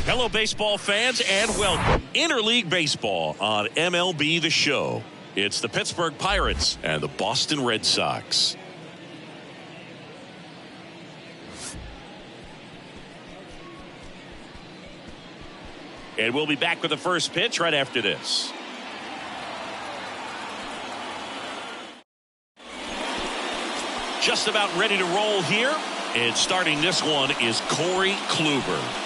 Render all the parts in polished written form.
Hello, baseball fans, and welcome. Interleague Baseball on MLB The Show. It's the Pittsburgh Pirates and the Boston Red Sox. And we'll be back with the first pitch right after this. Just about ready to roll here. And starting this one is Corey Kluber.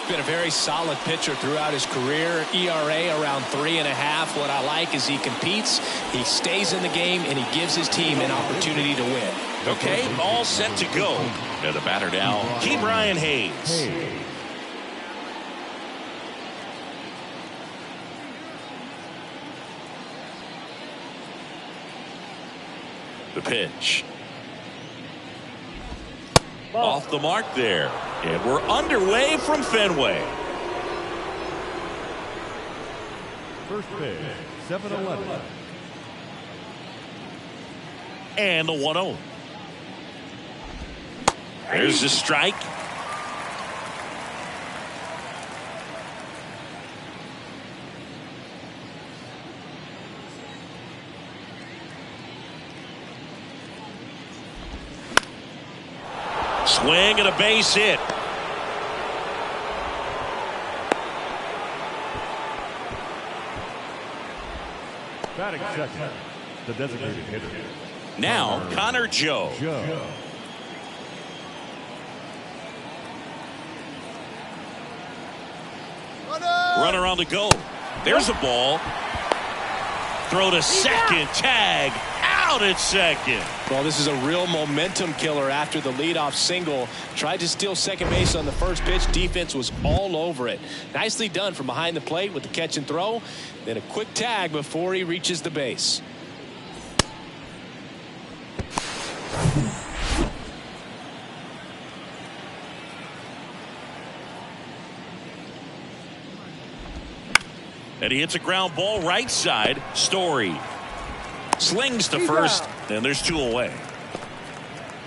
Been a very solid pitcher throughout his career. ERA around 3.5. What I like is he competes, he stays in the game, and he gives his team an opportunity to win. Okay, all set to go. And the batter now, Ke'Bryan Hayes. The pitch. Off the mark there. And we're underway from Fenway. First pitch, 7-11. And the 1-0. There's the strike. Swing and a base hit. Batting second, the designated hitter. Now Connor Joe. Runner on the go. There's a ball. Throw to second. Tag out at second. Well, this is a real momentum killer after the leadoff single. Tried to steal second base on the first pitch. Defense was all over it. Nicely done from behind the plate with the catch and throw. Then a quick tag before he reaches the base. And he hits a ground ball right side. Story slings to first, and there's two away.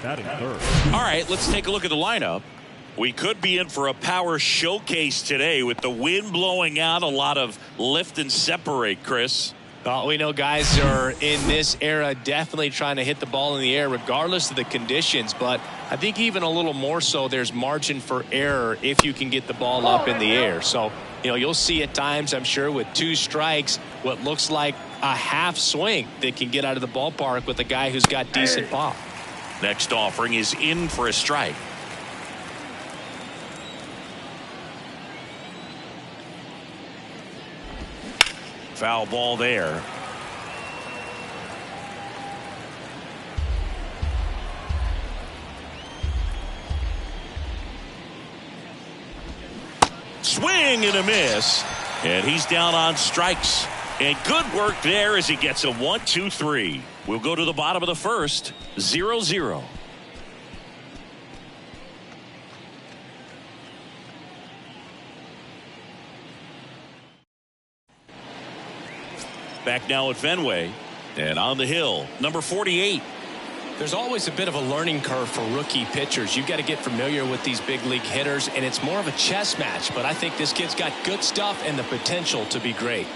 Batting third. All right, let's take a look at the lineup. We could be in for a power showcase today with the wind blowing out, a lot of lift and separate, Chris. We know guys are in this era definitely trying to hit the ball in the air regardless of the conditions, but I think even a little more so there's margin for error if you can get the ball up in the air. So, you'll see at times, I'm sure, with 2 strikes, what looks like a half swing that can get out of the ballpark with a guy who's got decent pop. Next offering is in for a strike. Foul ball there. Swing and a miss. And he's down on strikes. And good work there as he gets a 1-2-3. We'll go to the bottom of the first. 0-0. Back now at Fenway. And on the hill, number 48. There's always a bit of a learning curve for rookie pitchers. You've got to get familiar with these big league hitters, and it's more of a chess match. But I think this kid's got good stuff and the potential to be great.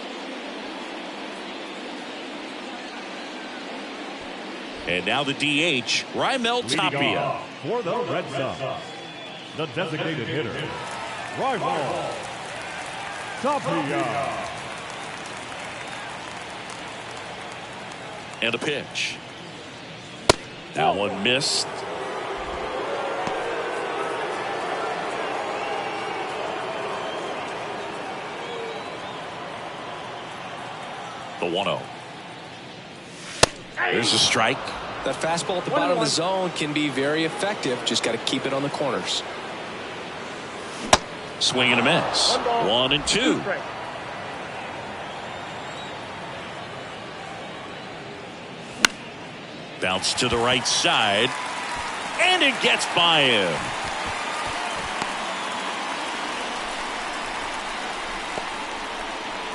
And now the DH, Raimel Tapia. For the Red Sox, the designated hitter, Raimel Tapia. And a pitch. That one missed. The 1-0. There's a strike. That fastball at the bottom of the zone can be very effective. Just got to keep it on the corners. Swing and a miss. 1-2. Bounce to the right side. And it gets by him.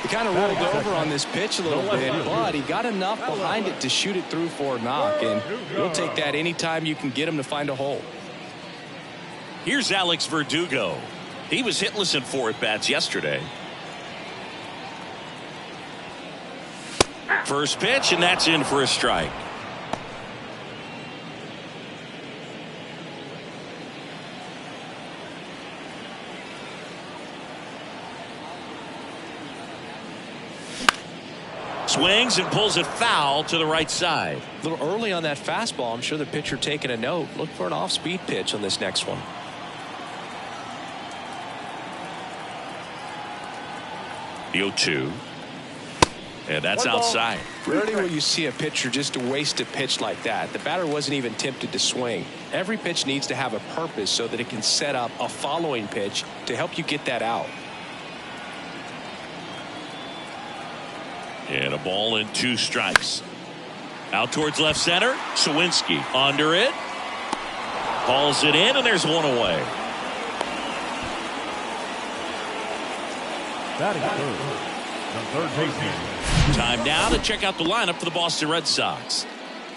He kind of rolled over on this pitch a little bit, but he got enough behind it to shoot it through for a knock. And you'll take that anytime you can get him to find a hole. Here's Alex Verdugo. He was hitless in 4 at-bats yesterday. First pitch, and that's in for a strike. Swings and pulls it foul to the right side. A little early on that fastball. I'm sure the pitcher taking a note. Look for an off-speed pitch on this next one. The 0-2. And that's outside. Rarely will you see a pitcher just waste a pitch like that. The batter wasn't even tempted to swing. Every pitch needs to have a purpose so that it can set up a following pitch to help you get that out. And a ball and 2 strikes. Out towards left center. Sawinski under it. Hauls it in, and there's one away. Batting third, the third baseman. Time now to check out the lineup for the Boston Red Sox.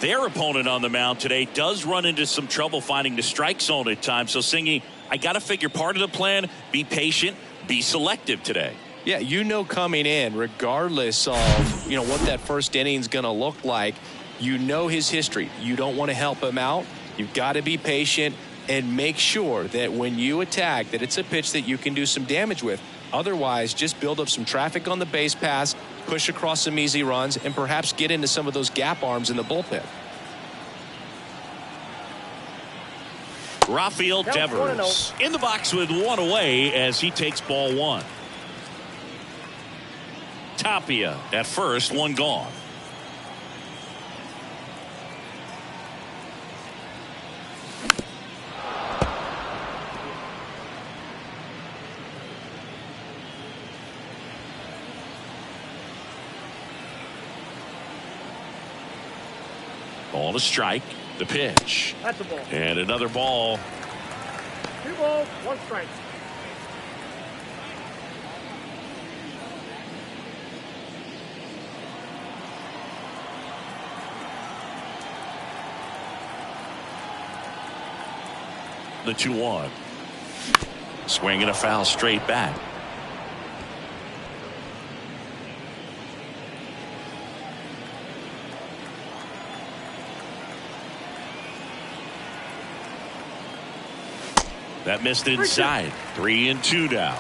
Their opponent on the mound today does run into some trouble finding the strike zone at times. So, Singy, I got to figure part of the plan, be patient, be selective today. Yeah, coming in, regardless of, what that first inning is going to look like, his history. You don't want to help him out. You've got to be patient and make sure that when you attack, that it's a pitch that you can do some damage with. Otherwise, just build up some traffic on the base pass, push across some easy runs, and perhaps get into some of those gap arms in the bullpen. Rafael Devers in the box with 1 away as he takes ball 1. Tapia at first, 1 gone. Ball to strike. The pitch. That's a ball. And another ball. 2 balls, 1 strike. The 2-1. Swing and a foul straight back. That missed inside. 3-2 now.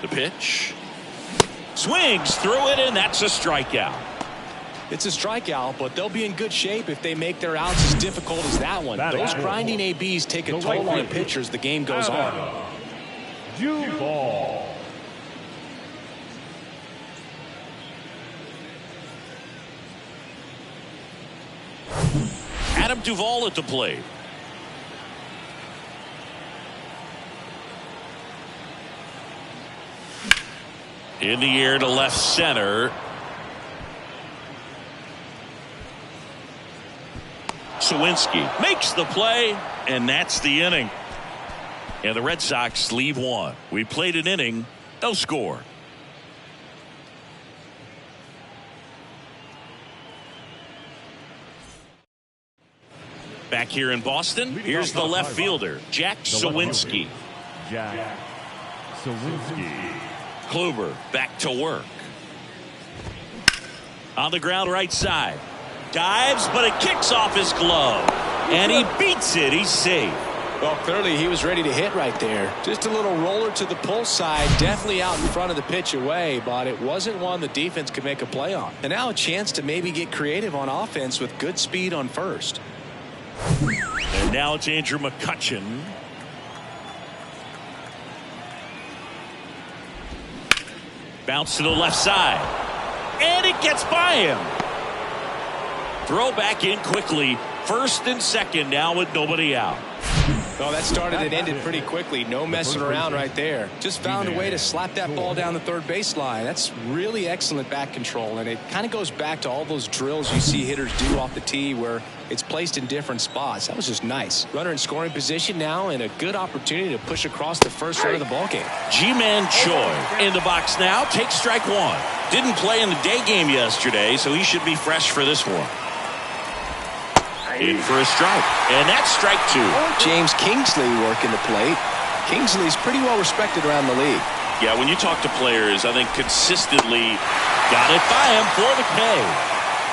The pitch. Swings through it, and that's a strikeout. It's a strikeout, but they'll be in good shape if they make their outs as difficult as that one. Those grinding ABs take a toll on a pitcher as the game goes on. Duvall. Adam Duvall at the plate. In the air to left center. Sawinski makes the play, and that's the inning. And the Red Sox leave one. We played an inning, no score. Back here in Boston, here's the left fielder, Jack Sawinski. Jack Sawinski. Kluber back to work. On the ground right side. Dives, but it kicks off his glove. And he beats it. He's safe. Well, clearly he was ready to hit right there. Just a little roller to the pull side. Definitely out in front of the pitch away, but it wasn't one the defense could make a play on. And now a chance to maybe get creative on offense with good speed on first. And now it's Andrew McCutchen. Bounce to the left side. And it gets by him. Throw back in quickly. First and second now with nobody out. Well, that started and ended pretty quickly. No messing around right there. Just found a way to slap that ball down the third baseline. That's really excellent bat control, and it kind of goes back to all those drills you see hitters do off the tee where it's placed in different spots. That was just nice. Runner in scoring position now, and a good opportunity to push across the first run of the ballgame. Ji-Man Choi in the box now. Takes strike one. Didn't play in the day game yesterday, so he should be fresh for this one. In for a strike, and that's strike two. James Kingsley working the plate. Kingsley's pretty well respected around the league. Yeah, when you talk to players, I think consistently got it by him for the K.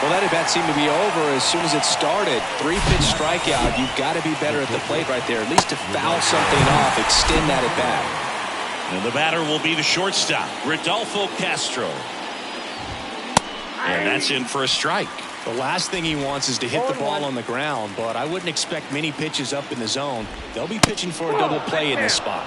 Well, that at bat seemed to be over as soon as it started. 3-pitch strikeout. You've got to be better at the plate right there, at least to foul something off, extend that at bat. And the batter will be the shortstop, Rodolfo Castro. And that's in for a strike. The last thing he wants is to hit the ball on the ground, but I wouldn't expect many pitches up in the zone. They'll be pitching for a double play in this spot.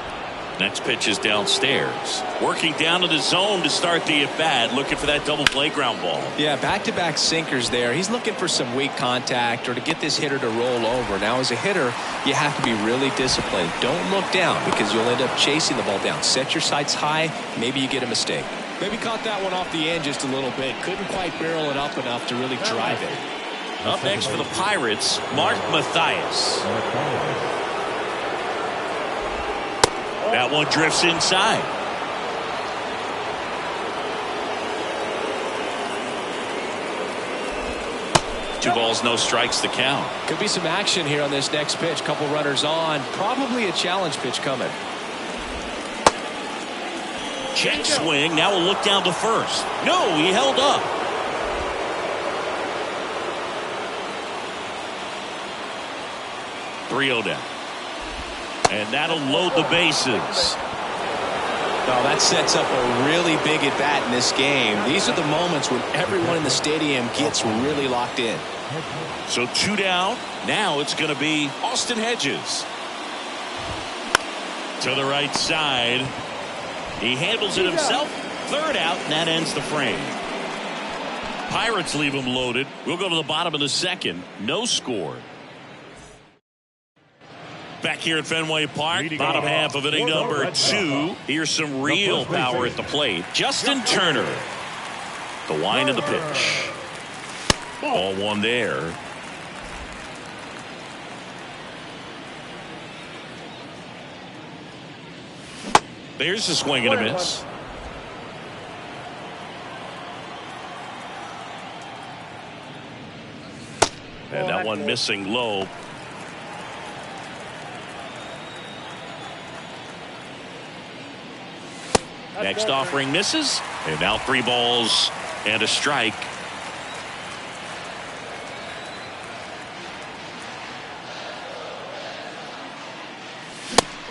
Next pitch is downstairs. Working down to the zone to start the at-bat, looking for that double play ground ball. Yeah, back-to-back sinkers there. He's looking for some weak contact or to get this hitter to roll over. Now, as a hitter, you have to be really disciplined. Don't look down because you'll end up chasing the ball down. Set your sights high. Maybe you get a mistake. Maybe caught that one off the end just a little bit. Couldn't quite barrel it up enough to really drive it. Up next for the Pirates, Mark Mathias. That one drifts inside. 2 balls, no strikes to count. Could be some action here on this next pitch. Couple runners on. Probably a challenge pitch coming. Check swing. Now we'll look down to first. No, he held up. .3-0 down. And that'll load the bases. Well, that sets up a really big at bat in this game. These are the moments when everyone in the stadium gets really locked in. So 2 down. Now it's going to be Austin Hedges. To the right side. He handles it himself. 3rd out, and that ends the frame. Pirates leave him loaded. We'll go to the bottom of the 2nd. No score. Back here at Fenway Park, bottom half of inning number 2. Here's some real power at the plate. Justin Turner. The wind of the pitch. Ball 1 there. There's a swing and a miss. That one missing low. Next offering misses. And now 3 balls and a strike.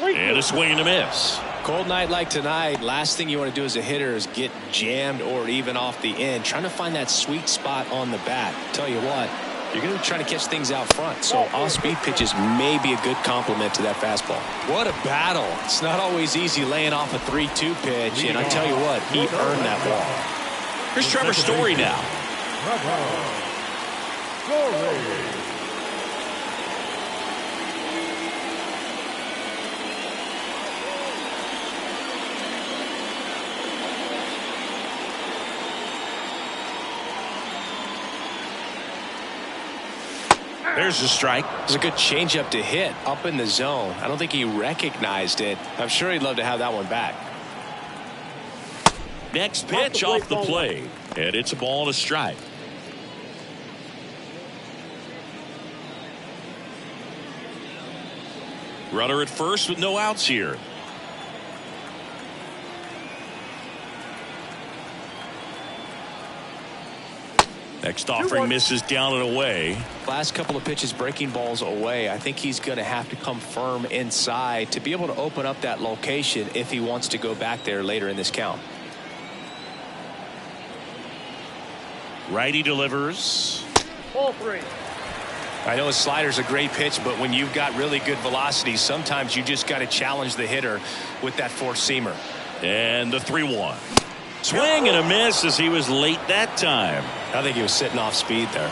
And a swing and a miss. Cold night like tonight, last thing you want to do as a hitter is get jammed or even off the end. Trying to find that sweet spot on the bat. Tell you what, you're going to try to catch things out front. So off-speed pitches may be a good complement to that fastball. What a battle. It's not always easy laying off a 3-2 pitch. And I tell you what, he earned that ball. Here's Trevor Story now. There's a strike. It was a good changeup to hit up in the zone. I don't think he recognized it. I'm sure he'd love to have that one back. Next pitch off the plate. And it's a ball and a strike. Runner at first with no outs here. Next offering misses down and away. Last couple of pitches breaking balls away. I think he's going to have to come firm inside to be able to open up that location if he wants to go back there later in this count. Righty delivers. Ball 3. I know his slider's a great pitch, but when you've got really good velocity, sometimes you just got to challenge the hitter with that four-seamer. And the 3-1. Swing and a miss as he was late that time. I think he was sitting off speed there.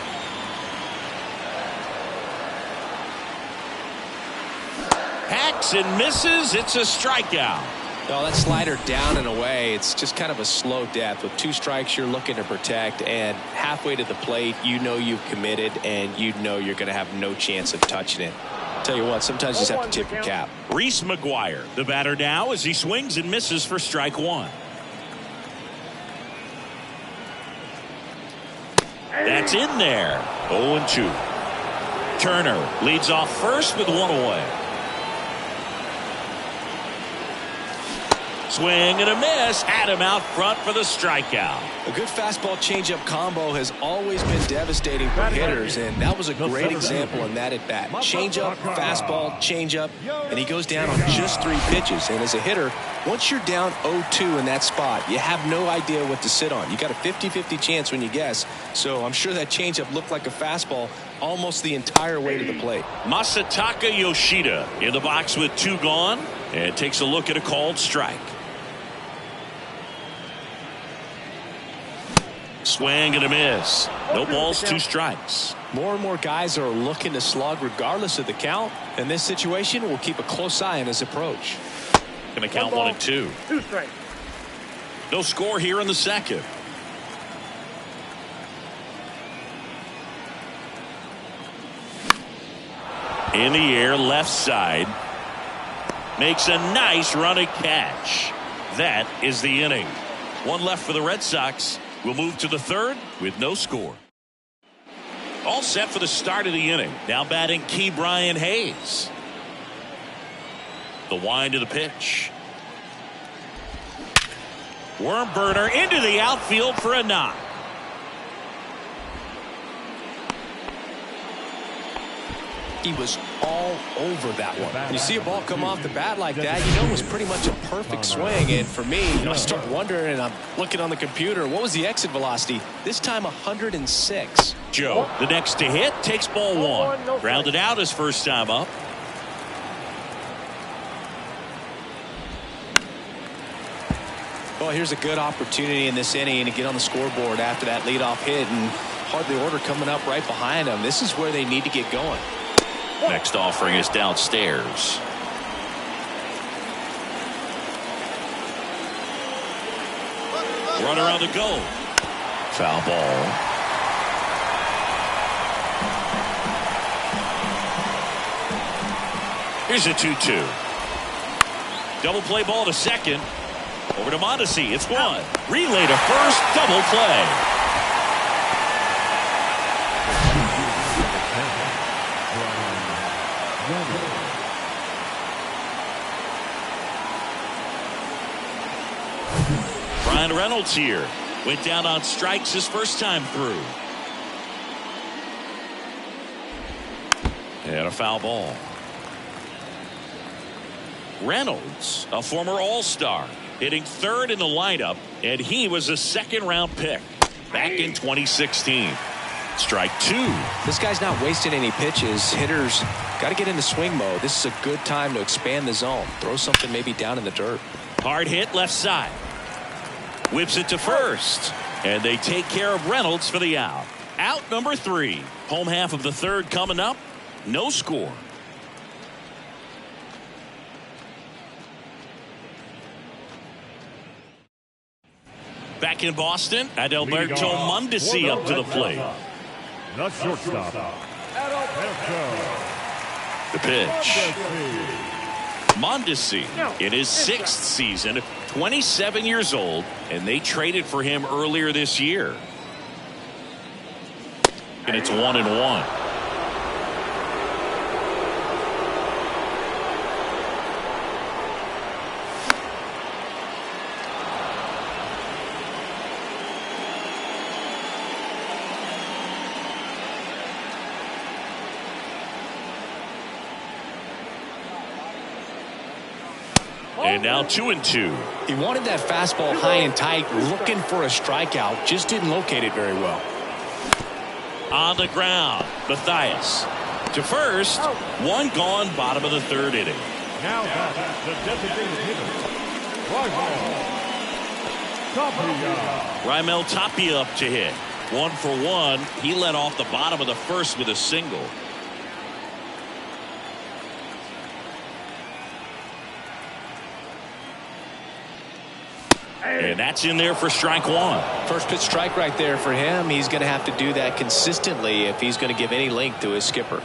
Hacks and misses. It's a strikeout. No, that slider down and away. It's just kind of a slow death. With 2 strikes, you're looking to protect, and halfway to the plate, you know you've committed, and you know you're going to have no chance of touching it. Tell you what, sometimes you just have to tip your cap. Reese McGuire, the batter now, as he swings and misses for strike 1. That's in there. 0-2. Turner leads off first with 1 away. Swing and a miss. Had him out front for the strikeout. A good fastball changeup combo has always been devastating for hitters, and that was a great example in that at bat. Changeup, fastball, changeup, and he goes down on just 3 pitches. And as a hitter, once you're down 0-2 in that spot, you have no idea what to sit on. You got a 50-50 chance when you guess. So I'm sure that changeup looked like a fastball almost the entire way to the plate. Masataka Yoshida in the box with 2 gone, and takes a look at a called strike. Swing and a miss. No balls, 2 strikes. More and more guys are looking to slug regardless of the count. In this situation, we'll keep a close eye on his approach. Going to count 1 and 2. 2 strikes. No score here in the second. In the air, left side. Makes a nice running catch. That is the inning. 1 left for the Red Sox. We'll move to the 3rd with no score. All set for the start of the inning. Now batting Key Brian Hayes. The wind of the pitch. Worm burner into the outfield for a knock. He was all over that one. When you see a ball come off the bat like that, you know it was pretty much a perfect swing. And for me, I start wondering, and I'm looking on the computer, what was the exit velocity? This time 106. Joe, the next to hit, takes ball 1. Grounded out his first time up. Well, here's a good opportunity in this inning to get on the scoreboard after that leadoff hit, and hardly order coming up right behind them. This is where they need to get going. Next offering is downstairs. Runner on the go. Foul ball. Here's a 2-2. Double play ball to second. Over to Mondesi. It's 1. Relay to first. Double play. Brian Reynolds here. Went down on strikes his first time through. And a foul ball. Reynolds, a former All-Star, hitting third in the lineup, and he was a second-round pick back in 2016. Strike two. This guy's not wasting any pitches. Hitters got to get into swing mode. This is a good time to expand the zone. Throw something maybe down in the dirt. Hard hit left side. Whips it to first. And they take care of Reynolds for the out. Out number 3. Home half of the third coming up. No score. Back in Boston, Adalberto Mondesi up to the plate. The shortstop, The pitch. Mondesi in his 6th season, 27 years old, and they traded for him earlier this year. And it's 1-1. And now 2-2. He wanted that fastball high and tight, looking for a strikeout. Just didn't locate it very well. On the ground, Matthias to first. One gone, bottom of the third inning. Now that's the designated hitter, Raimel Tapia up to hit. 1 for 1. He led off the bottom of the first with a single. And that's in there for strike one. First pitch strike right there for him. He's going to have to do that consistently if he's going to give any length to his skipper.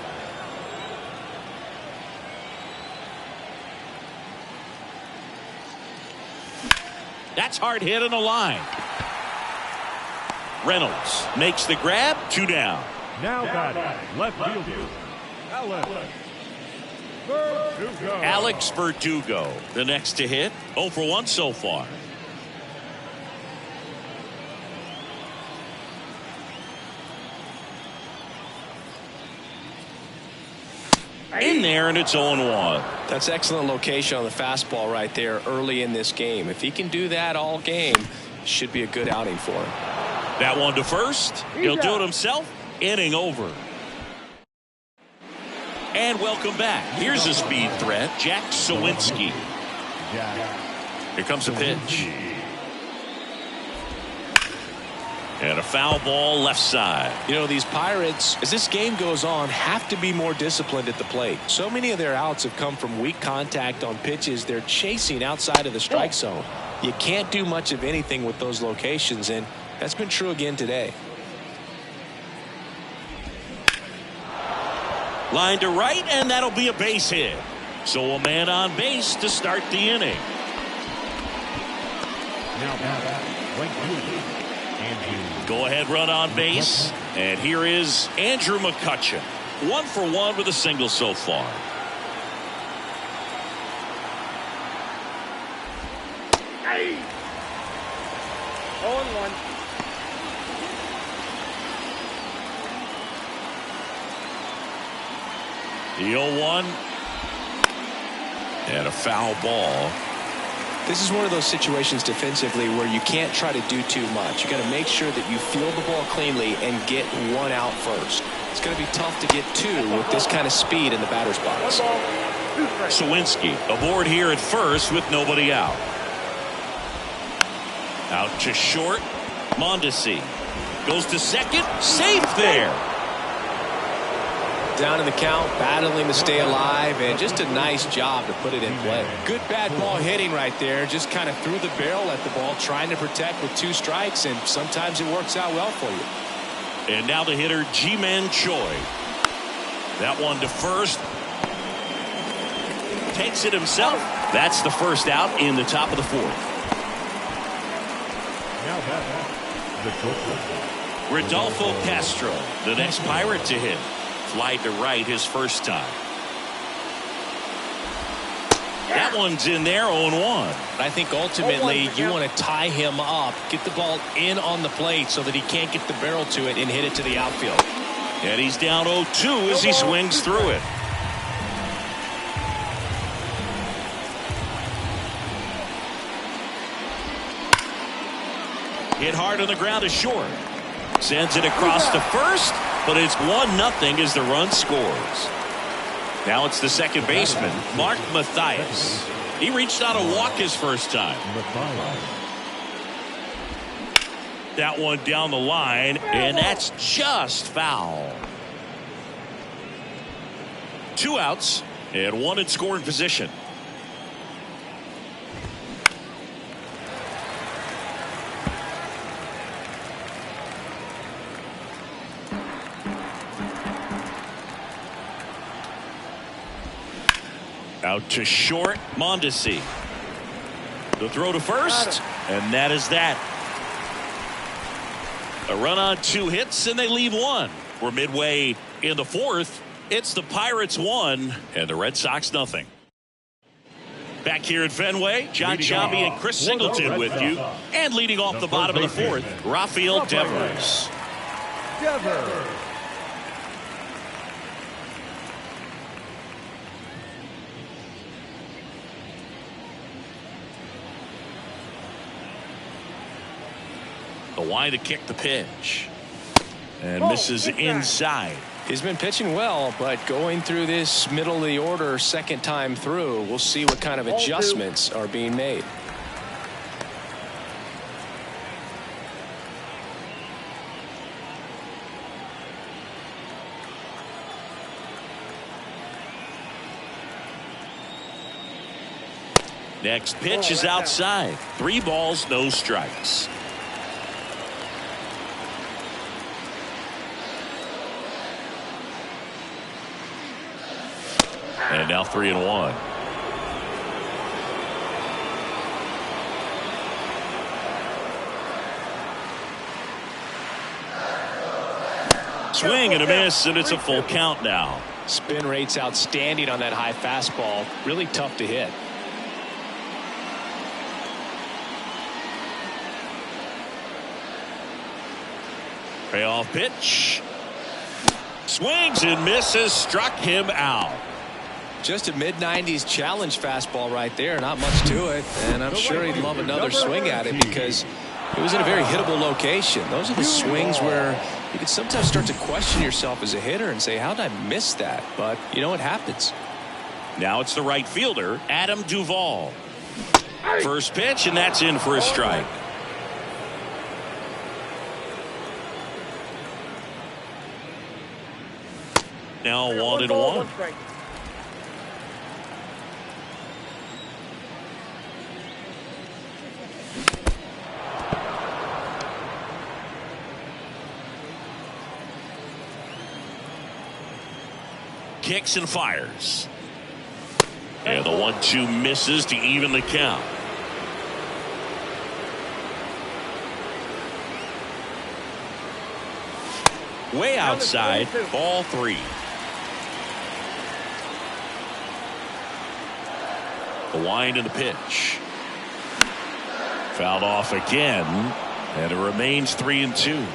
That's hard hit on the line. Reynolds makes the grab. 2 down. Now batting, left fielder, Alex Verdugo, the next to hit. 0 for 1 so far. In there, and it's 0-1. That's excellent location on the fastball right there early in this game. If he can do that all game, it should be a good outing for him. That one to first. He'll do it himself. Inning over. And welcome back. Here's a speed threat, Jack Suwinski. Here comes the pitch. And a foul ball left side. You know, these Pirates, as this game goes on, have to be more disciplined at the plate. So many of their outs have come from weak contact on pitches they're chasing outside of the strike zone. You can't do much of anything with those locations, and that's been true again today. Line to right, and that'll be a base hit. So a man on base to start the inning. Go ahead run on base. And here is Andrew McCutchen. 1 for 1 with a single so far. Hey. 0-1. The 0-1. And a foul ball. This is one of those situations defensively where you can't try to do too much. You got to make sure that you field the ball cleanly and get one out first. It's going to be tough to get two with this kind of speed in the batter's box. Suwinski aboard here at first with nobody out. Out to short. Mondesi goes to second. Safe there. Down in the count, battling to stay alive, and just a nice job to put it in play. Good bad ball hitting right there. Just kind of threw the barrel at the ball, trying to protect with 2 strikes, and sometimes it works out well for you. And now the hitter, Ji-Man Choi. That one to first. Takes it himself. That's the first out in the top of the 4th. Rodolfo Castro, the next Pirate to hit. Fly to right his first time. That one's in there, 0-1. I think ultimately you want to tie him up, get the ball in on the plate so that he can't get the barrel to it and hit it to the outfield. And he's down 0-2 as he swings through it. Hit hard on the ground to short. Sends it across to first, but it's 1-0 as the run scores. Now it's the second baseman, Mark Mathias. He reached out a walk his first time. That one down the line, and that's just foul. 2 outs and 1 in scoring position. Out to short, Mondesi. The throw to first, and that is that. A run on 2 hits, and they leave 1. We're midway in the 4th. It's the Pirates 1 and the Red Sox 0. Back here at Fenway, John Sciambi and Chris Singleton with you. And leading off the bottom of the 4th, Rafael Devers. The line to kick the pitch. And misses inside. He's been pitching well, but going through this middle of the order second time through, we'll see what kind of adjustments are being made. Next pitch is outside. 3 balls, no strikes. And now 3-1. Swing and a miss, and it's a full count now. Spin rate's outstanding on that high fastball. Really tough to hit. Payoff pitch. Swings and misses, struck him out. Just a mid-90s challenge fastball right there. Not much to it. And I'm sure he'd love another swing at it because it was in a very hittable location. Those are the swings where you can sometimes start to question yourself as a hitter and say, how did I miss that? But, you know, it happens. Now it's the right fielder, Adam Duvall. First pitch, and that's in for a strike. Now 1-1. Kicks and fires. And the 1-2 misses to even the count. Way outside, ball 3. The wind and the pitch. Fouled off again, and it remains 3-2.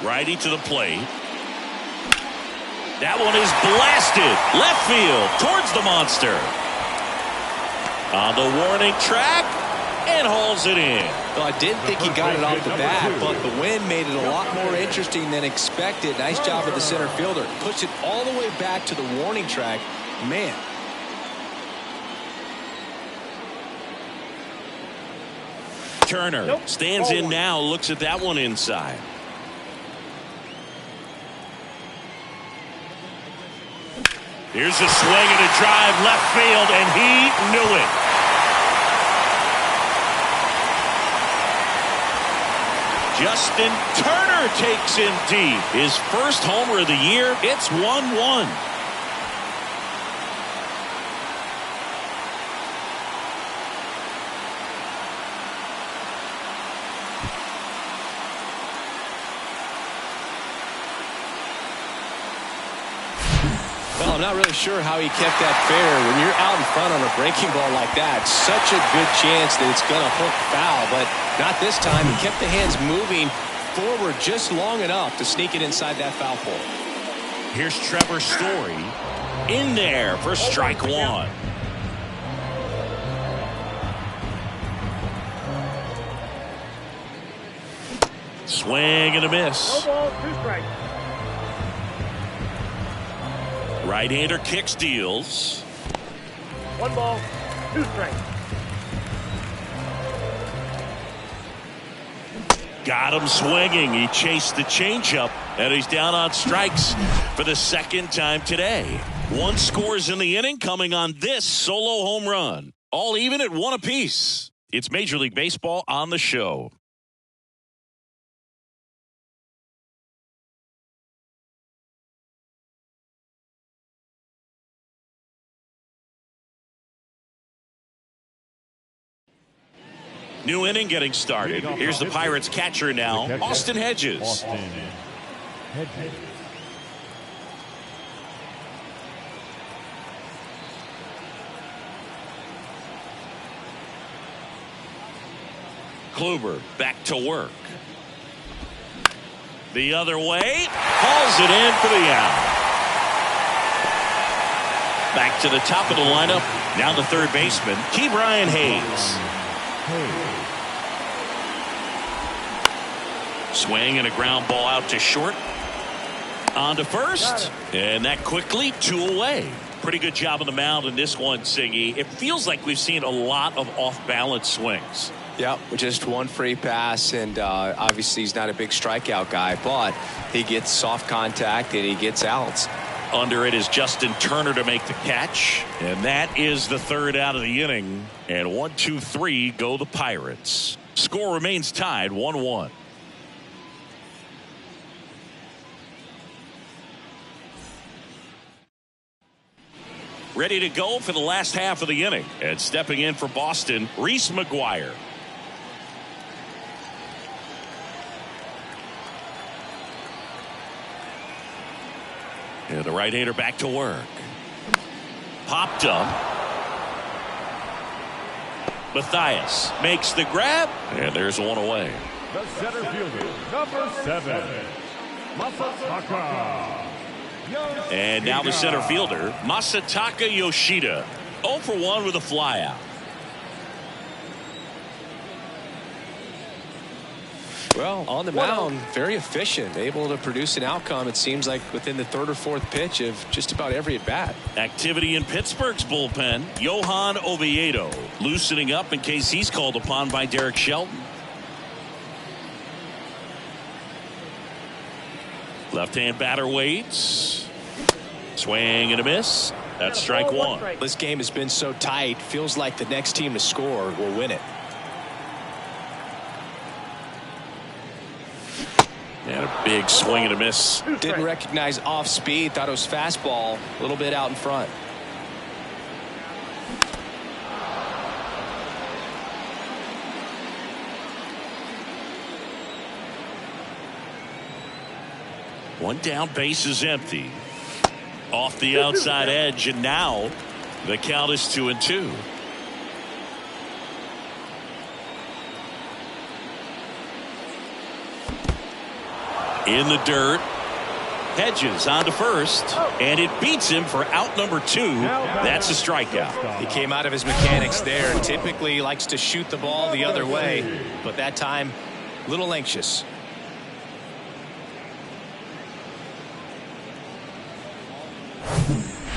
Righty to the plate. That one is blasted left field towards the monster. On the warning track and hauls it in. Well, I didn't think he got it off the bat, but the wind made it a lot more interesting than expected. Nice job of the center fielder. Pushed it all the way back to the warning track. Man. Turner stands in now, looks at that one inside. Here's a swing and a drive left field, and he knew it. Justin Turner takes him deep. His first homer of the year. It's 1-1. Well, I'm not really sure how he kept that fair. When you're out in front on a breaking ball like that, such a good chance that it's going to hook foul, but not this time. He kept the hands moving forward just long enough to sneak it inside that foul pole. Here's Trevor Story in there for strike one. Swing and a miss. No ball, 2 strikes. Right-hander kicks, deals. 1 ball, 2 strikes. Got him swinging. He chased the changeup, and he's down on strikes for the second time today. 1 scores in the inning coming on this solo home run. All even at 1 apiece. It's Major League Baseball on the show. New inning getting started. Here's the Pirates catcher now, Austin Hedges. Austin Hedges. Kluber back to work. The other way. Hauls it in for the out. Back to the top of the lineup. Now the third baseman, Ke'Bryan Hayes. Swing and a ground ball out to short. On to first. And that quickly 2 away. Pretty good job on the mound in this one, Singy. It feels like we've seen a lot of off-balance swings. Yeah, just 1 free pass, and obviously he's not a big strikeout guy, but he gets soft contact and he gets outs. Under it is Justin Turner to make the catch. And that is the third out of the inning. And 1, 2, 3 go the Pirates. Score remains tied 1-1. Ready to go for the last half of the inning. And stepping in for Boston, Reese McGuire. And the right-hander back to work. Popped up. Matthias makes the grab. And there's 1 away. The center fielder, number 7, Masataka Yoshida. And now the center fielder, Masataka Yoshida. 0 for 1 with a flyout. Well, on the mound, very efficient, able to produce an outcome, it seems like, within the 3rd or 4th pitch of just about every at-bat. Activity in Pittsburgh's bullpen. Johan Oviedo loosening up in case he's called upon by Derek Shelton. Left-hand batter waits. Swing and a miss. That's strike 1. This game has been so tight, feels like the next team to score will win it. And a big swing and a miss. Didn't recognize off speed, thought it was fastball, a little bit out in front. One down, base is empty. Off the outside edge, and now the count is 2-2. In the dirt. Hedges on to first, and it beats him for out number 2. That's a strikeout. He came out of his mechanics there. Typically he likes to shoot the ball the other way, but that time a little anxious.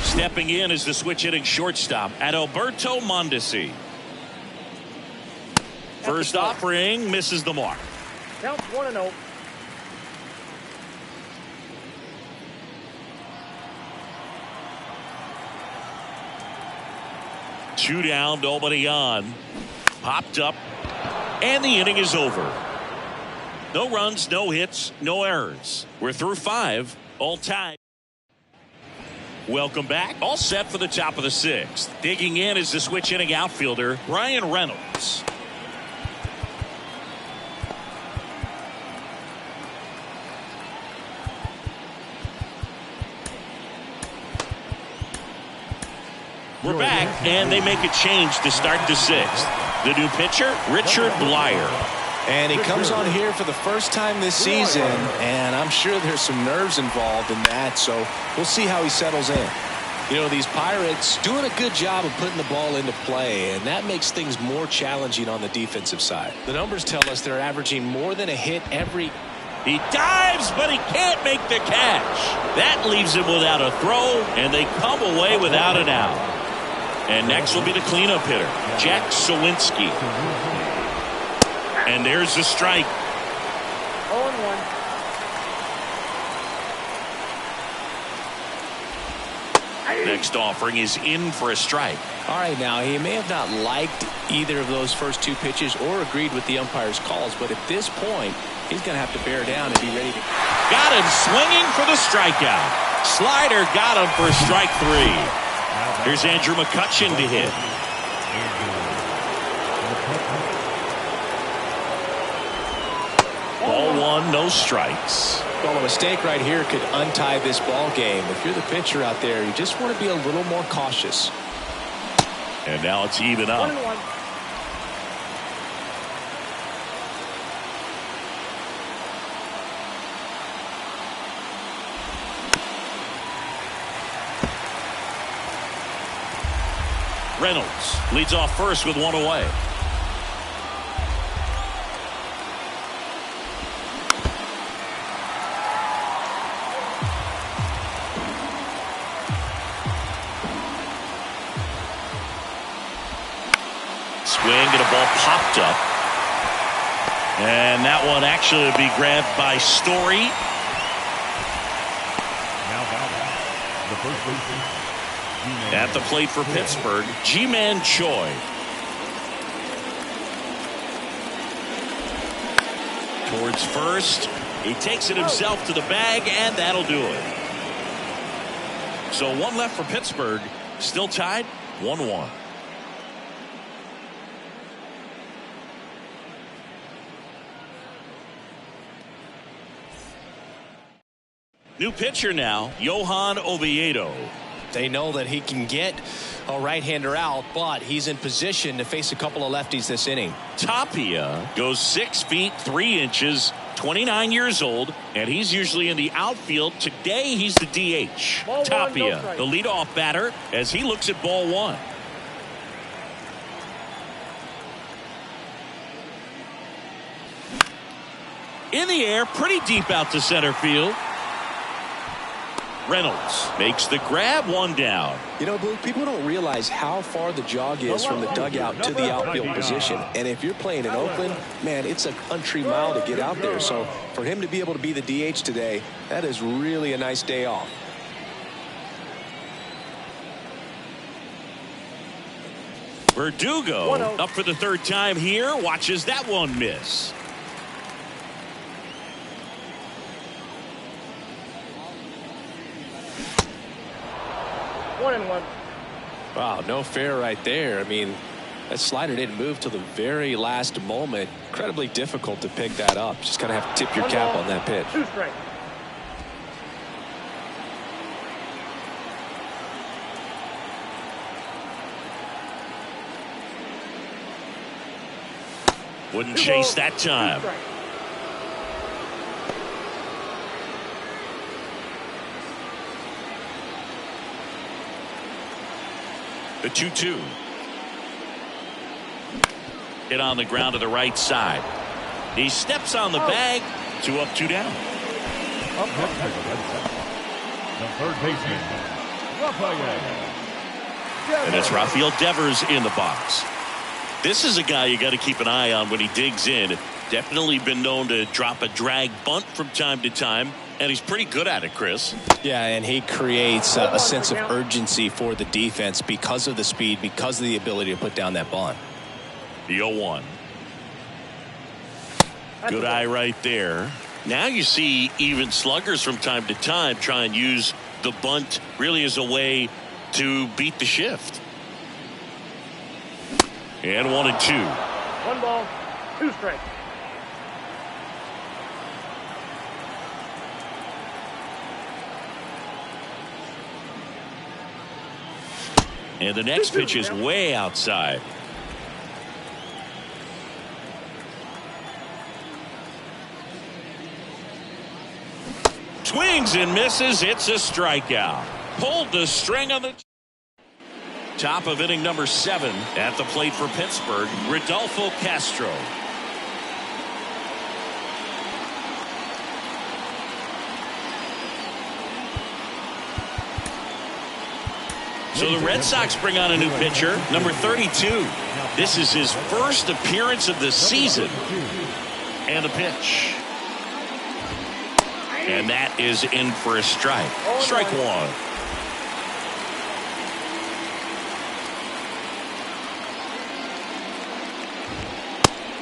Stepping in is the switch hitting shortstop, Adalberto Mondesi. First offering misses the mark. Counts 1-0. Two down, nobody on. Popped up, and the inning is over. No runs, no hits, no errors. We're through 5, all tied. Welcome back. All set for the top of the 6th. Digging in is the switch hitting outfielder, Ryan Reynolds. We're back, and they make a change to start the sixth. The new pitcher, Richard Bleier. And he comes on here for the first time this season, and I'm sure there's some nerves involved in that, so we'll see how he settles in. You know, these Pirates doing a good job of putting the ball into play, and that makes things more challenging on the defensive side. The numbers tell us they're averaging more than a hit every. He dives, but he can't make the catch. That leaves him without a throw, and they come away without an out. And next will be the cleanup hitter, Jack Sawinski. And there's the strike. 0-1. Next offering is in for a strike. All right, now he may have not liked either of those first two pitches or agreed with the umpire's calls, but at this point, he's going to have to bear down and be ready to. Got him swinging for the strikeout. Slider got him for strike three. Here's Andrew McCutchen to hit. Ball one, no strikes. Well, a mistake right here could untie this ball game. If you're the pitcher out there, you just want to be a little more cautious. And now it's even up. 1-1. Reynolds leads off first with one away. Swing and a ball popped up. And that one actually will be grabbed by Story. Now batting, the first baseman, G-Man. At the plate for Pittsburgh, Ji-Man Choi. Towards first. He takes it himself to the bag, and that'll do it. So one left for Pittsburgh. Still tied, 1-1. New pitcher now, Johan Oviedo. They know that he can get a right-hander out, but he's in position to face a couple of lefties this inning. Tapia goes 6 feet 3 inches, 29 years old, and he's usually in the outfield. Today he's the DH. Ball one, Tapia, no strike. the leadoff batter, as he looks at ball one. In the air, pretty deep out to center field. Reynolds makes the grab, one down. You know, Blue, people don't realize how far the jog is from the dugout to the outfield position. And if you're playing in Oakland, man, it's a country mile to get out there. So for him to be able to be the DH today, that is really a nice day off. Verdugo 1-0. up for the third time here. Watches that one miss. One and one. Wow, no fair right there. I mean, that slider didn't move till the very last moment. Incredibly difficult to pick that up. Just gotta have to tip your cap on that pitch. 2 strikes. Wouldn't chase that time. 2 strikes. The 2-2. Hit on the ground to the right side. He steps on the bag. 2 up, 2 down. Up next for the Red Sox, the third baseman, Rafael. And it's Rafael Devers in the box. This is a guy you got to keep an eye on when he digs in. Definitely been known to drop a drag bunt from time to time, and he's pretty good at it, Chris. Yeah, and he creates a sense of urgency for the defense because of the speed, because of the ability to put down that bunt. The 0-1. Good eye right there. Now you see even sluggers from time to time try and use the bunt really as a way to beat the shift. And 1-2. 1 ball, 2 strikes. And the next pitch is way outside. Swings and misses. It's a strikeout. Pulled the string on the top of inning number 7 at the plate for Pittsburgh, Rodolfo Castro. So the Red Sox bring on a new pitcher, number 32. This is his first appearance of the season. And a pitch. And that is in for a strike. Strike 1.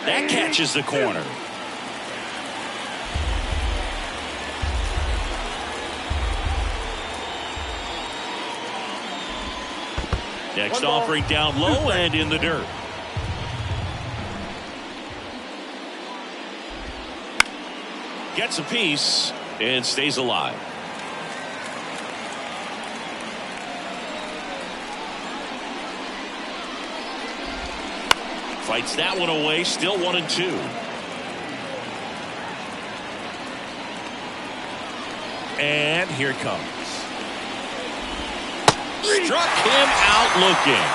That catches the corner. Next offering down low and in the dirt. Gets a piece and stays alive. Fights that one away, still 1-2. And here it comes. Struck him out looking.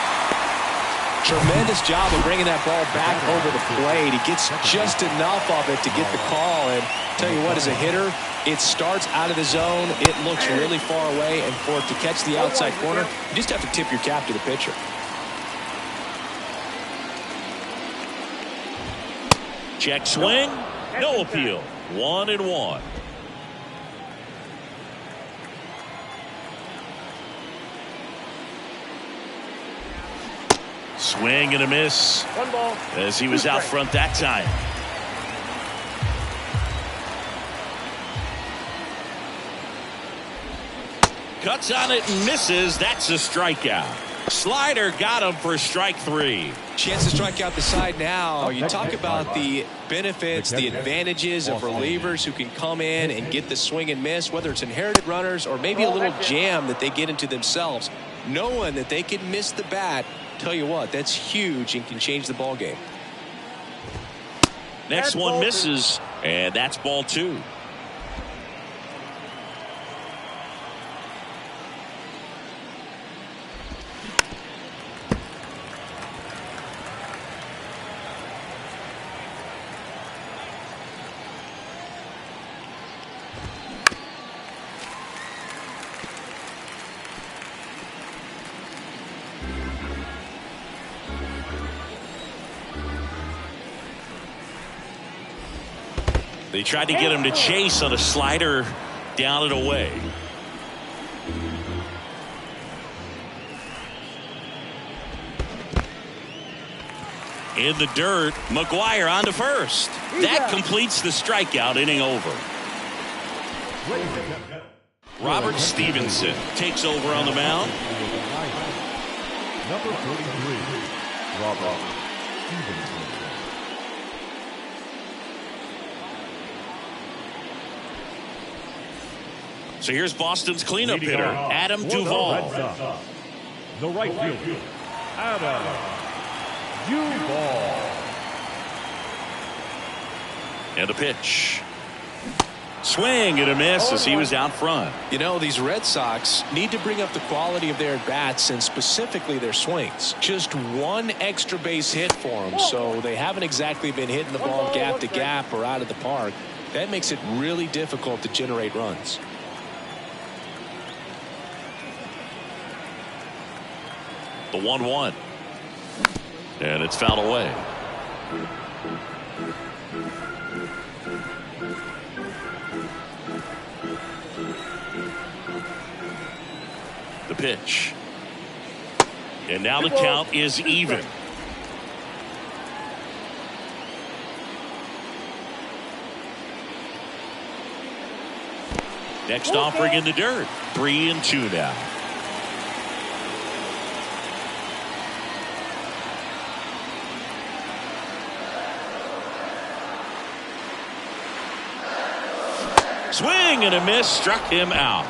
Tremendous job of bringing that ball back over the plate. He gets just enough of it to get the call. And tell you what, as a hitter, it starts out of the zone. It looks really far away. And for it to catch the outside corner, you just have to tip your cap to the pitcher. Check swing. No appeal. 1-1. Swing and a miss. 1 ball. As he was out front that time. Cuts on it and misses. That's a strikeout. Slider got him for strike 3. Chance to strike out the side now. You talk about the benefits, the advantages of relievers who can come in and get the swing and miss, whether it's inherited runners or maybe a little jam that they get into themselves. Knowing that they can miss the bat, tell you what, that's huge and can change the ball game. Next one misses, and that's ball 2. They tried to get him to chase on a slider down and away. In the dirt, McGuire on to first. That completes the strikeout, inning over. Robert Stevenson takes over on the mound. Number 33, Robert Stevenson. So here's Boston's cleanup hitter, Adam For Duvall. The Red Sox, the right fielder, Adam Duvall. And a pitch. Swing and a miss as he was out front. You know, these Red Sox need to bring up the quality of their at-bats and specifically their swings. Just one extra base hit for them, so they haven't exactly been hitting the ball gap to gap or out of the park. That makes it really difficult to generate runs. The 1-1. And it's fouled away. The pitch. And now the count is even. Next offering in the dirt. 3-2 now. Swing and a miss, struck him out.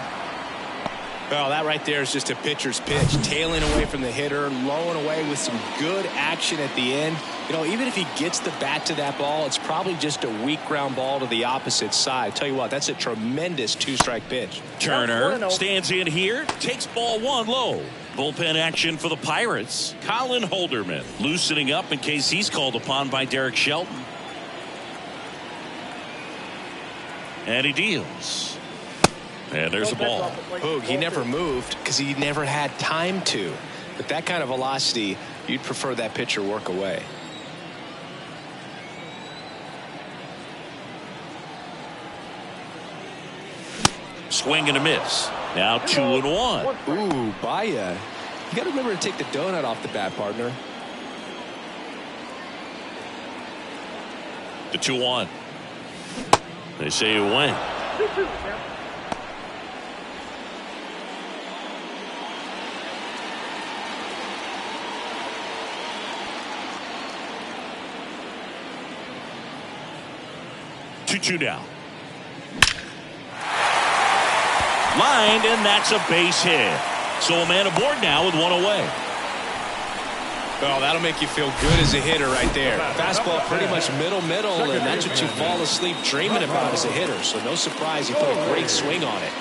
Well, that right there is just a pitcher's pitch. Tailing away from the hitter, lowing away with some good action at the end. You know, even if he gets the bat to that ball, it's probably just a weak ground ball to the opposite side. Tell you what, that's a tremendous two-strike pitch. Turner stands in here, takes ball one low. Bullpen action for the Pirates. Colin Holderman loosening up in case he's called upon by Derek Shelton. And he deals. And there's the ball. Boog, he never moved because he never had time to. With that kind of velocity, you'd prefer that pitcher work away. Swing and a miss. Now 2-1. Ooh, Baya. You got to remember to take the donut off the bat, partner. The 2-1. They say you win. 2-2. 2-2 now. Lined, and that's a base hit. So a man aboard now with one away. Well, that'll make you feel good as a hitter right there. Fastball pretty much middle, and that's what you fall asleep dreaming about as a hitter. So no surprise, he put a great swing on it.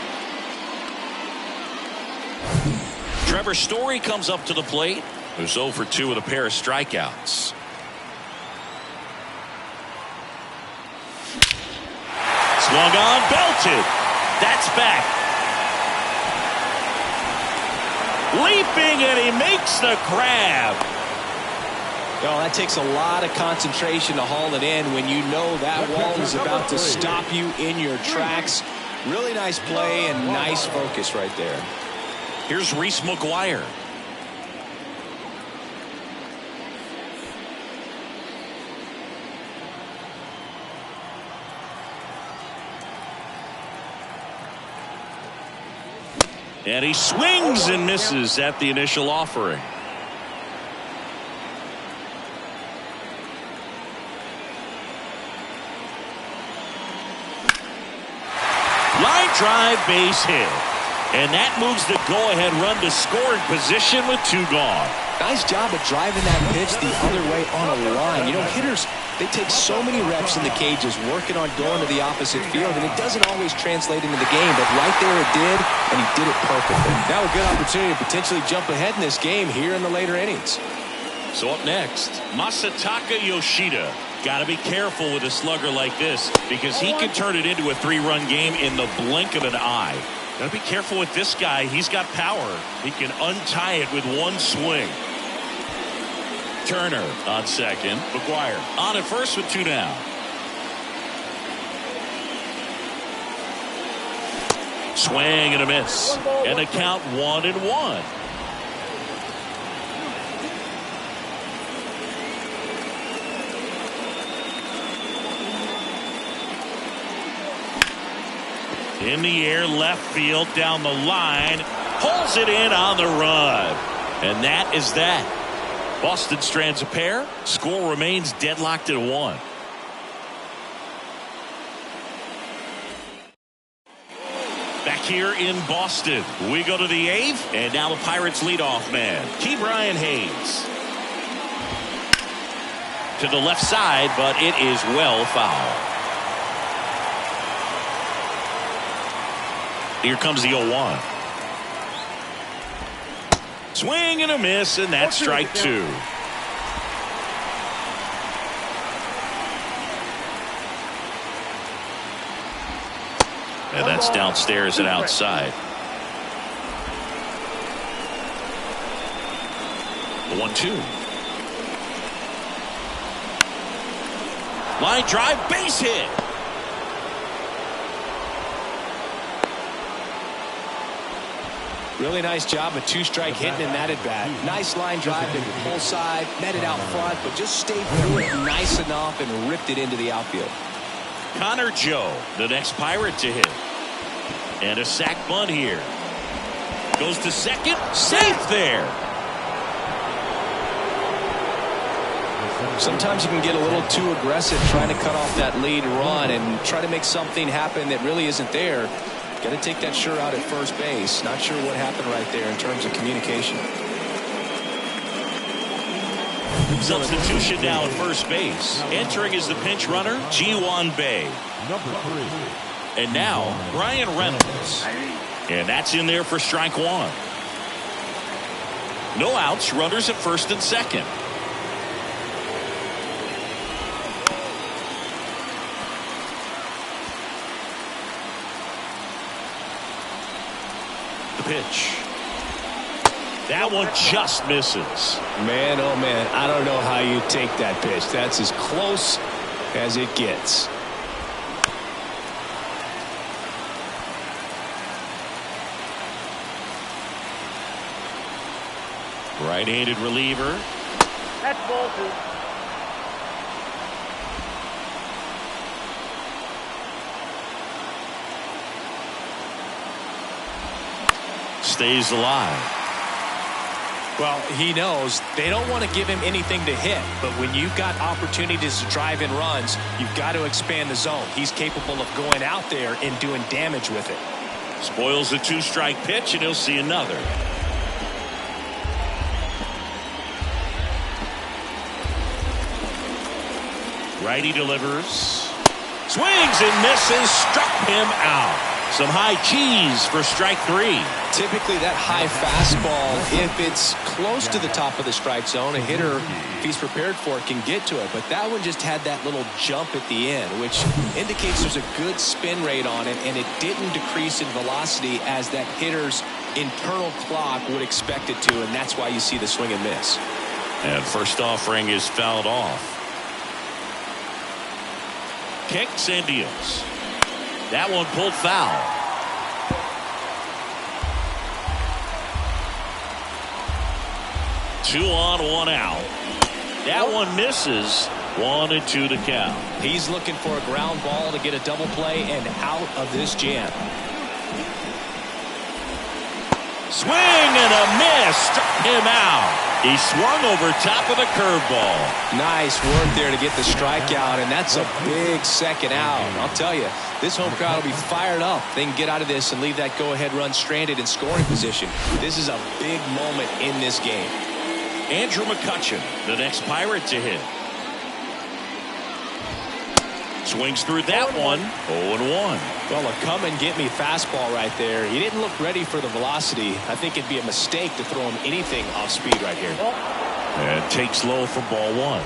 Trevor Story comes up to the plate. Who's 0 for 2 with a pair of strikeouts. Swung on, belted. That's back. Leaping, and he makes the grab. Well, that takes a lot of concentration to haul it in when you know that wall is about to stop you in your tracks. Really nice play and nice focus right there. Here's Reese McGuire. And he swings and misses at the initial offering. Line drive, base hit. And that moves the go-ahead run to scoring position with 2 gone. Nice job of driving that pitch the other way on a line. You know, hitters, they take so many reps in the cages working on going to the opposite field, and it doesn't always translate into the game, but right there it did, and he did it perfectly. Now a good opportunity to potentially jump ahead in this game here in the later innings. So up next, Masataka Yoshida. Got to be careful with a slugger like this because he can turn it into a 3-run game in the blink of an eye. Got to be careful with this guy. He's got power. He can untie it with one swing. Turner on second. McGuire on at first with 2 down. Swing and a miss. And the count 1-1. In the air, left field, down the line, pulls it in on the run. And that is that. Boston strands a pair. Score remains deadlocked at 1. Back here in Boston, we go to the 8th, and now the Pirates leadoff man, Ke'Bryan Hayes. To the left side, but it is well foul. Here comes the 0-1. Swing and a miss, and that's strike 2. And that's downstairs and outside. The 1-2. Line drive, base hit. Really nice job of 2-strike hitting in that at bat. Nice line drive to the pull side, met it out front, but just stayed through it nice enough and ripped it into the outfield. Connor Joe, the next Pirate to hit. And a sac bunt here. Goes to second, safe there. Sometimes you can get a little too aggressive trying to cut off that lead run and try to make something happen that really isn't there. Got to take that sure out at first base. Not sure what happened right there in terms of communication. Substitution now at first base. Entering is the pinch runner, Ji-hwan Bae. Number 3. And now, Bryan Reynolds. And that's in there for strike one. No outs, runners at first and second. The pitch. That one just misses. Man, oh man, I don't know how you take that pitch. That's as close as it gets. Right-handed reliever. That's ball 2. Stays alive. Well, he knows they don't want to give him anything to hit, but when you've got opportunities to drive in runs, you've got to expand the zone. He's capable of going out there and doing damage with it. Spoils a 2-strike pitch, and he'll see another. Righty delivers. Swings and misses. Struck him out. Some high cheese for strike 3. Typically that high fastball, if it's close to the top of the strike zone, a hitter, if he's prepared for it, can get to it. But that one just had that little jump at the end, which indicates there's a good spin rate on it, and it didn't decrease in velocity as that hitter's internal clock would expect it to, and that's why you see the swing and miss. And first offering is fouled off. Kicks and deals. That one pulled foul. Two on, one out. That one misses. 1-2 to count. He's looking for a ground ball to get a double play and out of this jam. Swing and a miss. Struck him out. He swung over top of the curveball. Nice work there to get the strikeout, and that's a big second out. I'll tell you, this home crowd will be fired up. They can get out of this and leave that go-ahead run stranded in scoring position. This is a big moment in this game. Andrew McCutchen, the next Pirate to hit. Swings through that one. 0-1. Well, a come-and-get-me fastball right there. He didn't look ready for the velocity. I think it'd be a mistake to throw him anything off speed right here. And takes low for ball 1.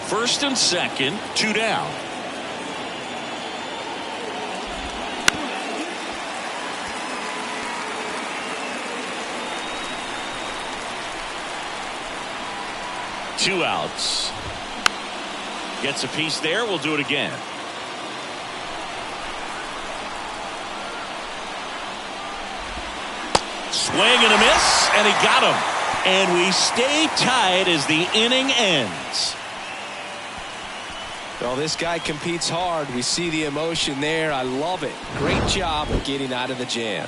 First and second, 2 down. Two outs. Gets a piece there. We'll do it again. Swing and a miss, and he got him. And we stay tied as the inning ends. Well, this guy competes hard. We see the emotion there. I love it. Great job of getting out of the jam.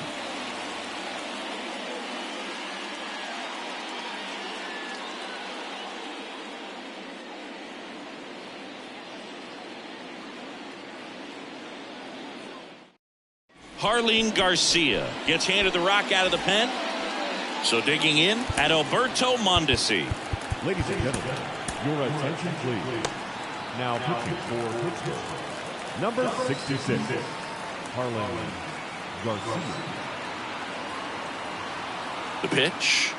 Jarlin Garcia gets handed the rock out of the pen. So digging in at Alberto Mondesi. Ladies and gentlemen, your attention please. Now pitching for Pittsburgh, number 66, Jarlin Garcia. The pitch.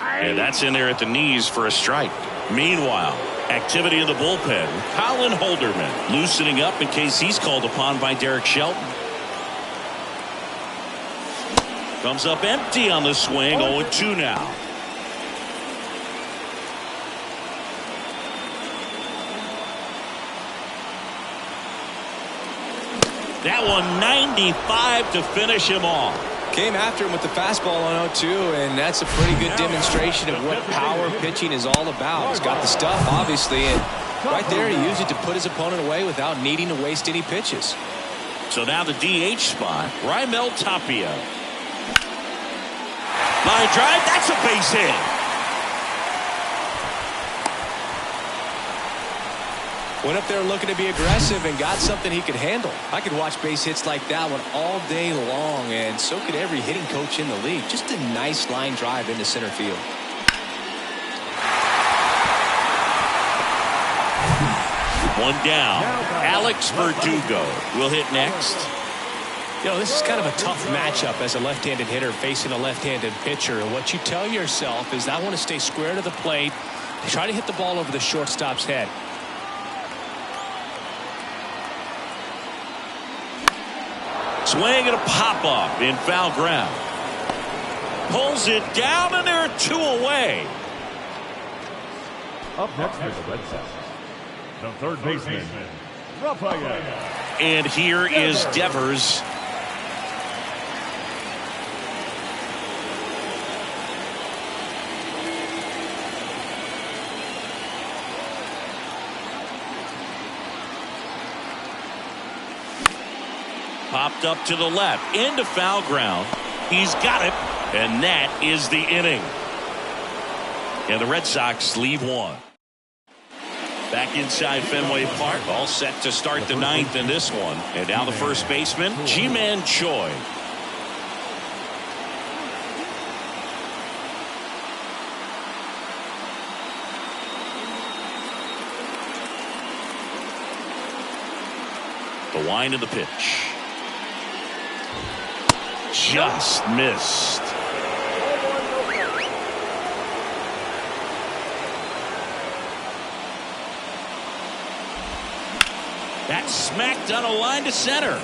And that's in there at the knees for a strike. Meanwhile, activity in the bullpen. Colin Holderman loosening up in case he's called upon by Derek Shelton. Comes up empty on the swing. 0-2 now. That one 95 to finish him off. Came after him with the fastball on 0-2, and that's a pretty good demonstration of what power pitching is all about. He's got the stuff, obviously, and right there he used it to put his opponent away without needing to waste any pitches. So now the DH spot, Raimel Tapia. Line drive, that's a base hit. Went up there looking to be aggressive and got something he could handle. I could watch base hits like that one all day long, and so could every hitting coach in the league. Just a nice line drive into center field. One down. Alex Verdugo will hit next. You know, this is kind of a tough matchup as a left-handed hitter facing a left-handed pitcher. And what you tell yourself is, I want to stay square to the plate, try to hit the ball over the shortstop's head. Swing and a pop-up in foul ground. Pulls it down, and there are two away. Up next for the Red Sox, the third baseman, Rafael. And here is Devers. Popped up to the left, into foul ground. He's got it, and that is the inning. And the Red Sox leave one. Back inside Fenway Park, all set to start the ninth in this one. And now the first baseman, Ji-Man Choi. The wind of the pitch. Just missed. That smacked on a line to center.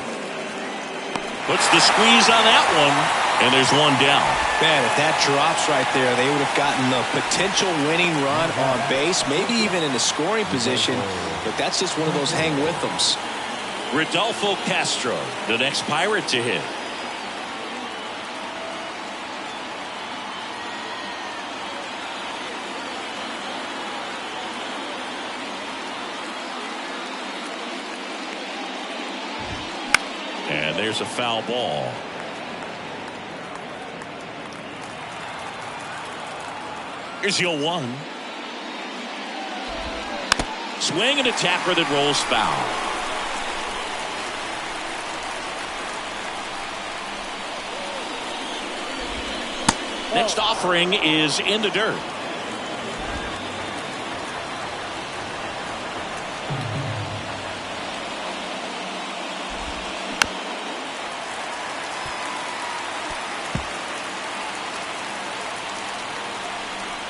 Puts the squeeze on that one, and there's one down. Man, if that drops right there, they would have gotten the potential winning run on base, maybe even in a scoring position, but that's just one of those hang with thems. Rodolfo Castro, the next Pirate to hit. And there's a foul ball. Here's 0-1. Swing and a tapper that rolls foul. Next offering is in the dirt.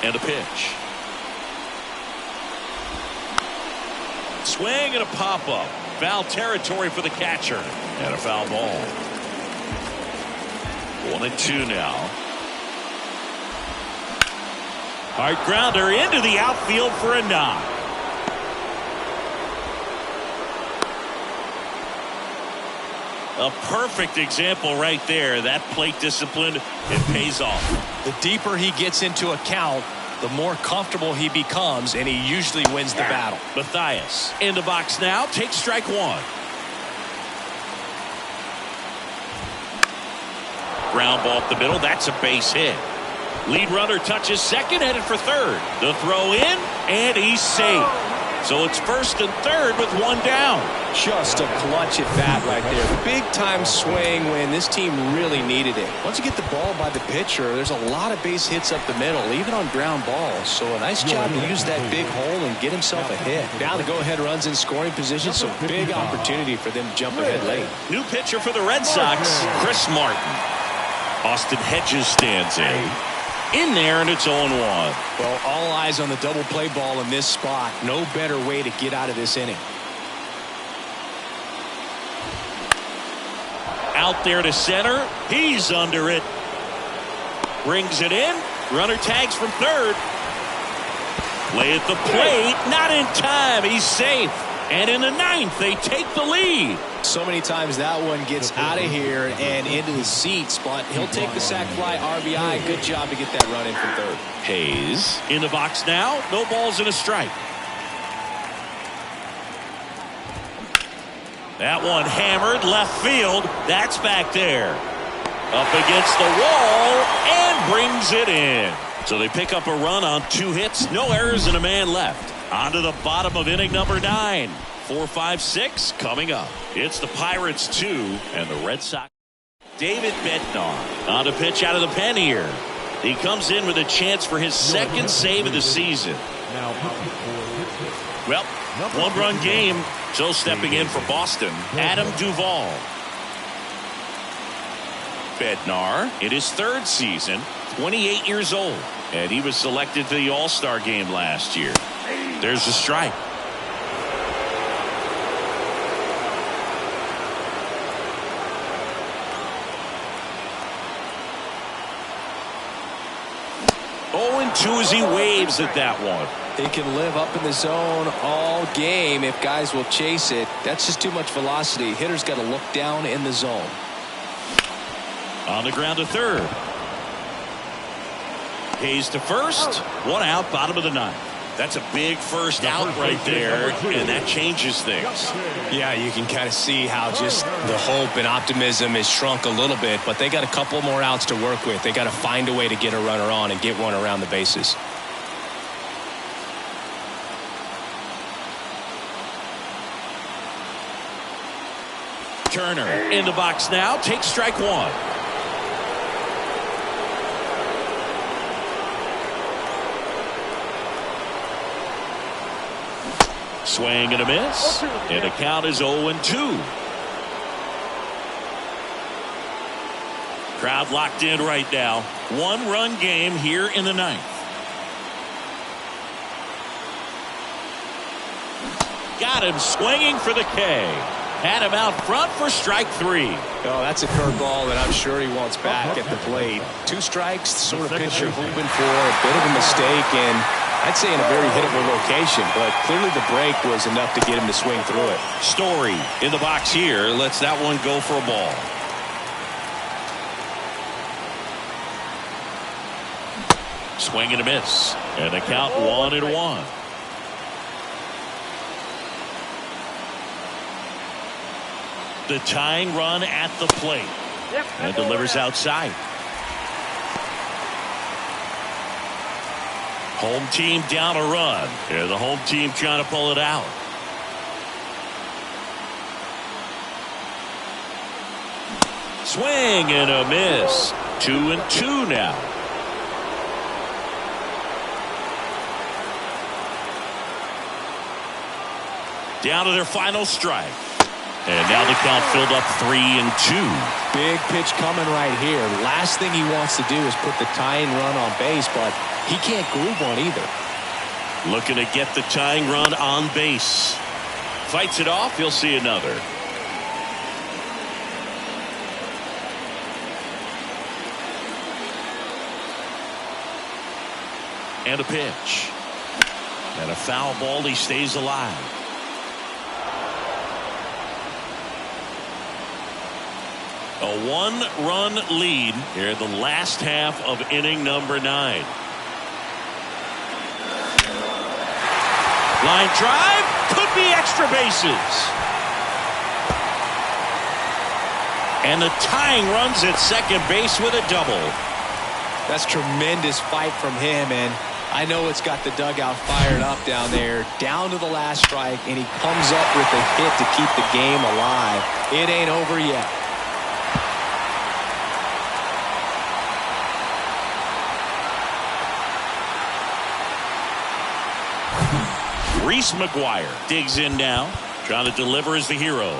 And a pitch. Swing and a pop-up. Foul territory for the catcher. And a foul ball. 1-2 now. Hard grounder into the outfield for a knock. A perfect example right there. That plate discipline, it pays off. The deeper he gets into a count, the more comfortable he becomes, and he usually wins the battle. Mathias in the box now, takes strike one. Ground ball up the middle, that's a base hit. Lead runner touches second, headed for third. The throw in, and he's safe. So it's first and third with one down. Just a clutch at bat right there. Big time swing when this team really needed it. Once you get the ball by the pitcher, there's a lot of base hits up the middle, even on ground balls. So a nice job to use that big hole and get himself a hit. Now the go-ahead runs in scoring position, so big opportunity for them to jump ahead late. New pitcher for the Red Sox, Chris Martin. Austin Hedges stands in there, and it's 0-1. Well, all eyes on the double play ball in this spot. No better way to get out of this inning. Out there to center. He's under it. Brings it in. Runner tags from third. Play at the plate. Not in time. He's safe. And in the ninth, they take the lead. So many times that one gets out of here and into the seats, but he'll take the sac fly RBI. Good job to get that run in from third. Hayes in the box now. No balls and a strike. That one hammered left field. That's back there. Up against the wall and brings it in. So they pick up a run on 2 hits. No errors and a man left. On to the bottom of inning number 9. 4, 5, 6 coming up. It's the Pirates 2 and the Red Sox. David Bednar on a pitch out of the pen here. He comes in with a chance for his second save of the season. Well, one-run game. So stepping in for Boston, Adam Duvall. Bednar in his 3rd season, 28 years old, and he was selected for the All-Star game last year. There's a strike. Oh, 2 as he waves at that one. He can live up in the zone all game if guys will chase it. That's just too much velocity. Hitter's got to look down in the zone. On the ground to 3rd. Hayes to 1st. 1 out, bottom of the 9th. That's a big first out right there, and that changes things. Yeah, you can kind of see how just the hope and optimism is shrunk a little bit, but they got a couple more outs to work with. They got to find a way to get a runner on and get one around the bases. Turner in the box now, takes strike 1. Swing and a miss, and the count is 0-2. Crowd locked in right now. 1-run game here in the 9th. Got him swinging for the K. Had him out front for strike 3. Oh, that's a curveball that I'm sure he wants back at the plate. 2 strikes, sort of pitch you're hoping for. A bit of a mistake, and I'd say in a very hittable location, but clearly the break was enough to get him to swing through it. Story in the box here lets that one go for a ball. Swing and a miss, and the count 1-1. The tying run at the plate and delivers outside. Home team down a run, and the home team trying to pull it out. Swing and a miss. 2-2 now. Down to their final strike. And now the count filled up 3-2. Big pitch coming right here. Last thing he wants to do is put the tying run on base, but he can't groove one either. Looking to get the tying run on base. Fights it off. He'll see another. And a pitch. And a foul ball. He stays alive. A 1-run lead here in the last half of inning number 9. Line drive, could be extra bases. And the tying runs at second base with a double. That's tremendous fight from him, and I know it's got the dugout fired up down there, down to the last strike, and he comes up with a hit to keep the game alive. It ain't over yet. Reese McGuire digs in now, trying to deliver as the hero.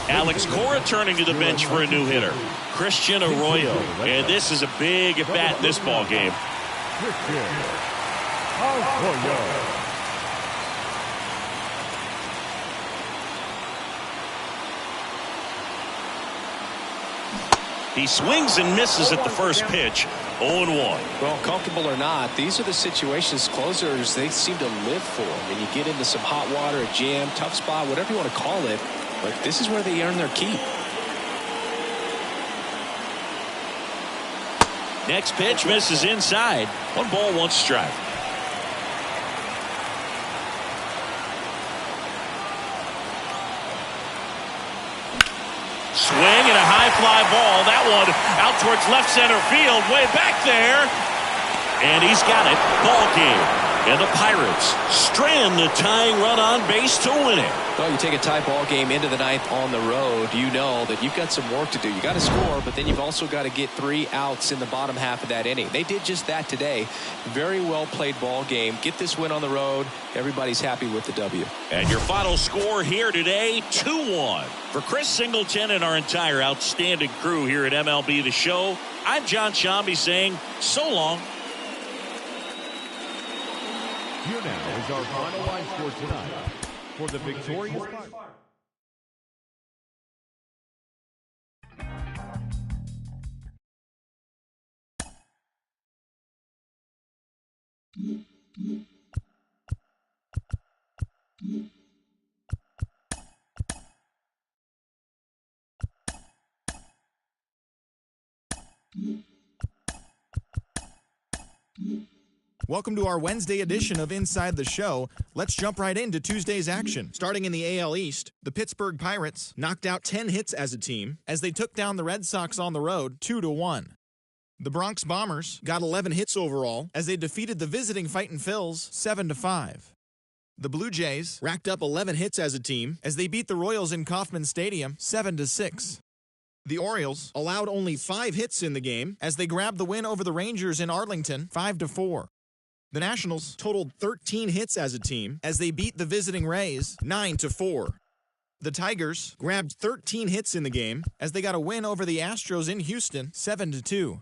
Alex Cora turning to the bench for a new hitter, Christian Arroyo. And this is a big at bat in this ball game. Christian Arroyo. He swings and misses at the first pitch. 0-1. Well, comfortable or not, these are the situations closers they seem to live for. And you get into some hot water, a jam, tough spot, whatever you want to call it. But this is where they earn their keep. Next pitch misses inside. 1 ball, 1 strike. Swing and a high fly ball. That one out towards left center field. Way back there. And he's got it. Ball game. And the Pirates strand the tying run on base to win it. Well, you take a tie ball game into the ninth on the road, you know that you've got some work to do. You got to score, but then you've also got to get 3 outs in the bottom half of that inning. They did just that today. Very well played ball game. Get this win on the road. Everybody's happy with the W. And your final score here today, 2-1. For Chris Singleton and our entire outstanding crew here at MLB The Show, I'm John Shambi saying so long. Here now is our final line score tonight for the victorious Pirates. Welcome to our Wednesday edition of Inside the Show. Let's jump right into Tuesday's action. Starting in the AL East, the Pittsburgh Pirates knocked out 10 hits as a team as they took down the Red Sox on the road 2-1. The Bronx Bombers got 11 hits overall as they defeated the visiting Fightin' Phils 7-5. The Blue Jays racked up 11 hits as a team as they beat the Royals in Kauffman Stadium 7-6. The Orioles allowed only 5 hits in the game as they grabbed the win over the Rangers in Arlington 5-4. The Nationals totaled 13 hits as a team as they beat the visiting Rays 9-4. The Tigers grabbed 13 hits in the game as they got a win over the Astros in Houston 7-2.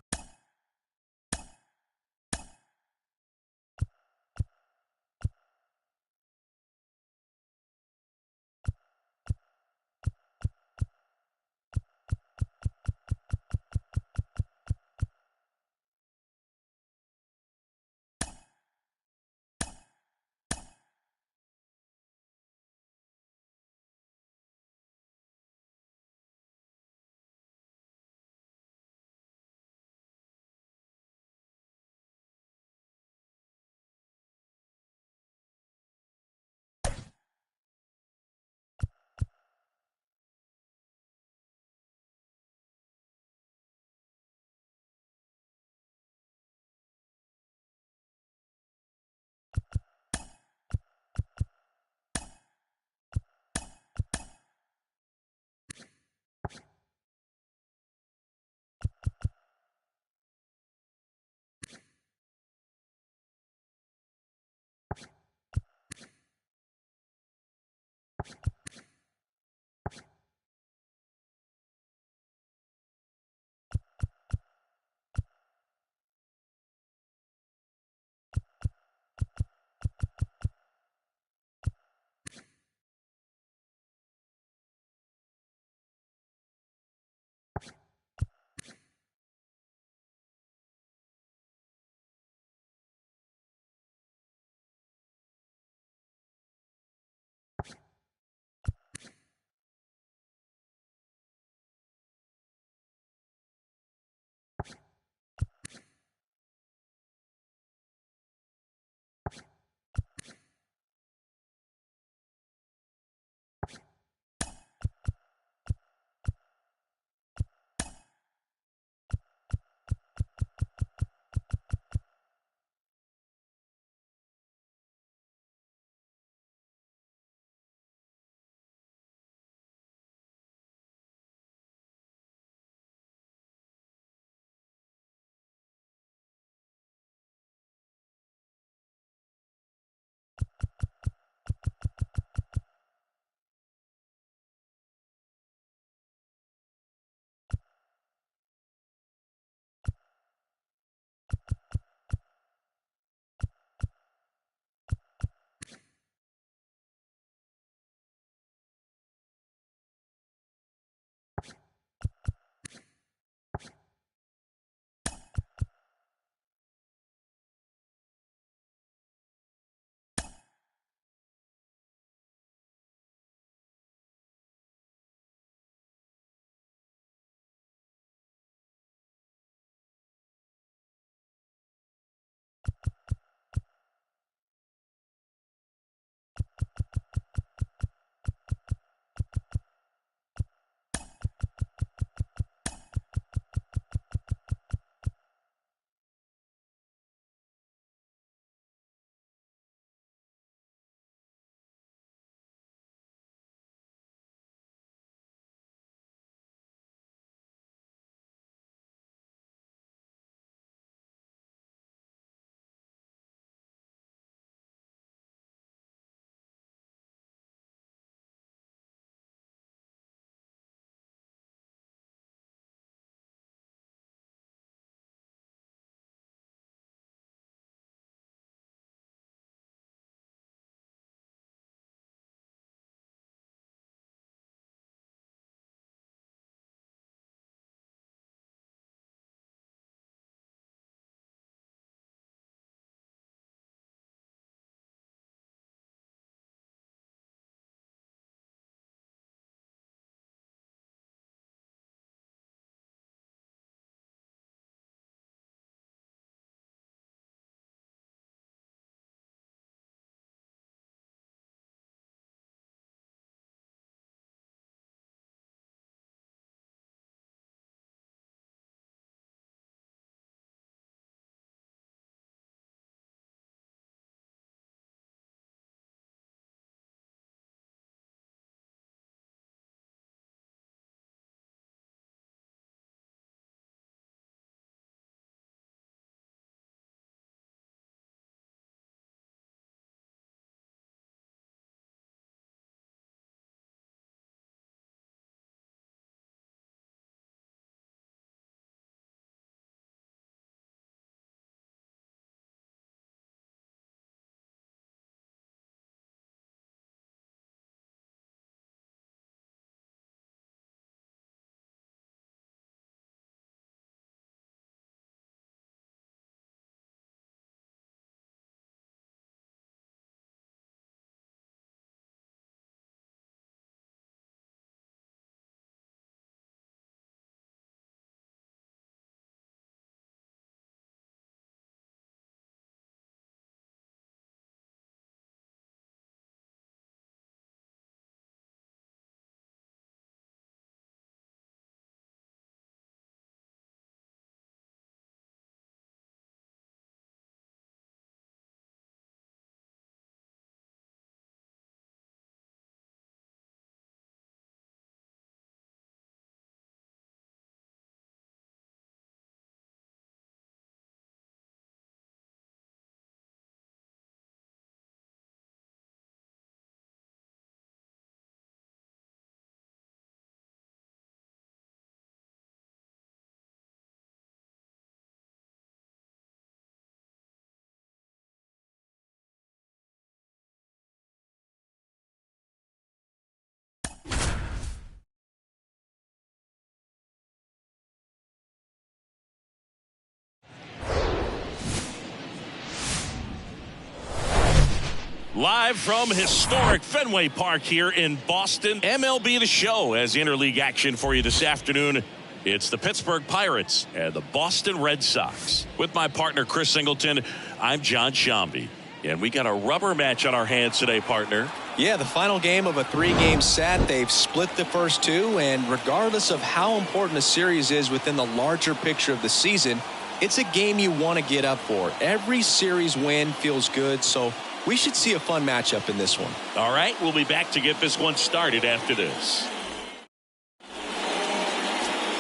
Live from historic Fenway Park here in Boston, MLB The Show has interleague action for you this afternoon. It's the Pittsburgh Pirates and the Boston Red Sox. With my partner, Chris Singleton, I'm John Shambi. And we got a rubber match on our hands today, partner. Yeah, the final game of a 3-game set. They've split the first two, and regardless of how important a series is within the larger picture of the season, it's a game you want to get up for. Every series win feels good, so we should see a fun matchup in this one. All right, we'll be back to get this one started after this.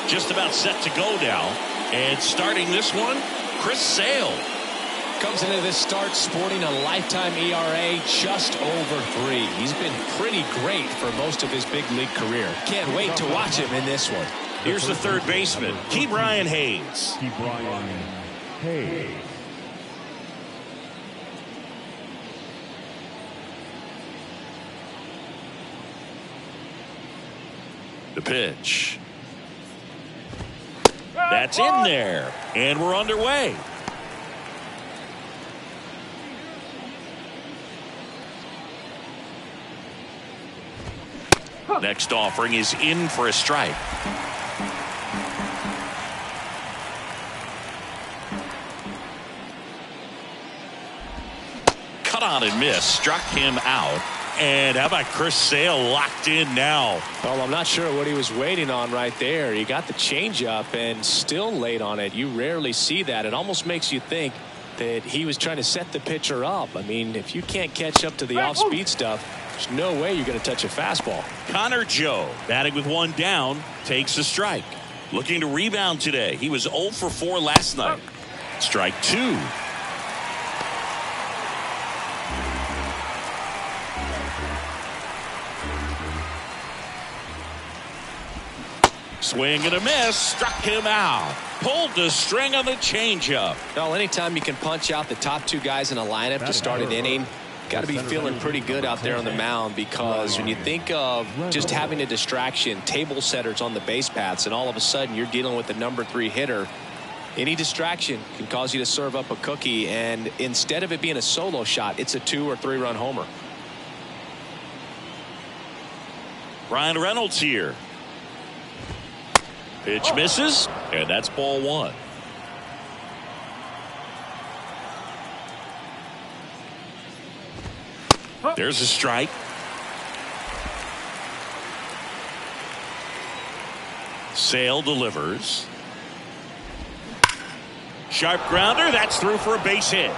Just about set to go now. And starting this one, Chris Sale. Comes into this start sporting a lifetime ERA just over 3. He's been pretty great for most of his big league career. Can't wait to watch him in this one. Here's the third baseman, Ke'Bryan Hayes. Ke'Bryan Hayes. The pitch. That's in there. And we're underway. Next offering is in for a strike. Cut on and miss. Struck him out. And how about Chris Sale locked in now? Well, I'm not sure what he was waiting on right there. He got the changeup and still late on it. You rarely see that. It almost makes you think that he was trying to set the pitcher up. I mean, if you can't catch up to the off-speed stuff, there's no way you're going to touch a fastball. Connor Joe, batting with one down, takes a strike. Looking to rebound today. He was 0 for 4 last night. Strike 2. Swing and a miss. Struck him out. Pulled the string on the changeup. Well, anytime you can punch out the top 2 guys in a lineup to start an inning, got to be feeling pretty good out there on the mound, because when you think of just having a distraction, table setters on the base paths, and all of a sudden you're dealing with the number 3 hitter, any distraction can cause you to serve up a cookie, and instead of it being a solo shot, it's a 2 or 3 run homer. Ryan Reynolds here. Pitch misses, and that's ball 1. There's a strike. Sale delivers. Sharp grounder. That's through for a base hit.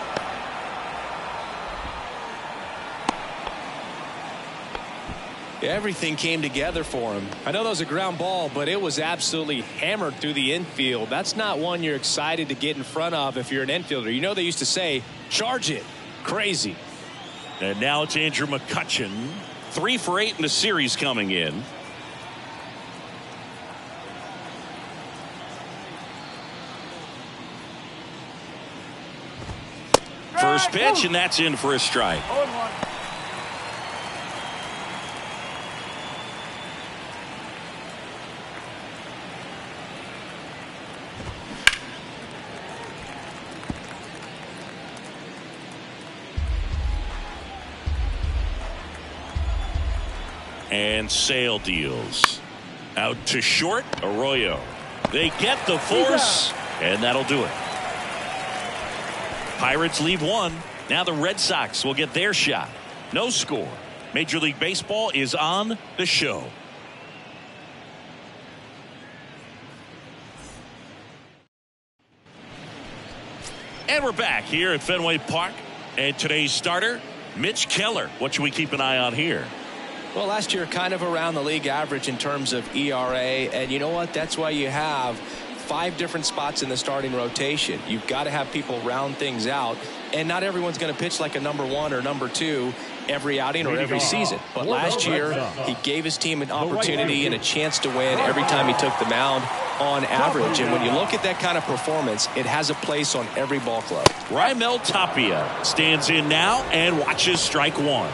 Everything came together for him. I know that was a ground ball, but it was absolutely hammered through the infield. That's not one you're excited to get in front of if you're an infielder. You know, they used to say, charge it. Crazy. And now it's Andrew McCutchen. 3 for 8 in the series coming in. First pitch, and that's in for a strike. 0-1. And Sale deals. Out to short, Arroyo. They get the force, and that'll do it. Pirates leave 1. Now the Red Sox will get their shot. No score. Major League Baseball is on the show. And we're back here at Fenway Park. And today's starter, Mitch Keller. What should we keep an eye on here? Well, last year kind of around the league average in terms of ERA, and you know what? That's why you have 5 different spots in the starting rotation. You've got to have people round things out, and not everyone's going to pitch like a number 1 or number 2 every outing or every season. But last year, he gave his team an opportunity and a chance to win every time he took the mound on average. And when you look at that kind of performance, it has a place on every ball club. Raimel Tapia stands in now and watches strike 1.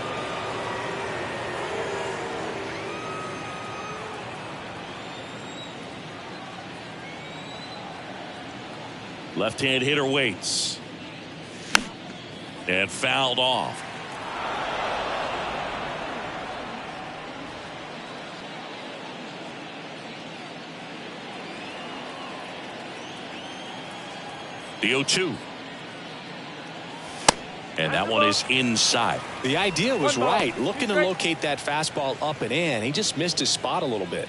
Left-hand hitter waits. And fouled off. The 0-2. And that one is inside. The idea was right. Looking to locate that fastball up and in. He just missed his spot a little bit.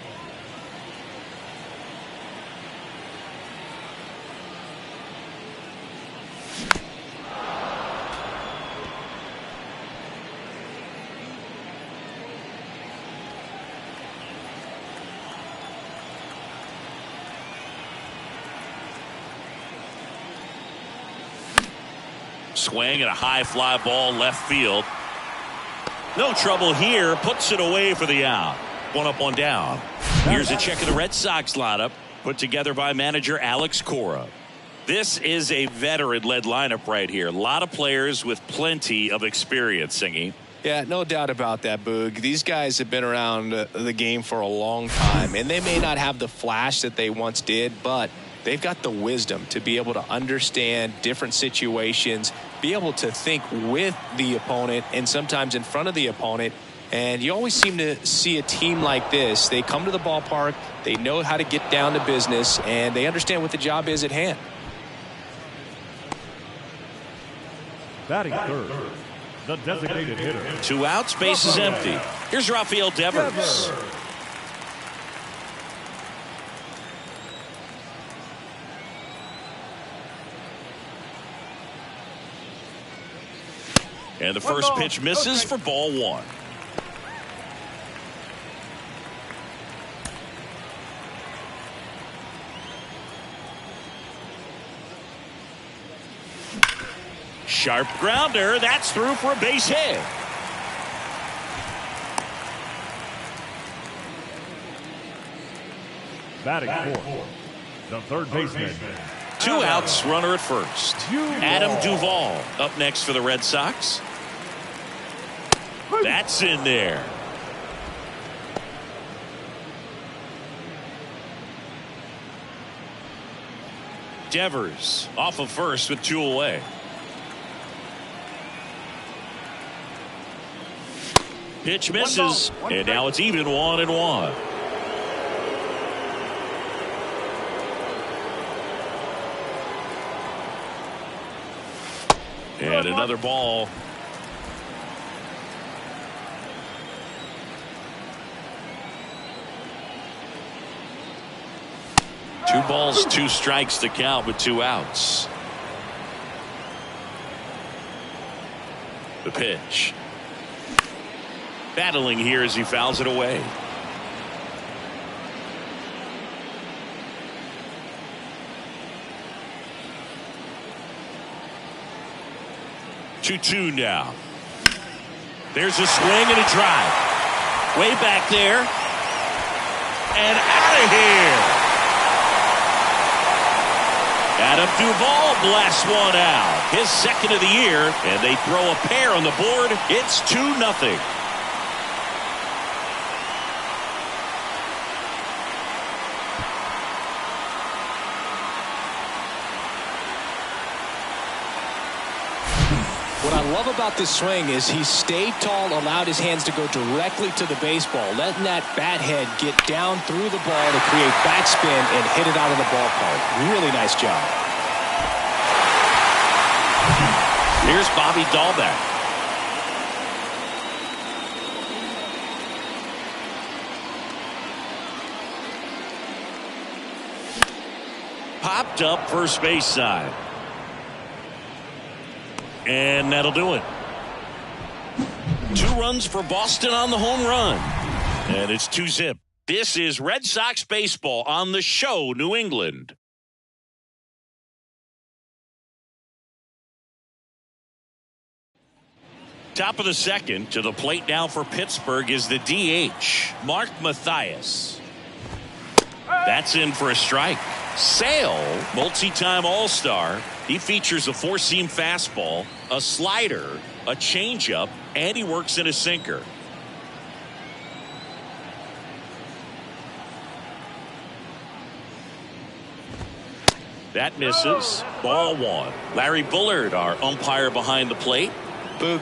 Swing and a high fly ball left field. No trouble here. Puts it away for the out. One up, one down. Here's a check of the Red Sox lineup put together by manager Alex Cora. This is a veteran-led lineup right here. A lot of players with plenty of experience, Singy. Yeah, no doubt about that, Boog. These guys have been around the game for a long time, and they may not have the flash that they once did, but they've got the wisdom to be able to understand different situations, be able to think with the opponent and sometimes in front of the opponent. And you always seem to see a team like this. They come to the ballpark, they know how to get down to business, and they understand what the job is at hand. Batting third, the designated hitter. 2 outs, base is empty. Here's Rafael Devers. And the first pitch misses for ball 1. Sharp grounder. That's through for a base hit. Batting fourth, the third baseman. 2 outs, runner at first. Adam Duvall up next for the Red Sox. That's in there. Devers off of first with 2 away. Pitch misses, and now it's even 1-1. And another ball. Two balls, 2 strikes to count with 2 outs. The pitch. Battling here as he fouls it away. Two now. There's a swing and a drive. Way back there. And out of here. Adam Duvall blasts one out. His second of the year. And they throw a pair on the board. It's 2-0. What I love about this swing is he stayed tall, allowed his hands to go directly to the baseball, letting that bat head get down through the ball to create backspin and hit it out of the ballpark. Really nice job. Here's Bobby Dahlbeck. Popped up first base side. And that'll do it. 2 runs for Boston on the home run. And it's 2-0. This is Red Sox baseball on the show, New England. Top of the second, to the plate now for Pittsburgh is the DH, Mark Mathias. That's in for a strike. Sale, multi-time All-Star. He features a 4-seam fastball, a slider, a changeup, and he works in a sinker. That misses. Ball 1. Larry Bullard, our umpire behind the plate.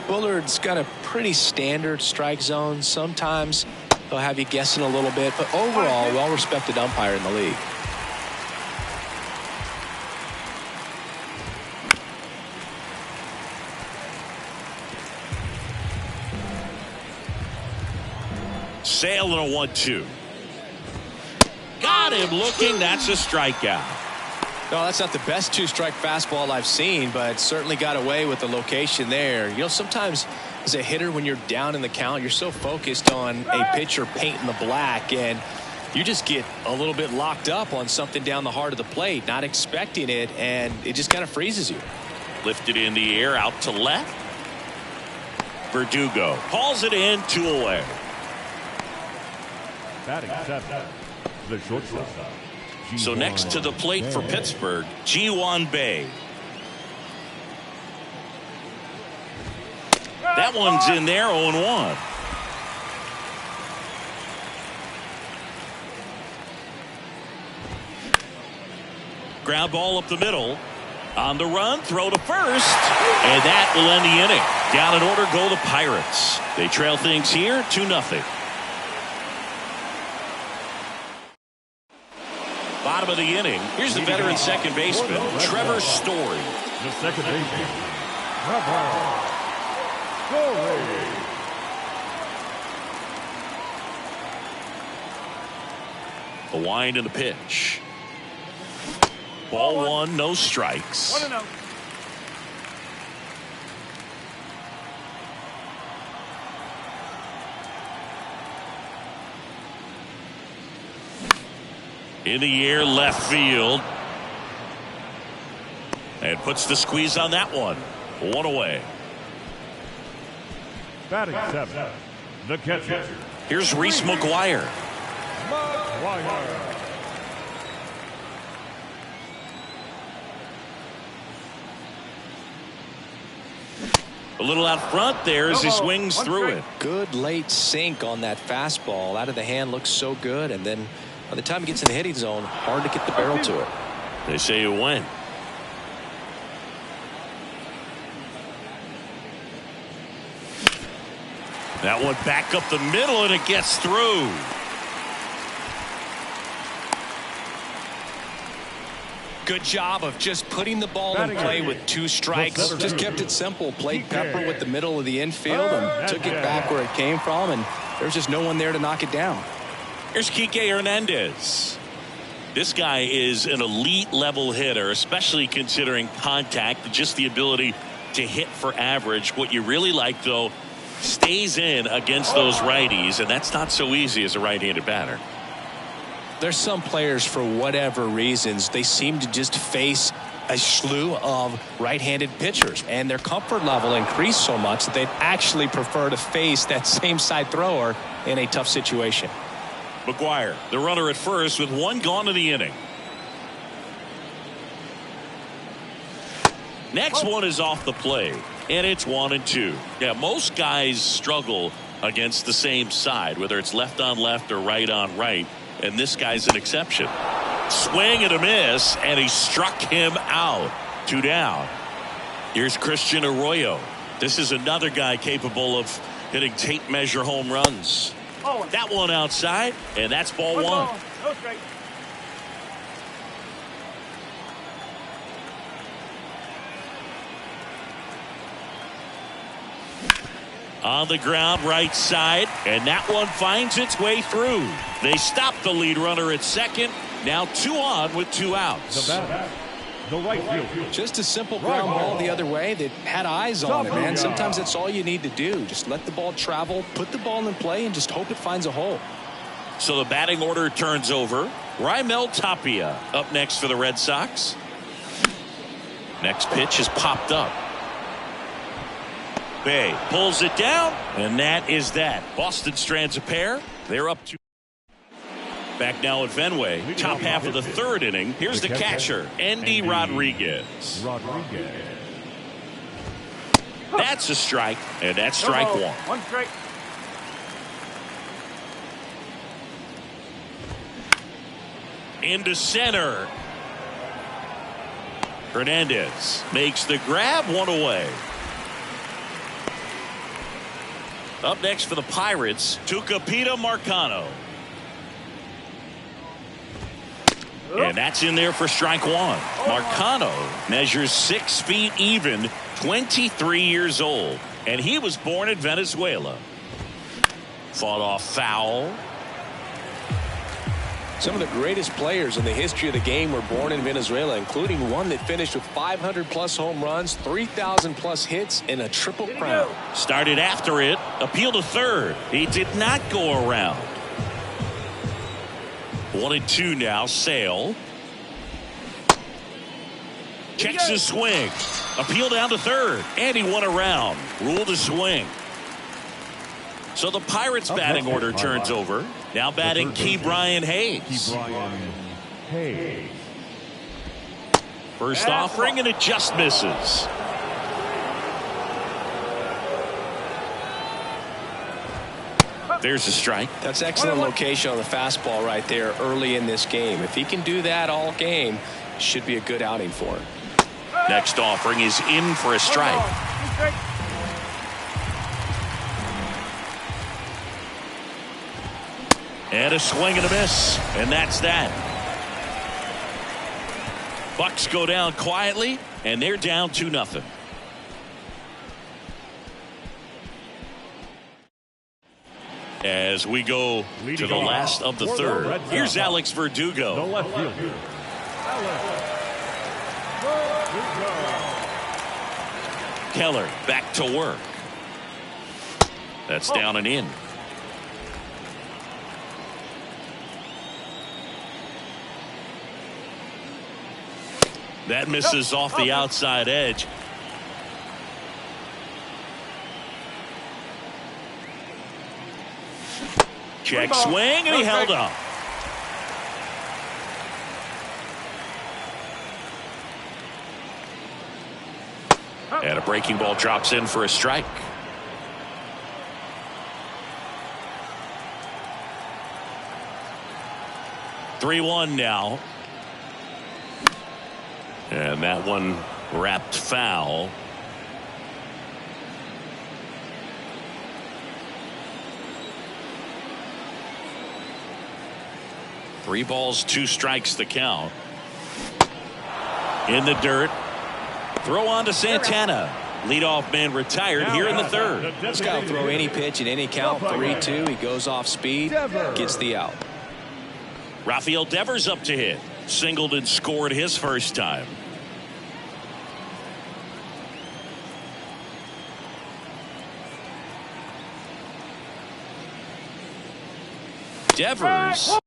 Bullard's got a pretty standard strike zone. Sometimes he'll have you guessing a little bit, but overall, well-respected umpire in the league. Sale and a 1-2. Got him looking. That's a strikeout. No, that's not the best two-strike fastball I've seen, but certainly got away with the location there. You know, sometimes as a hitter, when you're down in the count, you're so focused on a pitcher painting the black, and you just get a little bit locked up on something down the heart of the plate, not expecting it, and it just kind of freezes you. Lifted in the air, out to left. Verdugo hauls it in, 2 away. Batting 7, the shortstop. So next to the plate for Pittsburgh, Ji-hwan Bae. That one's in there, 0-1. Ground ball up the middle. On the run, throw to first. And that will end the inning. Down in order go the Pirates. They trail things here 2-0. Bottom of the inning. Here's the veteran second baseman, Trevor Story. The second baseman, Trevor Story. The wind and the pitch. Ball 1, no strikes. 1-0. In the air, left field. And puts the squeeze on that one. 1 away. Batting 7, the catcher. Here's Reese McGuire. McGuire. A little out front there as he swings through it. Good late sink on that fastball. Out of the hand, looks so good, and then by the time it gets in the hitting zone, hard to get the barrel to it. They say you win. That one back up the middle, and it gets through. Good job of just putting the ball in play with 2 strikes. Just kept it simple. Played Pepper with the middle of the infield and took it back where it came from, and there's just no one there to knock it down. Here's Kike Hernandez. This guy is an elite level hitter, especially considering contact, just the ability to hit for average. What you really like, though, stays in against those righties, and that's not so easy as a right-handed batter. There's some players, for whatever reasons, they seem to just face a slew of right-handed pitchers, and their comfort level increased so much that they'd actually prefer to face that same side thrower in a tough situation. McGuire, the runner at first with 1 gone in the inning. Next one is off the plate, and it's 1-2. Yeah, most guys struggle against the same side, whether it's left on left or right on right, and this guy's an exception. Swing and a miss, and he struck him out. 2 down. Here's Christian Arroyo. This is another guy capable of hitting tape measure home runs. That one outside, and that's ball 1. No strike. On the ground, right side, and that one finds its way through. They stop the lead runner at second. Now 2 on with 2 outs. The batter, the right field. Just a simple ground ball the other way that had eyes on it, man. Sometimes that's all you need to do. Just let the ball travel, put the ball in play, and just hope it finds a hole. So the batting order turns over. Raimel Tapia up next for the Red Sox. Next pitch is popped up. Bae pulls it down, and that is that. Boston strands a pair. They're up 2. Back now at Fenway. Top half of the 3rd inning. Here's the catcher, Andy Rodriguez. That's a strike, and that's strike 1. 1 strike. Into center. Hernandez makes the grab, 1 away. Up next for the Pirates, Tucupita Marcano. And that's in there for strike 1. Marcano measures 6 feet even, 23 years old, and he was born in Venezuela. Fought off foul. Some of the greatest players in the history of the game were born in Venezuela, including one that finished with 500-plus home runs, 3,000-plus hits, and a triple crown. Started after it. Appeal to third. He did not go around. 1-2 now. Sale. Checks his swing. Appeal down to third. And he won around. Ruled a swing. So the Pirates batting order turns over. Now batting Ke'Bryan Hayes. First offering, and it just misses. There's a strike. That's excellent location on the fastball right there early in this game. If he can do that all game, should be a good outing for him. Next offering is in for a strike. And a swing and a miss. And that's that. Bucks go down quietly, and they're down 2-0. As we go to the last of the third, here's Alex Verdugo. The left fielder, Alex Verdugo. Keller back to work. That's down and in. That misses off the outside edge. Check swing, and he held up. And a breaking ball drops in for a strike. Three-1 now. And that one wrapped foul. Three balls, two strikes the count. In the dirt. Throw on to Santana. Leadoff man retired here in the third. This guy will throw any pitch in any count. 3-2. He goes off speed. Gets the out. Rafael Devers up to hit. Singled and scored his first time. Devers.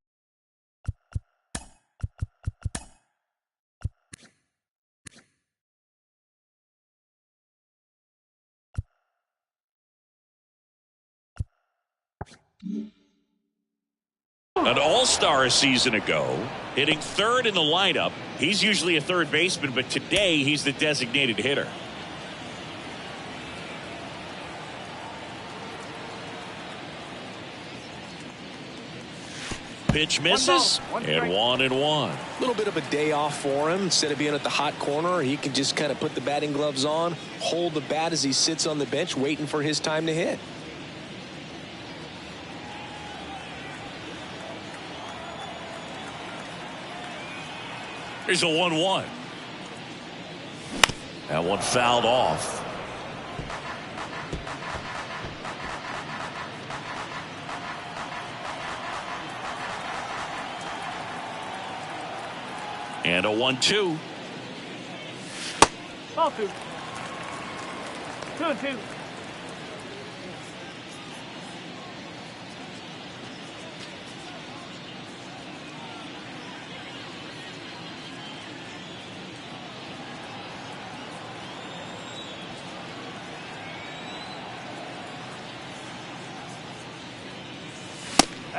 An all-star a season ago, hitting third in the lineup. He's usually a third baseman, but today he's the designated hitter. Pitch misses, and 1-1. A little bit of a day off for him. Instead of being at the hot corner, he can just kind of put the batting gloves on, hold the bat as he sits on the bench, waiting for his time to hit. Here's a 1-1. That one fouled off. And a 1-2. Ball 2. 2-2.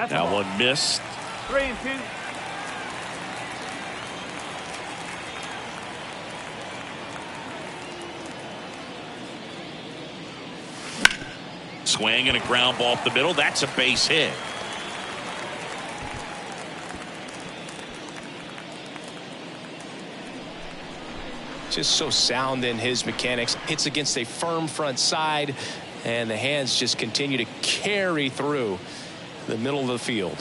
That one missed. 3-2. Swing and a ground ball up the middle. That's a base hit. Just so sound in his mechanics. Hits against a firm front side, and the hands just continue to carry through the middle of the field.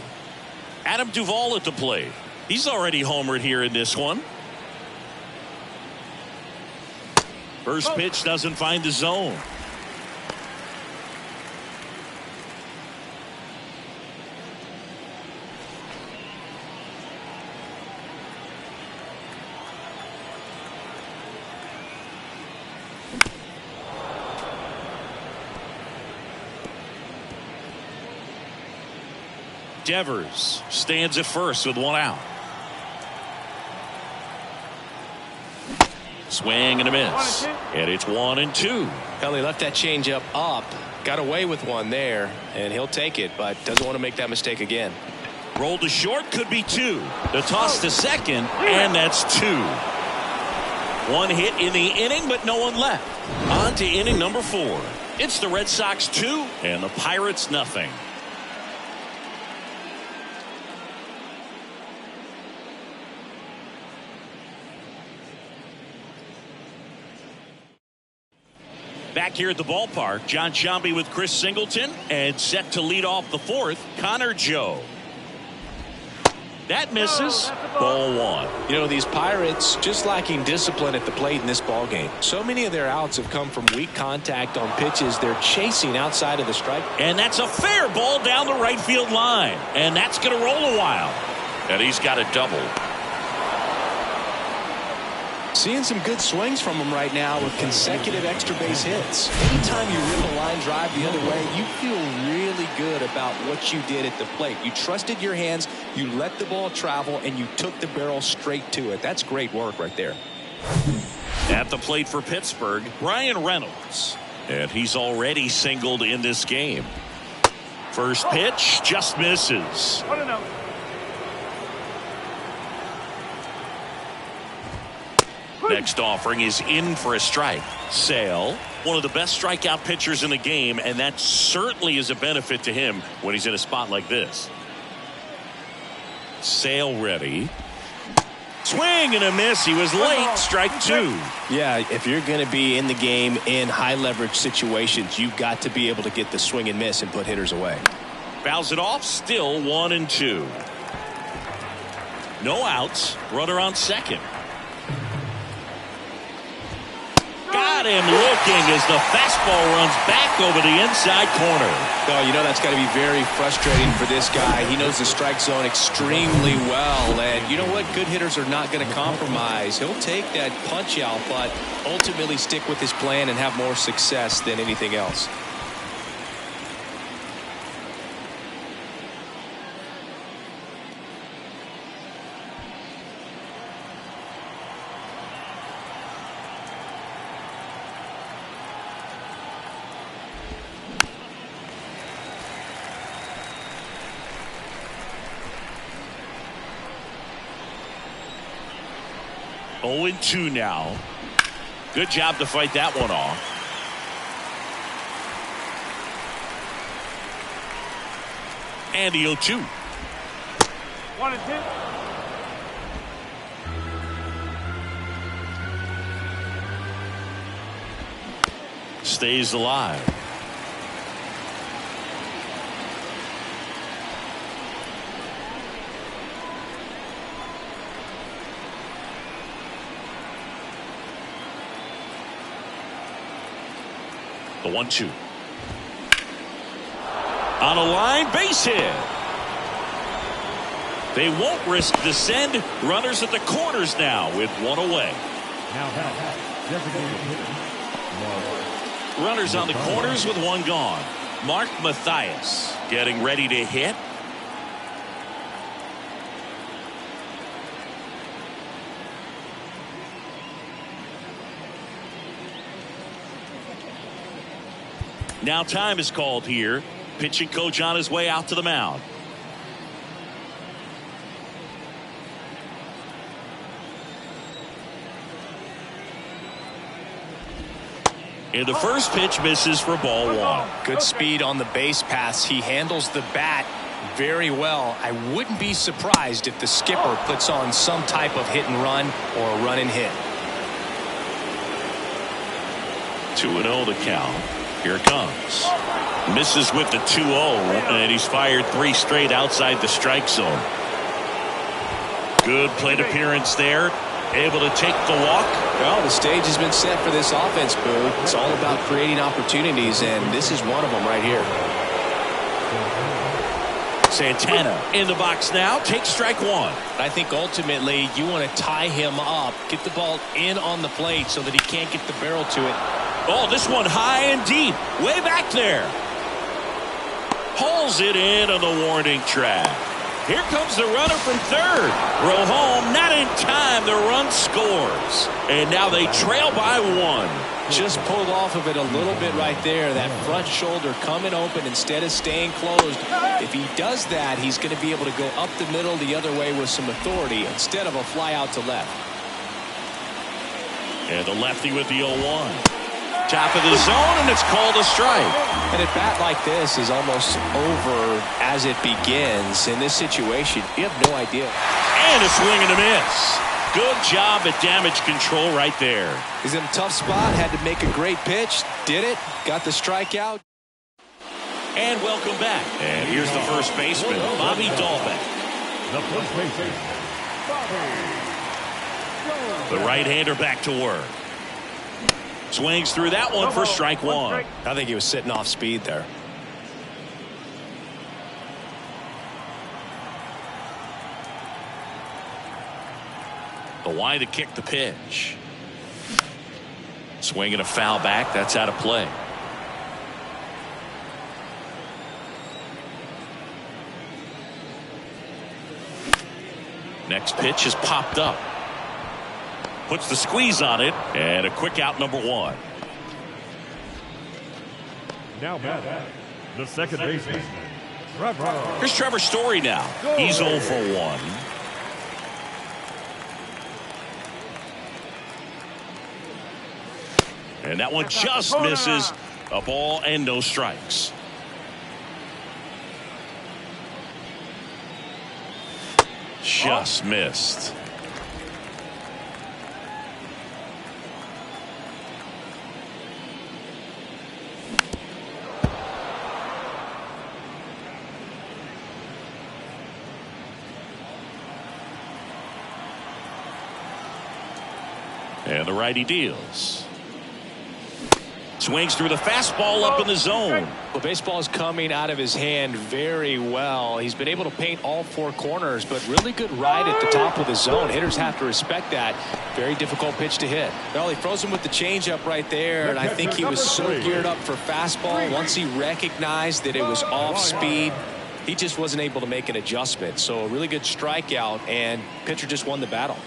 Adam Duvall at the plate. He's already homered here in this one. First pitch doesn't find the zone. Devers stands at first with one out. Swing and a miss. And it's 1-2. Well, he left that changeup up. Got away with one there, and he'll take it, but doesn't want to make that mistake again. Rolled to short, could be two. The toss to second, and that's two. One hit in the inning, but no one left. On to inning number 4. It's the Red Sox 2 and the Pirates nothing. Back here at the ballpark, John Sciambi with Chris Singleton, and set to lead off the 4th, Connor Joe. That misses. Ball 1. You know, these Pirates just lacking discipline at the plate in this ball game. So many of their outs have come from weak contact on pitches they're chasing outside of the strike. And that's a fair ball down the right field line. And that's going to roll a while. And he's got a double. Seeing some good swings from him right now with consecutive extra base hits. Anytime you rip a line drive the other way, you feel really good about what you did at the plate. You trusted your hands, you let the ball travel, and you took the barrel straight to it. That's great work right there. At the plate for Pittsburgh, Brian Reynolds. And he's already singled in this game. First pitch just misses. Next offering is in for a strike. Sale, one of the best strikeout pitchers in the game, and that certainly is a benefit to him when he's in a spot like this. Sale ready. Swing and a miss. He was late. Strike 2. Yeah, if you're going to be in the game in high leverage situations, you've got to be able to get the swing and miss and put hitters away. Fouls it off. Still 1-2. No outs. Runner on second. Got him looking as the fastball runs back over the inside corner. Oh, you know that's got to be very frustrating for this guy. He knows the strike zone extremely well. And you know what? Good hitters are not going to compromise. He'll take that punch out, but ultimately stick with his plan and have more success than anything else. Oh, 2 now. Good job to fight that one off. And the 0-2. 1-2. Stays alive. The 1-2. On a line, base hit. They won't risk the send. Runners at the corners now with one away. Runners on the corners with one gone. Mark Mathias getting ready to hit. Now time is called here. Pitching coach on his way out to the mound. And the first pitch misses for ball 1. Good speed on the base pass. He handles the bat very well. I wouldn't be surprised if the skipper puts on some type of hit and run or a run and hit. 2-0 the count. Here it comes. Misses with the 2-0, and he's fired 3 straight outside the strike zone. Good plate appearance there. Able to take the walk. Well, the stage has been set for this offense, Boo. It's all about creating opportunities, and this is one of them right here. Santana in the box now. Take strike 1. I think ultimately you want to tie him up, get the ball in on the plate so that he can't get the barrel to it. Oh, this one high and deep. Way back there. Hauls it in on the warning track. Here comes the runner from third. Throw home, not in time. The run scores. And now they trail by 1. Just pulled off of it a little bit right there. That front shoulder coming open instead of staying closed. If he does that, he's going to be able to go up the middle the other way with some authority instead of a fly out to left. And the lefty with the 0-1. Top of the zone, and it's called a strike. And a bat like this is almost over as it begins. In this situation, you have no idea. And a swing and a miss. Good job at damage control right there. He's in a tough spot, had to make a great pitch, did it, got the strikeout. And welcome back. And here's the first baseman, Bobby Dalbec. The first baseman, Bobby. The right-hander back to work. Swings through that one for strike 1. I think he was sitting off speed there. The wide to kick the pitch. Swinging a foul back. That's out of play. Next pitch is popped up. Puts the squeeze on it, and a quick out, number 1. Now batting, the second baseman, Trevor. Here's Trevor Story now. He's 0 for 1. And that one just misses. A ball and no strikes. Just missed. And the righty deals. Swings through the fastball up in the zone. Well, baseball is coming out of his hand very well. He's been able to paint all 4 corners, but really good ride at the top of the zone. Hitters have to respect that. Very difficult pitch to hit. Well, he froze him with the changeup right there, and I think he was so geared up for fastball. Once he recognized that it was off speed, he just wasn't able to make an adjustment. So a really good strikeout, and pitcher just won the battle.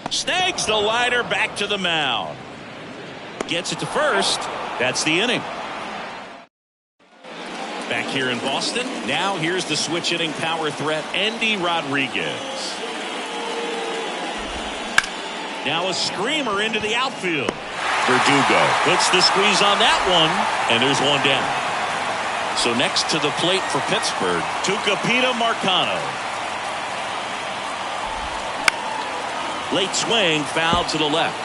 Snags the liner back to the mound. Gets it to first. That's the inning. Back here in Boston. Now here's the switch hitting power threat, Endy Rodriguez. Now a screamer into the outfield. Verdugo puts the squeeze on that one, and there's one down. So next to the plate for Pittsburgh, Tucupita Marcano. Late swing, foul to the left.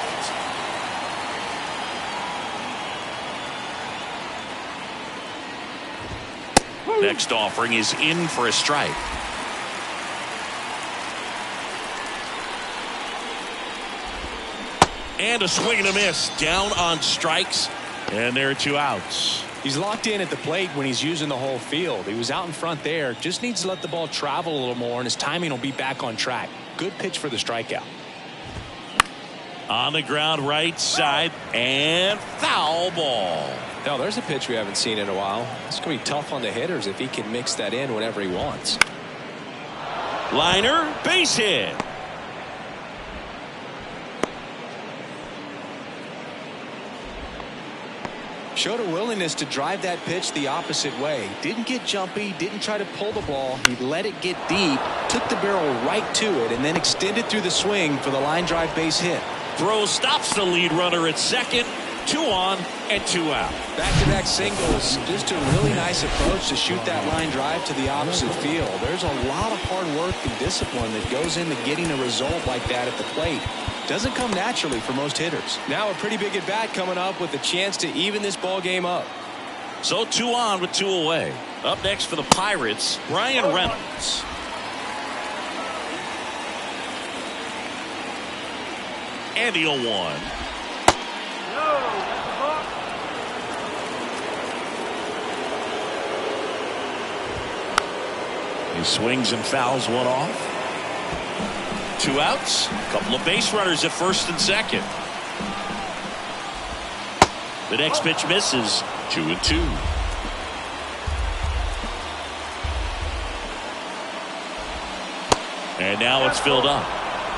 Next offering is in for a strike. And a swing and a miss. Down on strikes. And there are 2 outs. He's locked in at the plate when he's using the whole field. He was out in front there. Just needs to let the ball travel a little more, and his timing will be back on track. Good pitch for the strikeout. On the ground right side, and foul ball. Now there's a pitch we haven't seen in a while. It's going to be tough on the hitters if he can mix that in whenever he wants. Liner, base hit. Showed a willingness to drive that pitch the opposite way. Didn't get jumpy, didn't try to pull the ball. He let it get deep, took the barrel right to it, and then extended through the swing for the line drive base hit. Throw stops the lead runner at second. 2 on and 2 out. Back-to-back singles. Just a really nice approach to shoot that line drive to the opposite field. There's a lot of hard work and discipline that goes into getting a result like that at the plate. Doesn't come naturally for most hitters. Now a pretty big at bat coming up with a chance to even this ball game up. So 2 on with 2 away. Up next for the Pirates, Brian Reynolds. And the 0-1. He swings and fouls one off. 2 outs. A couple of base runners at first and second. The next pitch misses. 2-2. And now it's filled up.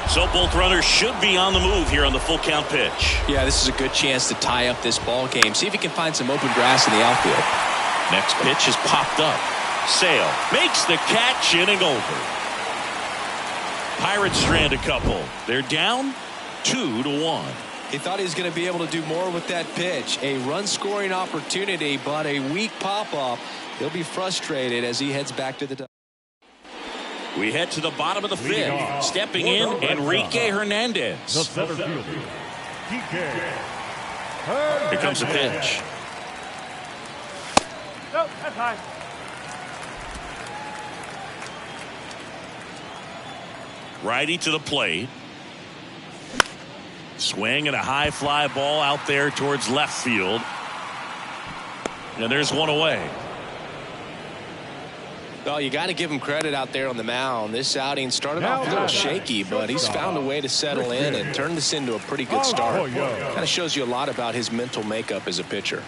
So both runners should be on the move here on the full count pitch. Yeah, this is a good chance to tie up this ball game. See if he can find some open grass in the outfield. Next pitch is popped up. Sale makes the catch, inning over. Pirates strand a couple. They're down 2-1. He thought he was going to be able to do more with that pitch. A run-scoring opportunity, but a weak pop-up. He'll be frustrated as he heads back to the... We head to the bottom of the fifth. Stepping in, Enrique Hernandez. The center fielder, Kike. Here comes the pitch. Nope, that's high. Righty to the plate. Swing and a high fly ball out there towards left field. And there's one away. Well, you got to give him credit out there on the mound. This outing started off a little shaky, but he's found a way to settle in and turn this into a pretty good start. Kind of shows you a lot about his mental makeup as a pitcher.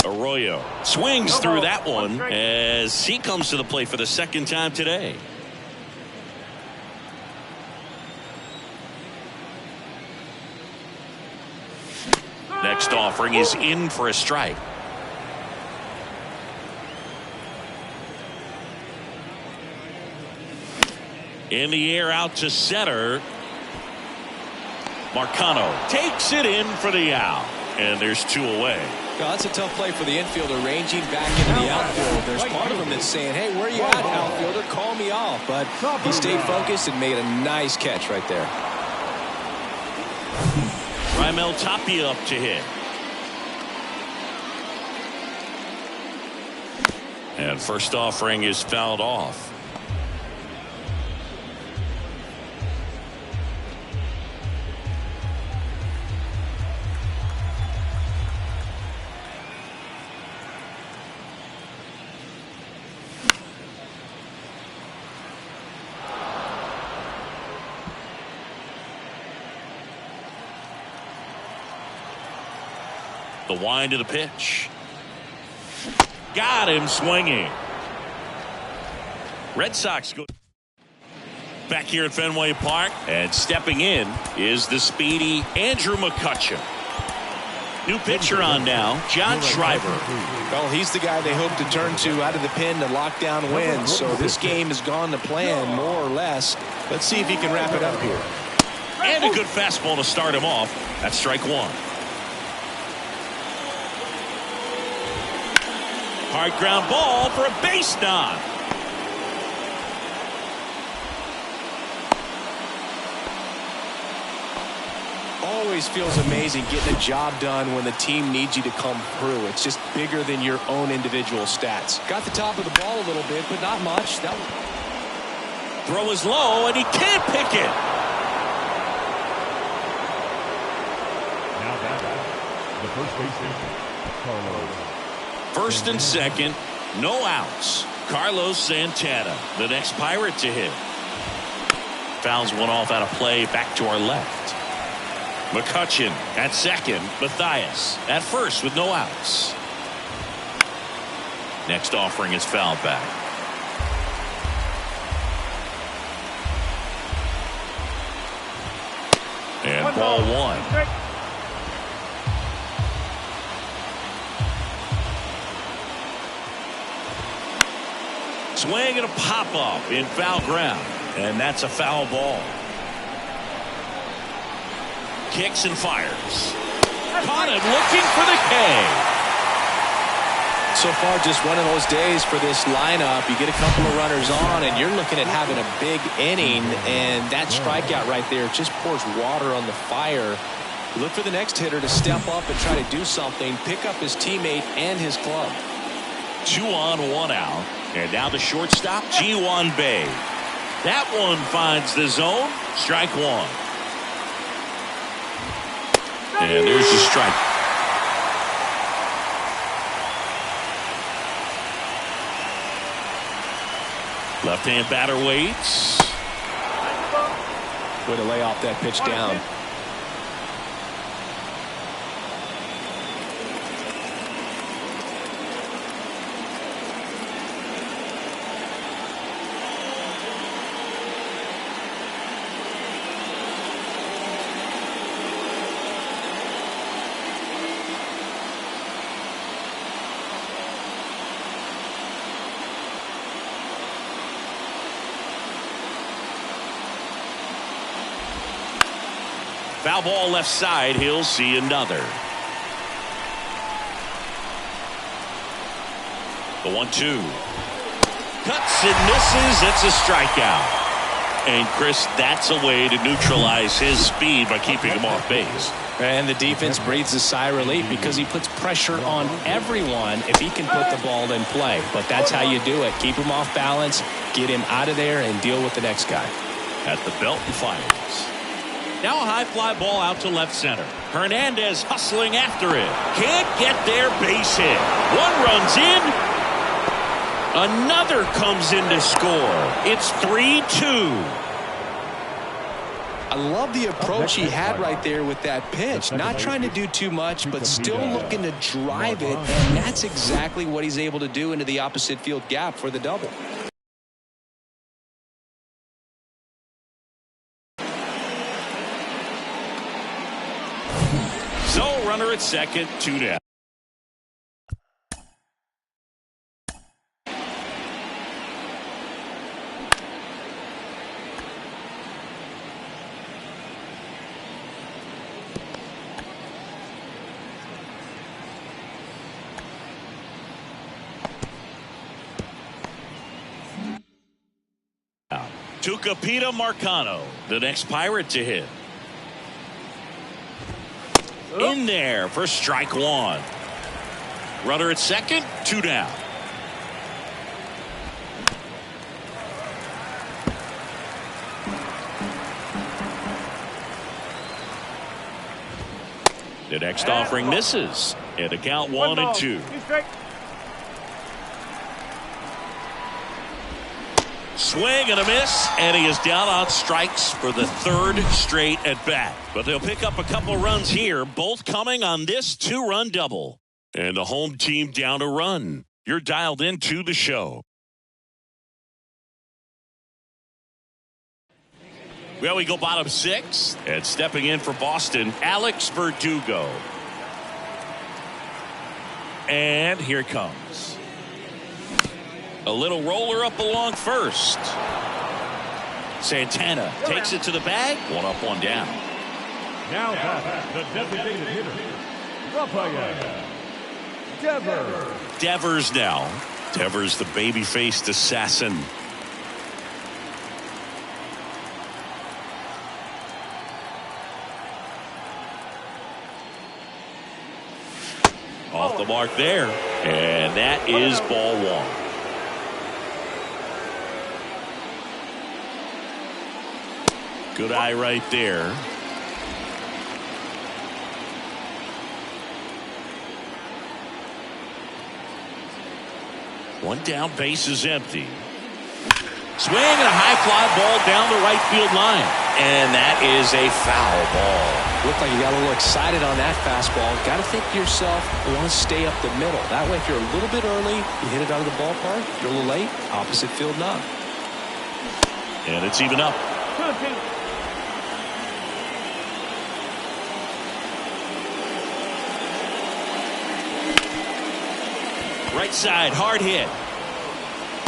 Arroyo swings through that one as he comes to the plate for the second time today. Next offering is in for a strike. In the air out to center. Marcano takes it in for the out. And there's two away. Well, that's a tough play for the infielder, ranging back into the outfield. There's part of him that's saying, hey, where are you at, outfielder? Call me off. But he stayed focused and made a nice catch right there. Raimel Tapia up to hit. And first offering is fouled off. The wind of the pitch. Got him swinging. Red Sox go back here at Fenway Park, and stepping in is the speedy Andrew McCutchen. New pitcher on now, John Schreiber. Well, he's the guy they hope to turn to out of the pen to lock down wins. So this game has gone to plan more or less. Let's see if he can wrap it up here. And a good fastball to start him off. That's strike one. Hard ground ball for a base knock. Always feels amazing getting a job done when the team needs you to come through. It's just bigger than your own individual stats. Got the top of the ball a little bit, but not much. Throw is low, and he can't pick it. Now back, the first baseman, Carlos. First and second, no outs. Carlos Santana, the next Pirate to hit. Fouls one off out of play, back to our left. McCutchen at second. Mathias at first with no outs. Next offering is fouled back. And ball one. Swing and a pop-up in foul ground. And that's a foul ball. Kicks and fires. Caught him looking for the K. So far, just one of those days for this lineup. You get a couple of runners on, and you're looking at having a big inning. And that strikeout right there just pours water on the fire. Look for the next hitter to step up and try to do something, pick up his teammate and his club. 2 on, 1 out. And now the shortstop, Ji-Hwan Bae. That one finds the zone. Strike one. And there's the strike. Left-hand batter waits. Way to lay off that pitch down. Foul ball left side. He'll see another. The 1-2. Cuts and misses. It's a strikeout. And Chris, that's a way to neutralize his speed by keeping him off base. And the defense breathes a sigh of relief because he puts pressure on everyone if he can put the ball in play. But that's how you do it. Keep him off balance, get him out of there, and deal with the next guy. At the belt and fires. Now a high fly ball out to left center. Hernandez hustling after it. Can't get there, base hit. One runs in. Another comes in to score. It's 3-2. I love the approach he had right there with that pitch. Not trying to do too much, but still looking to drive it. And that's exactly what he's able to do into the opposite field gap for the double. So runner at second, 2 down. Tucupita Marcano, the next Pirate to hit. In there for strike one. Runner at second, 2 down. The next offering misses. And the count 1-2. Swing and a miss, and he is down on strikes for the third straight at bat. But they'll pick up a couple runs here, both coming on this 2-run double. And the home team down a run. You're dialed into the show. Well, we go bottom 6, and stepping in for Boston, Alex Verdugo. And here it comes. A little roller up along first. Santana takes it to the bag. 1 up, 1 down. Now back, the designated hitter, Rafael Devers. Devers now. Devers, the baby-faced assassin. Off the mark there. And that is ball 1. Good eye right there. One down, base is empty. Swing and a high fly ball down the right field line. And that is a foul ball. Looked like you got a little excited on that fastball. Got to think to yourself, you want to stay up the middle. That way, if you're a little bit early, you hit it out of the ballpark. If you're a little late, opposite field knock. And it's even up. Right side, hard hit.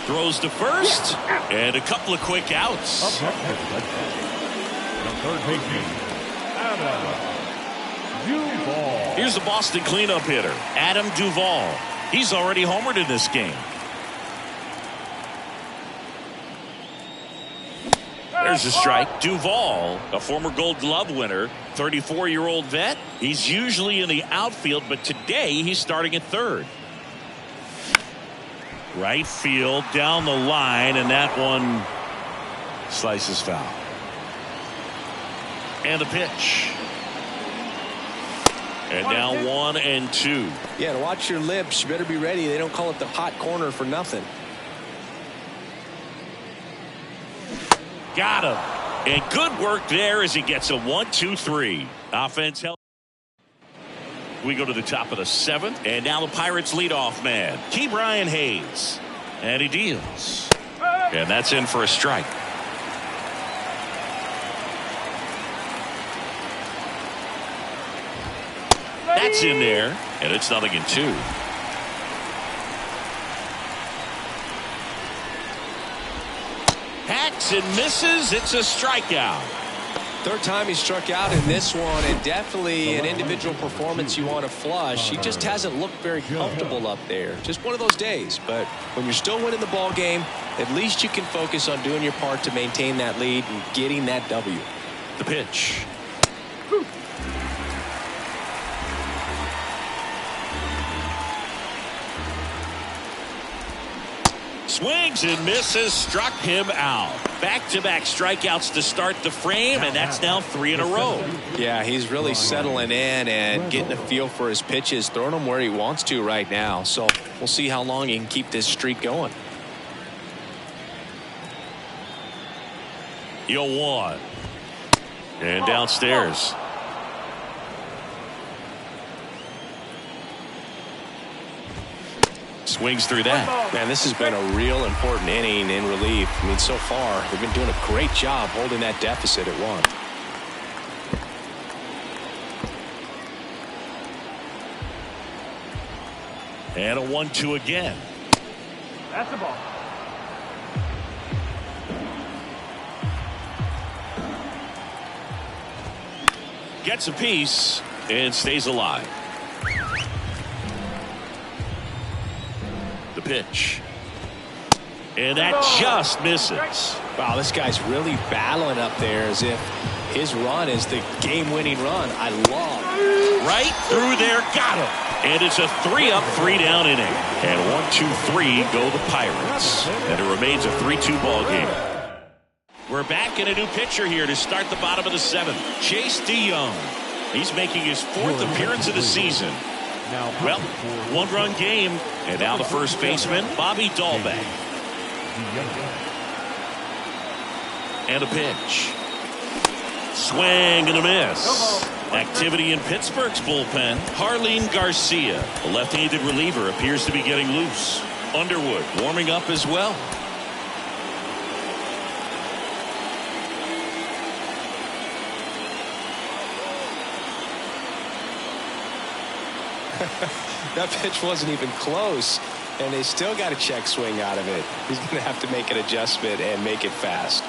Throws to first, and a couple of quick outs. The third baseman, Adam Duvall. Here's the Boston cleanup hitter, Adam Duvall. He's already homered in this game. There's a strike. Duvall, a former Gold Glove winner, 34-year-old vet. He's usually in the outfield, but today he's starting at third. Right field, down the line, and that one slices foul. And the pitch. And now 1-2. Yeah, to watch your lips, you better be ready. They don't call it the hot corner for nothing. Got him. And good work there as he gets a 1-2-3. Offense help. We go to the top of the 7th, and now the Pirates leadoff man, Ke'Bryan Hayes. And he deals. And that's in for a strike. That's in there, and it's 0-2. Hacks and misses. It's a strikeout. Third time he struck out in this one, and definitely an individual performance you want to flush. He just hasn't looked very comfortable up there. Just one of those days. But when you're still winning the ball game, at least you can focus on doing your part to maintain that lead and getting that W. The pitch. Swings and misses, struck him out. Back-to-back strikeouts to start the frame, and that's now 3 in a row. Yeah, he's really settling in and getting a feel for his pitches, throwing them where he wants to right now. So we'll see how long he can keep this streak going. 0-1. And downstairs. Swings through that. Man, this has been a real important inning in relief. I mean, so far, they've been doing a great job holding that deficit at 1. And a 1-2 again. That's the ball. Gets a piece and stays alive. The pitch. And that just misses. Wow, this guy's really battling up there as if his run is the game-winning run. I love. Right through there, got him. And it's a 3-up, 3-down inning. And 1-2-3 go the Pirates. And it remains a 3-2 ball game. We're back in a new pitcher here to start the bottom of the 7th. Chase DeYoung. He's making his 4th appearance of the season. Well, 1-run game, and now the first baseman, Bobby Dahlbeck. And a pitch. Swing and a miss. Activity in Pittsburgh's bullpen. Jarlin Garcia, a left-handed reliever, appears to be getting loose. Underwood warming up as well. That pitch wasn't even close, and they still got a check swing out of it. He's going to have to make an adjustment and make it fast.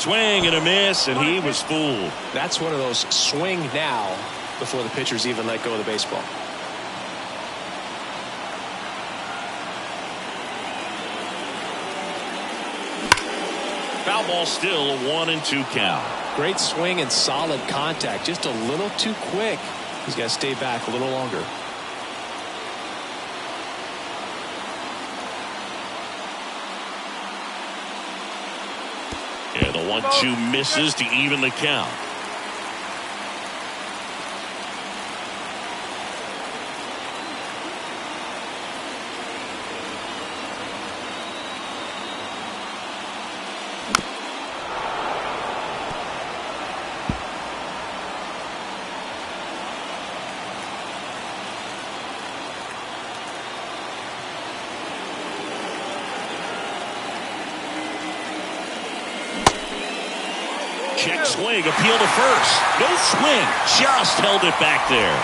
Swing and a miss, and he was fooled. That's one of those swing now before the pitchers even let go of the baseball. Foul ball still, a 1-2 count. Great swing and solid contact. Just a little too quick. He's got to stay back a little longer. And the 1-2 misses to even the count. Check swing, appeal to first. No swing, just held it back there.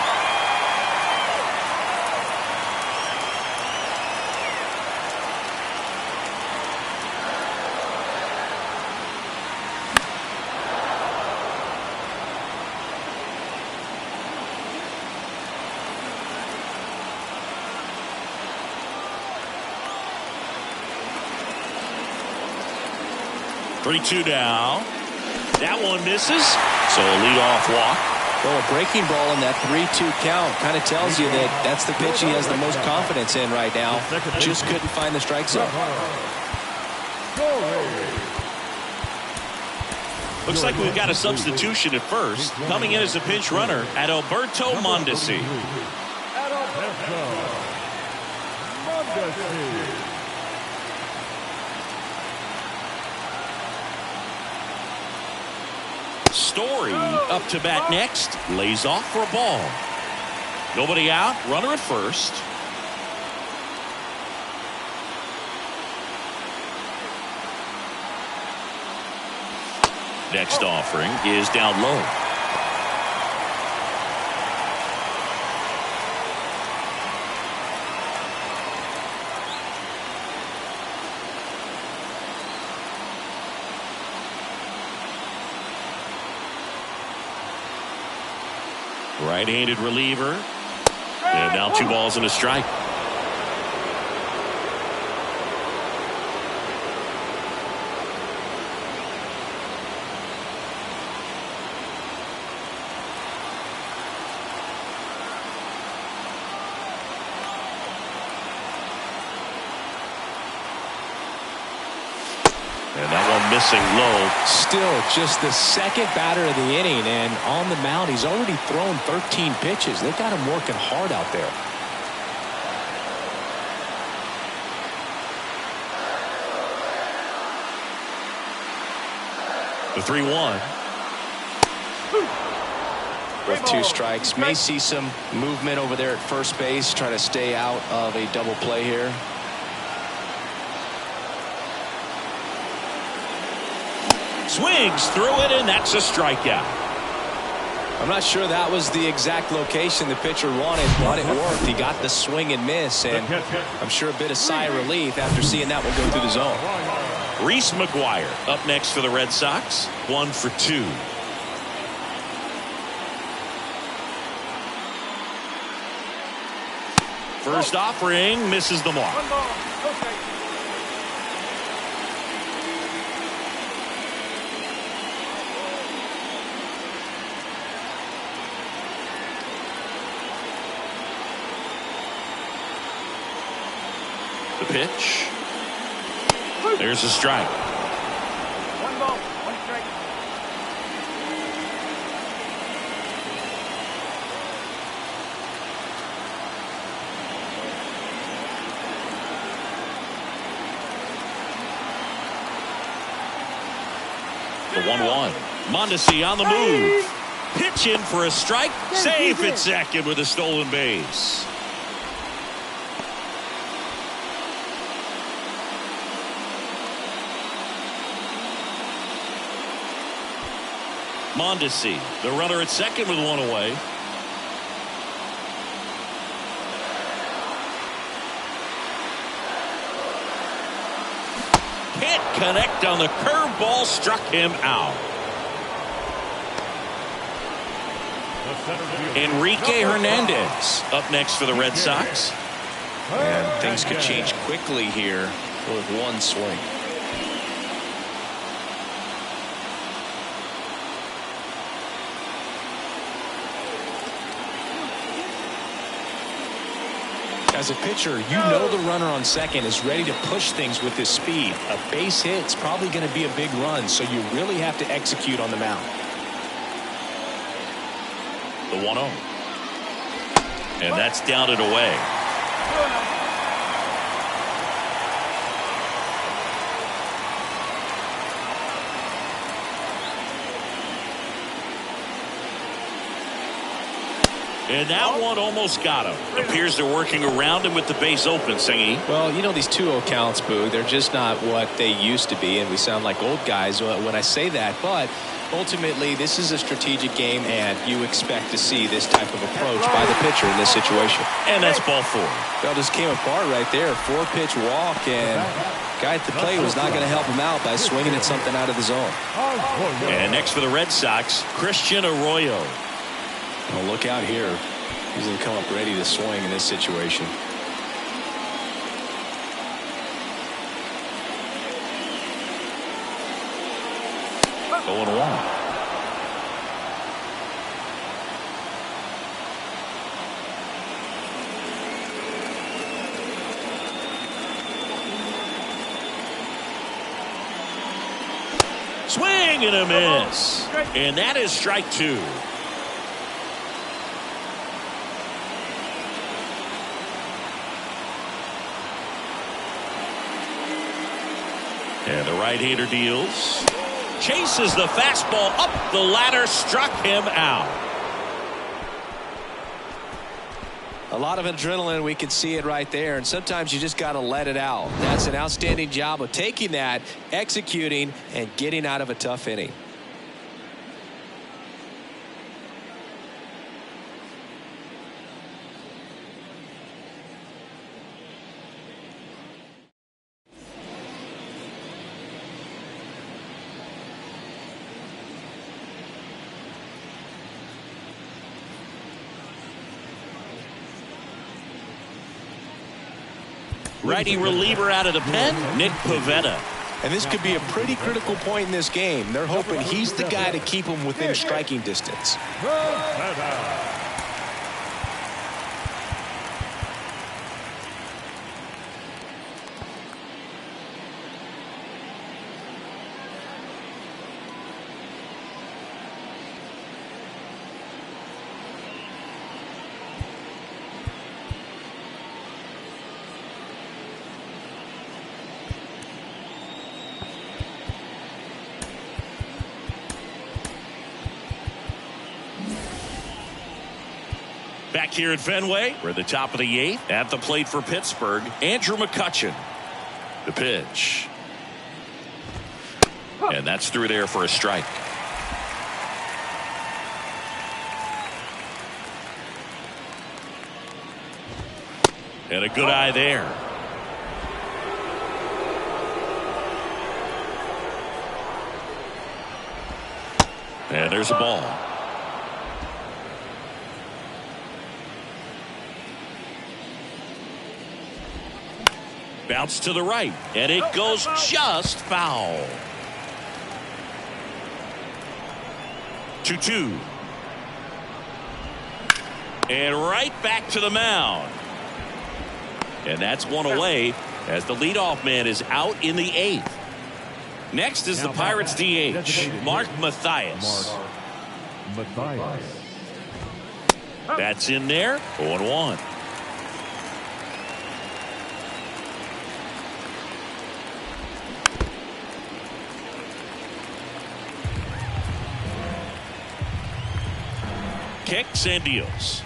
Three-two now. That one misses, so a leadoff walk. Well, a breaking ball in that 3-2 count kind of tells you that that's the pitch he has the most confidence in right now. Just couldn't find the strike zone. Looks like we've got a substitution at first. Coming in as a pinch runner at Alberto Mondesi. Mondesi. Story up to bat next. Lays off for a ball. Nobody out. Runner at first. Next offering is down low. Right-handed reliever. And now 2 balls and a strike. And that one missing low. Still just the second batter of the inning, and on the mound he's already thrown 13 pitches. They've got him working hard out there. The 3-1. With 2 strikes, may see some movement over there at first base, try to stay out of a double play here. Swings through it, and that's a strikeout. I'm not sure that was the exact location the pitcher wanted, but it worked. He got the swing and miss, and I'm sure a bit of sigh of relief after seeing that one go through the zone. Reese McGuire up next for the Red Sox. 1 for 2. First offering misses the mark. The pitch. There's a strike. 1 ball, 1 strike. The 1-1. Mondesi on the move. Pitch in for a strike. Safe at second with a stolen base. Mondesi, the runner at second with 1 away. Can't connect on the curveball, struck him out. Enrique Hernandez up next for the Red Sox. And things could change quickly here with 1 swing. As a pitcher, you know the runner on second is ready to push things with his speed. A base hit's probably going to be a big run, so you really have to execute on the mound. The 1-0. And that's down and away. And that one almost got him. Appears they're working around him with the base open, Singy. Well, you know, these 2-0 counts, Boo, they're just not what they used to be, and we sound like old guys when I say that. But ultimately, this is a strategic game, and you expect to see this type of approach by the pitcher in this situation. And that's ball 4. That just came apart right there. 4-pitch walk, and guy at the plate was not going to help him out by swinging at something out of the zone. And next for the Red Sox, Christian Arroyo. Well, look out here. He's going to come up ready to swing in this situation. Going 1. Swing and a miss. And that is strike 2. And the right-hander deals. Chases the fastball up the ladder, struck him out. A lot of adrenaline, we can see it right there, and sometimes you just got to let it out. That's an outstanding job of taking that, executing, and getting out of a tough inning. Righty reliever out of the pen, Nick Pivetta. And this could be a pretty critical point in this game. They're hoping he's the guy to keep them within striking distance. Back here at Fenway, we're at the top of the 8th. At the plate for Pittsburgh, Andrew McCutchen. The pitch. And that's through there for a strike. And a good eye there. And there's a ball. Bounce to the right, and it goes just foul. 2-2. And right back to the mound. And that's one away as the leadoff man is out in the 8th. Next is the Pirates DH, Mark Mathias. That's in there, 0-1. Kicks and deals.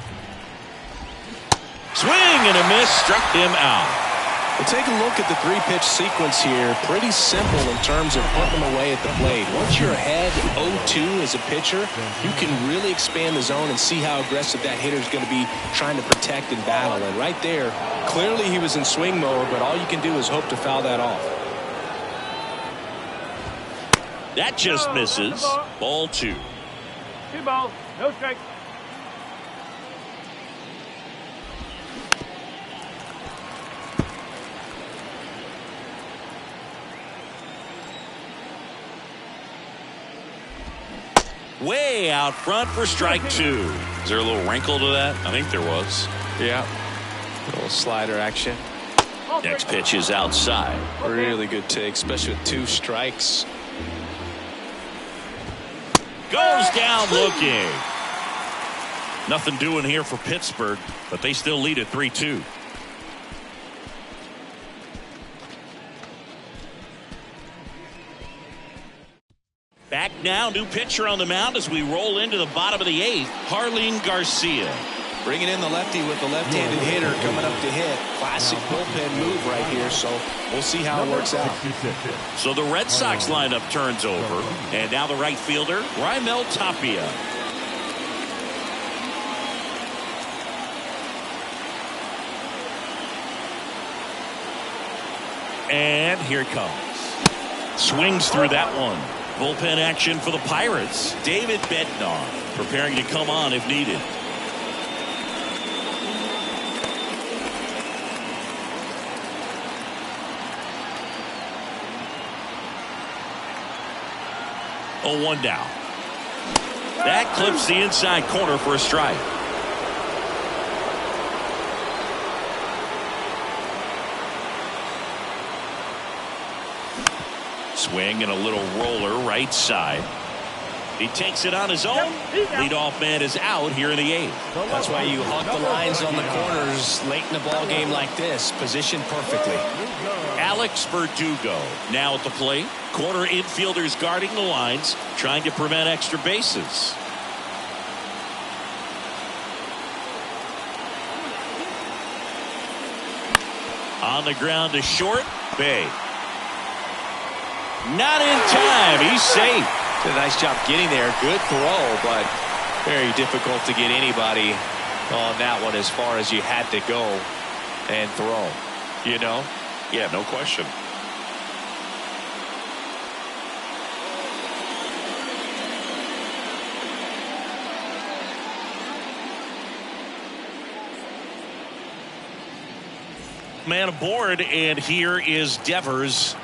Swing and a miss, struck him out. Well, take a look at the 3-pitch sequence here. Pretty simple in terms of putting them away at the plate. Once you're ahead 0-2 as a pitcher, you can really expand the zone and see how aggressive that hitter is going to be trying to protect and battle. And right there, clearly he was in swing mode, but all you can do is hope to foul that off. That just misses. Ball 2. 2 balls, no strikes. Way out front for strike 2. Is there a little wrinkle to that? I think there was. Yeah. A little slider action. Next pitch is outside. Really good take, especially with 2 strikes. Goes down looking. Nothing doing here for Pittsburgh, but they still lead at 3-2. Back now, new pitcher on the mound as we roll into the bottom of the 8th, Jarlin Garcia. Bringing in the lefty with the left-handed hitter coming up to hit. Classic bullpen move right here, so we'll see how it works out. So the Red Sox lineup turns over, and now the right fielder, Raimel Tapia. And here it comes. Swings through that one. Bullpen action for the Pirates. David Bednar preparing to come on if needed. Oh, 1 down. That clips the inside corner for a strike. Swing and a little roller right side. He takes it on his own. Leadoff man is out here in the 8th. That's why you hug the lines on the corners late in the ball game like this. Positioned perfectly. Alex Verdugo now at the plate. Corner infielders guarding the lines, trying to prevent extra bases. On the ground to short. Bay. Not in time. He's safe. Did a nice job getting there. Good throw, but very difficult to get anybody on that one as far as you had to go and throw. You know? Yeah, no question. Man aboard, and here is Devers.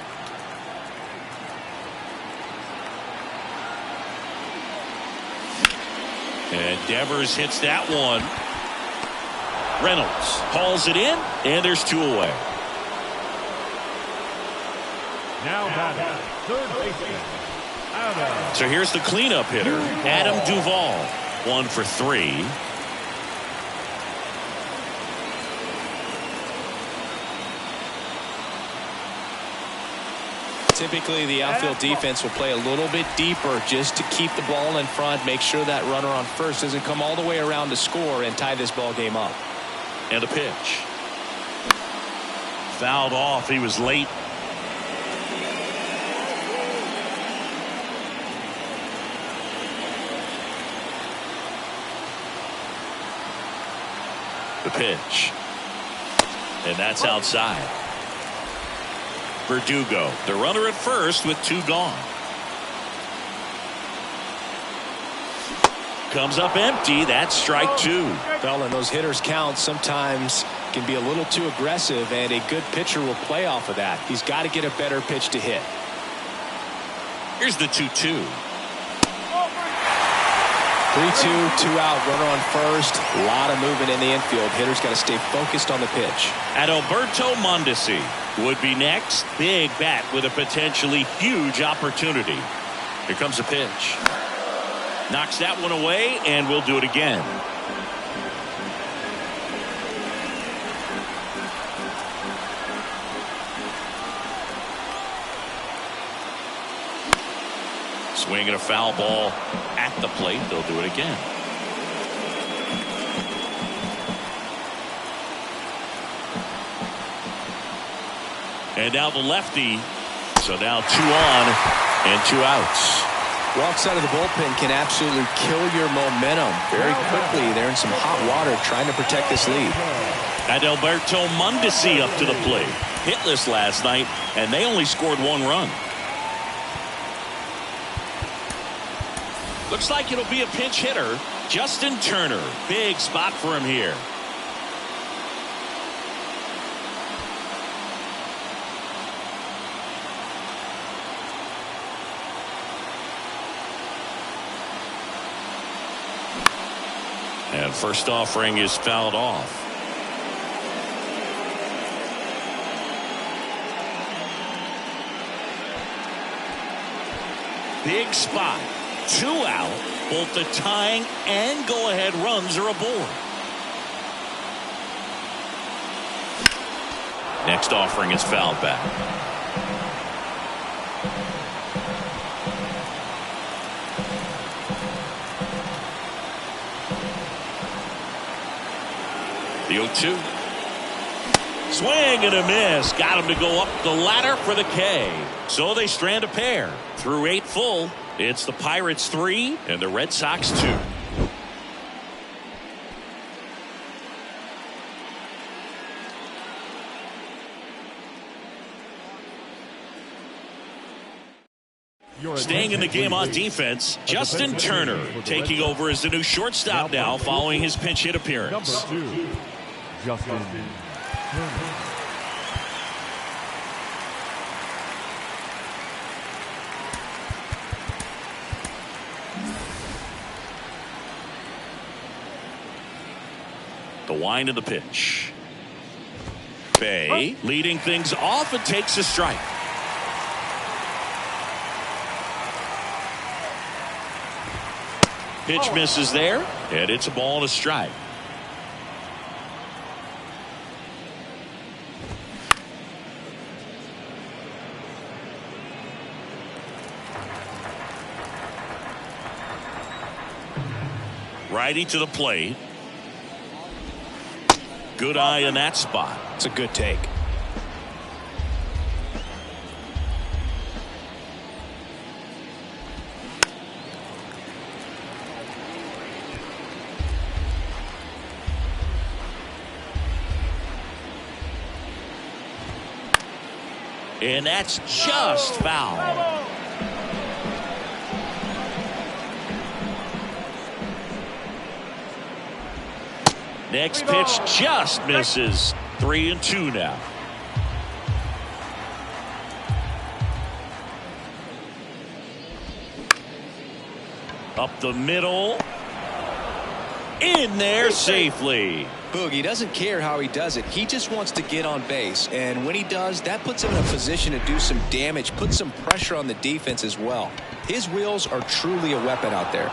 And Devers hits that one. Reynolds hauls it in, and there's 2 away. Now batting, third baseman, Adam. So here's the cleanup hitter, Adam Duvall. 1 for 3. Typically, the outfield defense will play a little bit deeper just to keep the ball in front, make sure that runner on first doesn't come all the way around to score and tie this ball game up. And a pitch. Fouled off. He was late. The pitch. And that's outside. Verdugo, the runner at first with 2 gone. Comes up empty. That's strike 2. Well, and those hitters count sometimes can be a little too aggressive, and a good pitcher will play off of that. He's got to get a better pitch to hit. Here's the 2-2. 3-2, 2 out, runner on first. A lot of movement in the infield. Hitters got to stay focused on the pitch. Adalberto Mondesi would be next. Big bat with a potentially huge opportunity. Here comes a pitch. Knocks that one away, and we'll do it again. Swinging a foul ball at the plate. They'll do it again. And now the lefty. So now 2 on and 2 outs. Wrong side of the bullpen can absolutely kill your momentum very quickly. They're in some hot water trying to protect this lead. Adalberto Mondesi up to the plate. Hitless last night, and they only scored 1 run. Looks like it'll be a pinch hitter. Justin Turner. Big spot for him here. And first offering is fouled off. Big spot. 2 out. Both the tying and go-ahead runs are aboard. Next offering is fouled back. The 0-2. Swing and a miss. Got him to go up the ladder for the K. So they strand a pair. Through 8 full, it's the Pirates 3 and the Red Sox 2. Staying in the game on defense, Justin Turner taking over as the new shortstop now following his pinch hit appearance. Number 2, Justin Turner. The wind of the pitch. Bay leading things off and takes a strike. Pitch misses there, and it's a ball and a strike. Righty to the plate. Good eye in that spot. It's a good take. And that's just foul. Next pitch just misses. 3-2 now. Up the middle. In there safely. Boogie doesn't care how he does it. He just wants to get on base. And when he does, that puts him in a position to do some damage, put some pressure on the defense as well. His wheels are truly a weapon out there.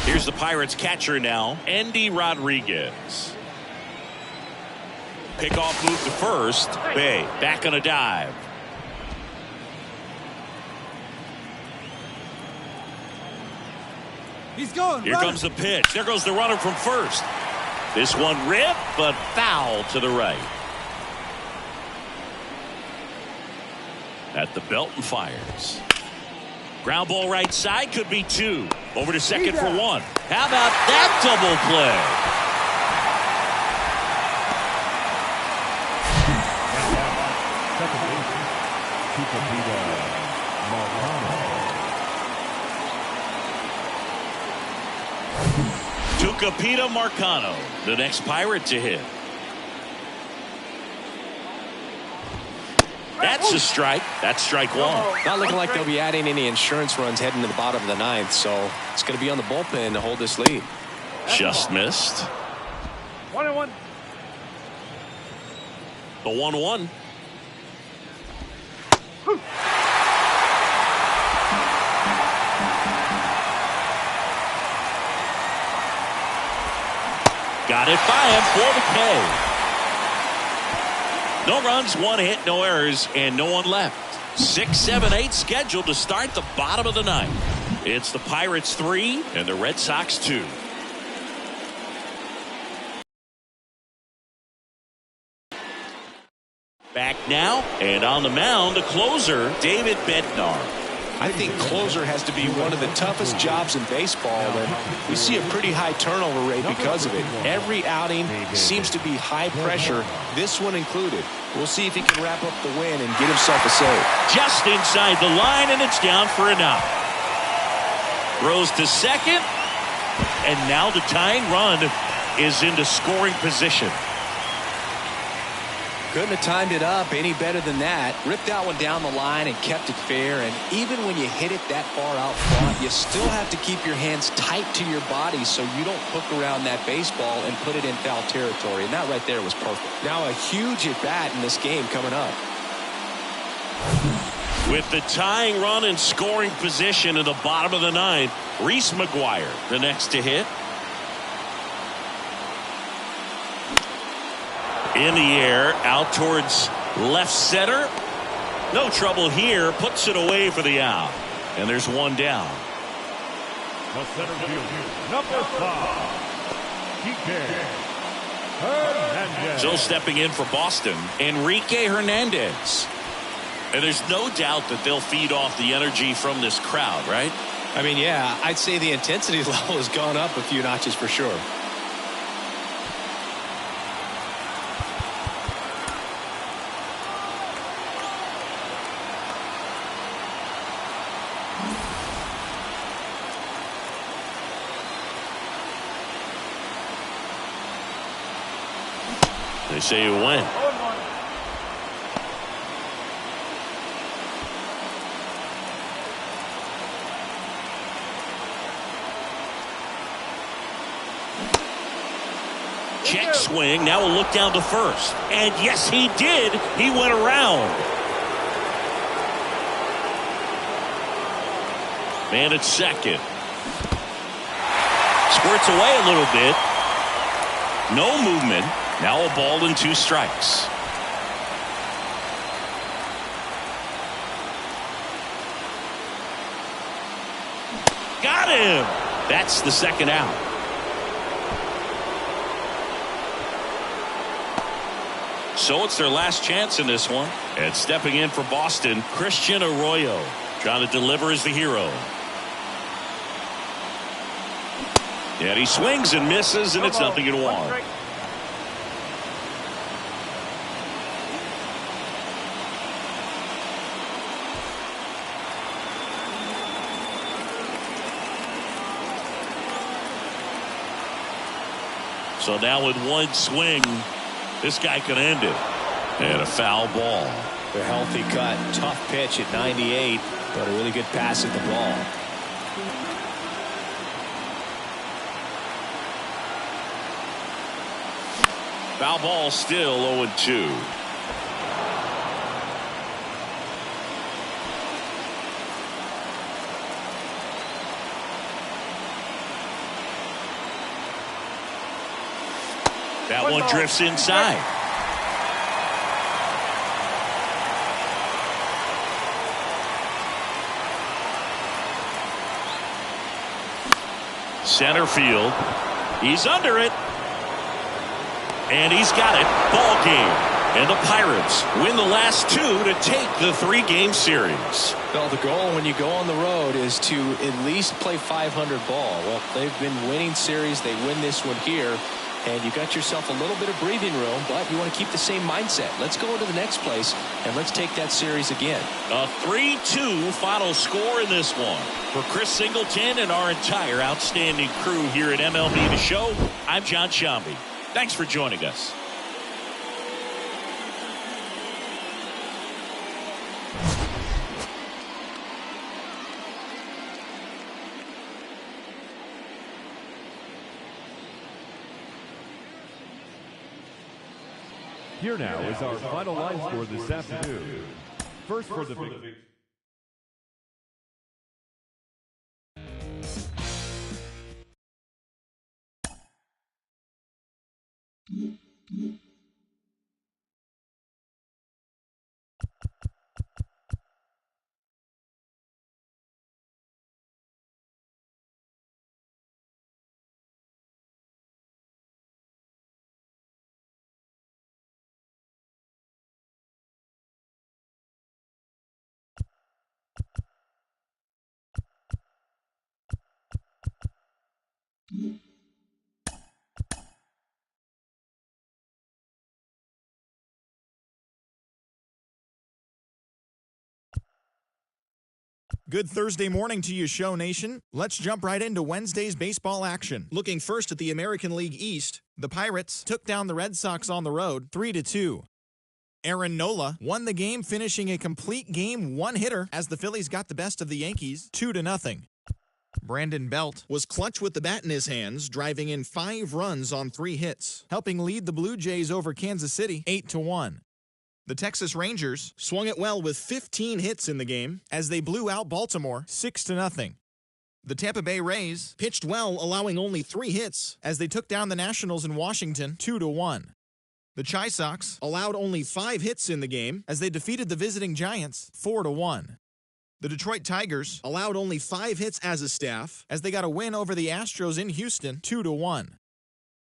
Here's the Pirates catcher now, Endy Rodriguez. Pickoff move to first. Bay back on a dive. He's going. Here comes the pitch. There goes the runner from first. This one ripped, but foul to the right. At the belt and fires. Ground ball right side, could be 2. Over to second for 1. How about that double play? Tucupita Marcano, the next Pirate to hit. That's a strike. That's strike 1. Not looking like they'll be adding any insurance runs heading to the bottom of the 9th, so it's going to be on the bullpen to hold this lead. Just missed. 1-1. The 1-1. Got it by him for the K. No runs, 1 hit, no errors, and no one left. 6, 7, 8 scheduled to start the bottom of the 9th. It's the Pirates 3 and the Red Sox 2. Back now, and on the mound, the closer, David Bednar. I think closer has to be one of the toughest jobs in baseball, and we see a pretty high turnover rate because of it. Every outing seems to be high pressure, this one included. We'll see if he can wrap up the win and get himself a save. Just inside the line, and it's down for a knock. Throws to second, and now the tying run is into scoring position. Couldn't have timed it up any better than that. Ripped that one down the line and kept it fair. And even when you hit it that far out front, you still have to keep your hands tight to your body so you don't hook around that baseball and put it in foul territory. And that right there was perfect. Now a huge at bat in this game coming up. With the tying run in scoring position in the bottom of the 9th, Reese McGuire, the next to hit. In the air, out towards left center. No trouble here. Puts it away for the out. And there's one down. The center fielder, number 5, Kike Hernandez. So stepping in for Boston, Enrique Hernandez. And there's no doubt that they'll feed off the energy from this crowd, right? I mean, yeah, I'd say the intensity level has gone up a few notches for sure. They say you win. Check swing. Now we'll look down to first. And yes, he did. He went around. Man at second. Squirts away a little bit. No movement. Now a ball and 2 strikes. Got him. That's the second out. So it's their last chance in this one. And stepping in for Boston, Christian Arroyo. Trying to deliver as the hero. And he swings and misses, and it's 0-1. So now with one swing, this guy could end it. And a foul ball. A healthy cut. Tough pitch at 98, but a really good pass at the ball. Foul ball, still 0-2. That one drifts inside. Center field. He's under it. And he's got it. Ball game. And the Pirates win the last 2 to take the 3-game series. Well, the goal when you go on the road is to at least play 500 ball. Well, they've been winning series. They win this one here. And you got yourself a little bit of breathing room, but you want to keep the same mindset. Let's go into the next place, and let's take that series again. A 3-2 final score in this one. For Chris Singleton and our entire outstanding crew here at MLB The Show, I'm John Shambi. Thanks for joining us. Here now is our final line score this afternoon. First for the big. Good Thursday morning to you, Show Nation. Let's jump right into Wednesday's baseball action. Looking first at the American League East, the Pirates took down the Red Sox on the road 3-2. Aaron Nola won the game, finishing a complete game one-hitter as the Phillies got the best of the Yankees 2-0. Brandon Belt was clutch with the bat in his hands, driving in 5 runs on 3 hits, helping lead the Blue Jays over Kansas City 8-1. The Texas Rangers swung it well with 15 hits in the game as they blew out Baltimore 6-0. The Tampa Bay Rays pitched well, allowing only 3 hits as they took down the Nationals in Washington 2-1. The Chi Sox allowed only 5 hits in the game as they defeated the visiting Giants 4-1. The Detroit Tigers allowed only 5 hits as a staff as they got a win over the Astros in Houston 2-1.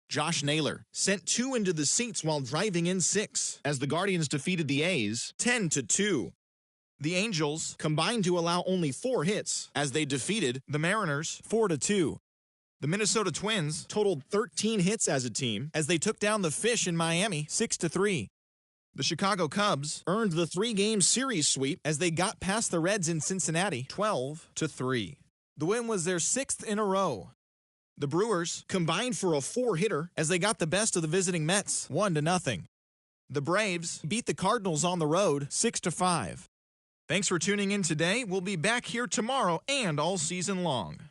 Josh Naylor sent 2 into the seats while driving in 6 as the Guardians defeated the A's 10-2. The Angels combined to allow only 4 hits as they defeated the Mariners 4-2. The Minnesota Twins totaled 13 hits as a team as they took down the Fish in Miami 6-3. The Chicago Cubs earned the 3-game series sweep as they got past the Reds in Cincinnati 12-3. The win was their 6th in a row. The Brewers combined for a 4-hitter as they got the best of the visiting Mets 1-0. The Braves beat the Cardinals on the road 6-5. Thanks for tuning in today. We'll be back here tomorrow and all season long.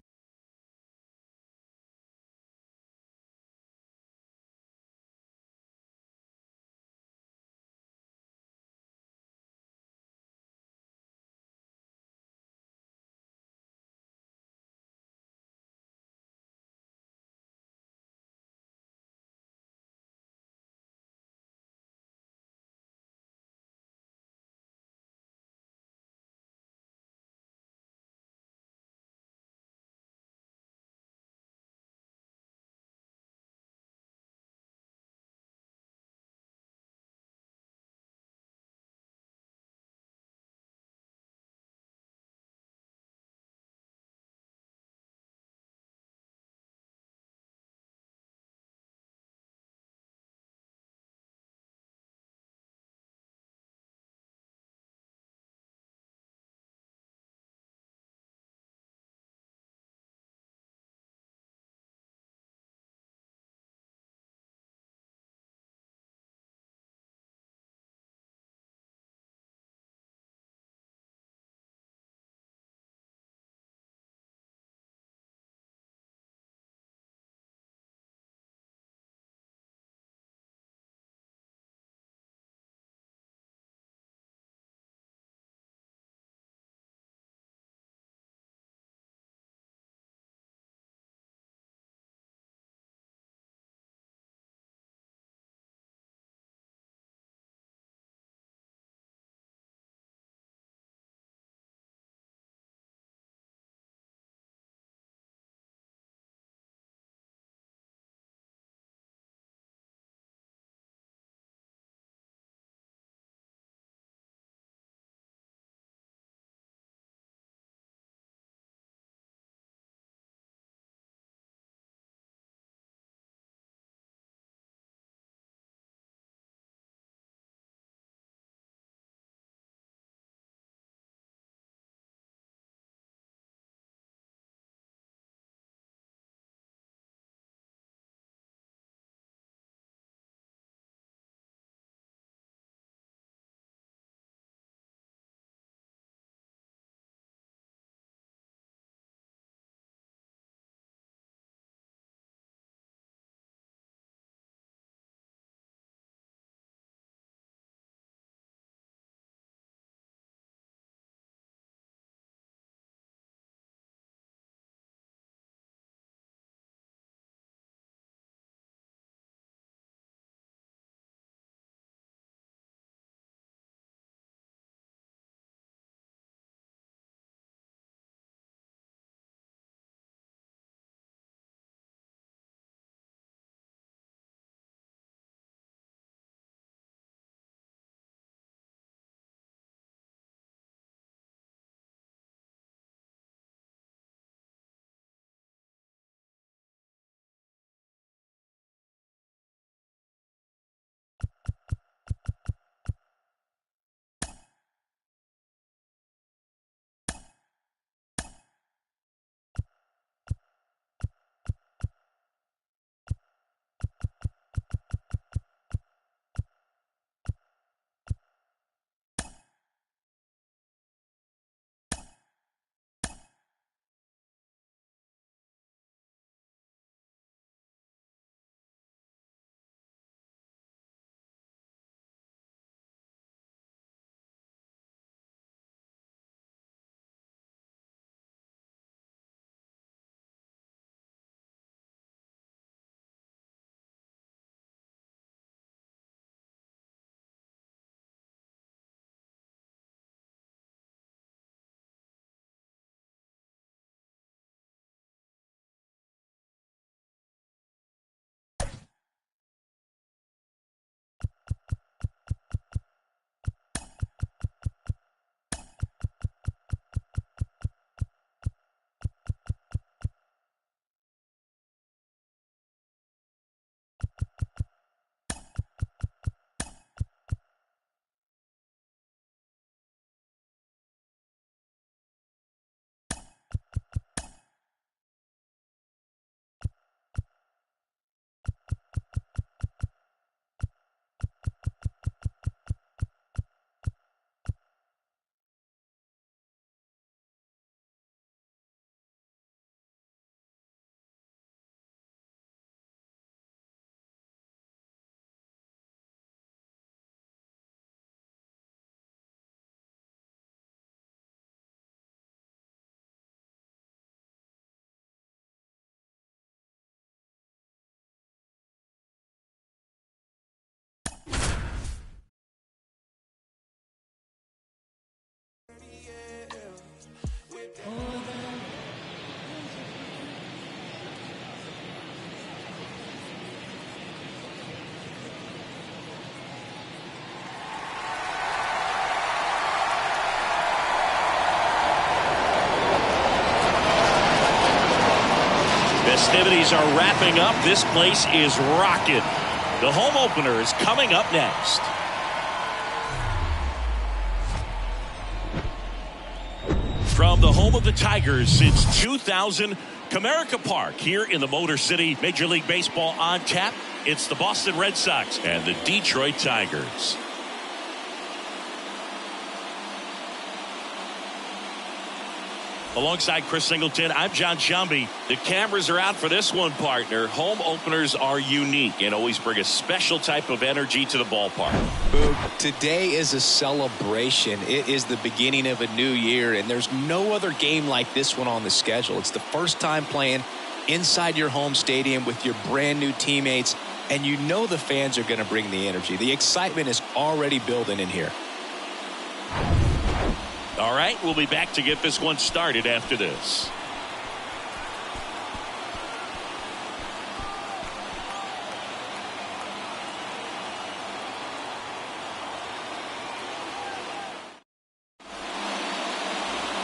festivities are wrapping up. This place is rocking. The home opener is coming up next. From the home of the Tigers since 2000, Comerica Park here in the Motor City. Major League Baseball on tap. It's the Boston Red Sox and the Detroit Tigers. Alongside Chris Singleton, I'm John Shambi. The cameras are out for this one, partner. Home openers are unique and always bring a special type of energy to the ballpark. Boog, today is a celebration. It is the beginning of a new year, and there's no other game like this one on the schedule. It's the first time playing inside your home stadium with your brand new teammates, and you know the fans are going to bring the energy. The excitement is already building in here. All right, we'll be back to get this one started after this.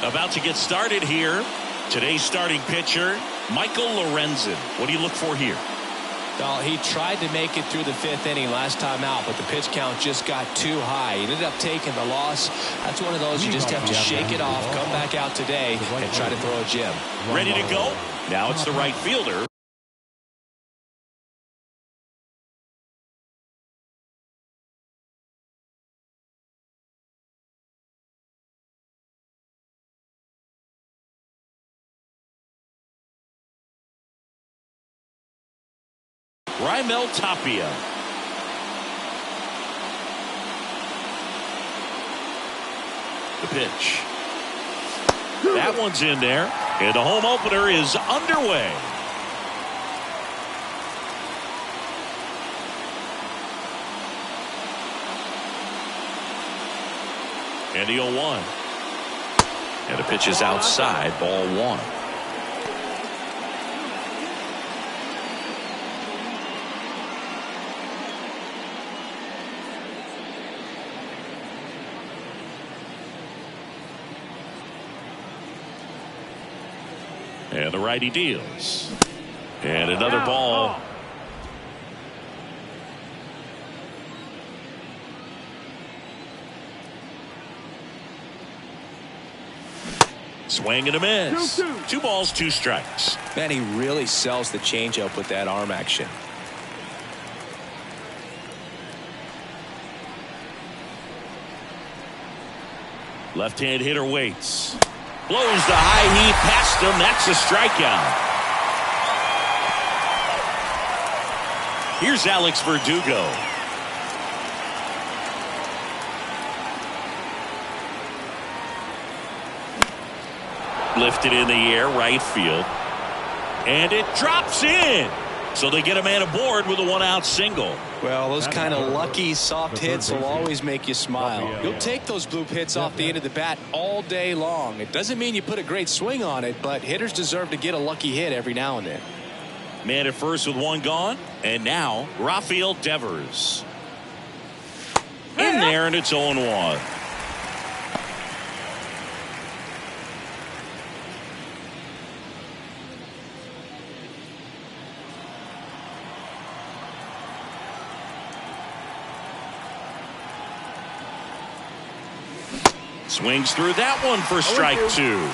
About to get started here. Today's starting pitcher, Michael Lorenzen. What do you look for here? Well, he tried to make it through the fifth inning last time out, but the pitch count just got too high. He ended up taking the loss. That's one of those you just have to shake it off, come back out today, and try to throw a gem. Ready to go? Now it's the right fielder. Raimel Tapia. The pitch. That one's in there. And the home opener is underway. And the 0-1. And the pitch is outside. Ball one. And the righty deals. And another ball. Swing and a miss. 2 balls, 2 strikes. Man, he really sells the changeup with that arm action. Left-hand hitter waits. Blows the high heat past him. That's a strikeout. Here's Alex Verdugo. Lifted in the air, right field. And it drops in. So they get a man aboard with a 1-out single. Well, those kind of lucky soft hits will always make you smile. You'll take those bloop hits off the end of the bat all day long. It doesn't mean you put a great swing on it, but hitters deserve to get a lucky hit every now and then. Man at first with 1 gone. And now Rafael Devers. In there, and it's 0-1. Swings through that one for strike 2.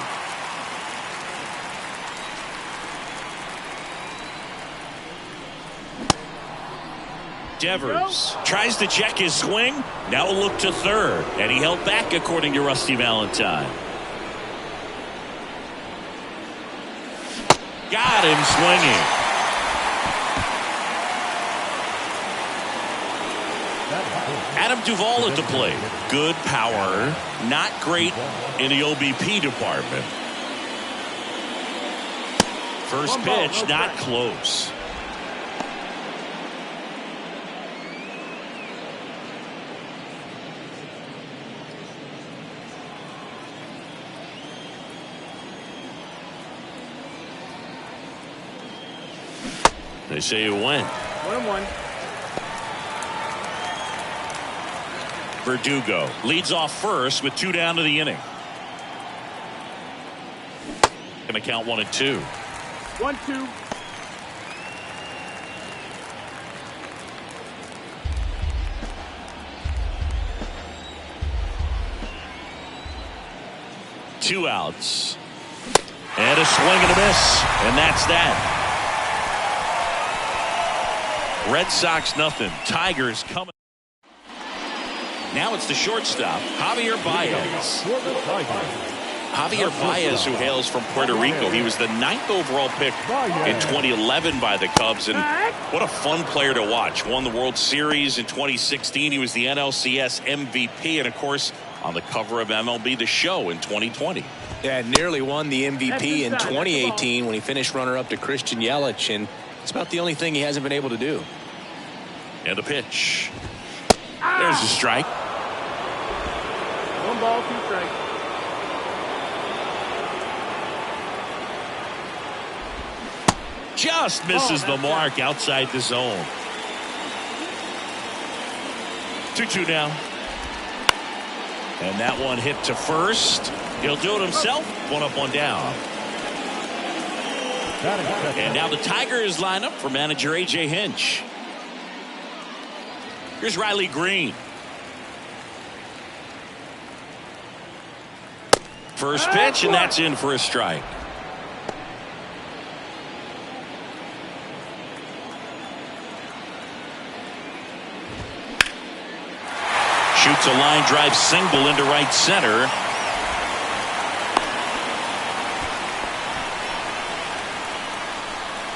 Devers tries to check his swing. Now a look to third. And he held back, according to Rusty Valentine. Got him swinging. Adam Duvall at the plate. Good power. Not great in the OBP department. First pitch, not close. They say it went. 1-1. Verdugo leads off first with 2 down to the inning. Going to count 1-2. 1-2. 2 outs. And a swing and a miss. And that's that. Red Sox nothing. Tigers coming. Now it's the shortstop, Javier Baez. For the Tigers, Javier Baez, who hails from Puerto Rico. He was the 9th overall pick in 2011 by the Cubs. And what a fun player to watch. Won the World Series in 2016. He was the NLCS MVP. And, of course, on the cover of MLB The Show in 2020. Yeah, nearly won the MVP in 2018 when he finished runner-up to Christian Yelich. And it's about the only thing he hasn't been able to do. And the pitch. There's a strike. 1 ball, 2 strikes. Just misses the mark outside the zone. 2-2 now. And that one hit to first. He'll do it himself. 1 up, 1 down. And now the Tigers line up for manager A.J. Hinch. Here's Riley Green. First pitch, and that's in for a strike. Shoots a line drive single into right center.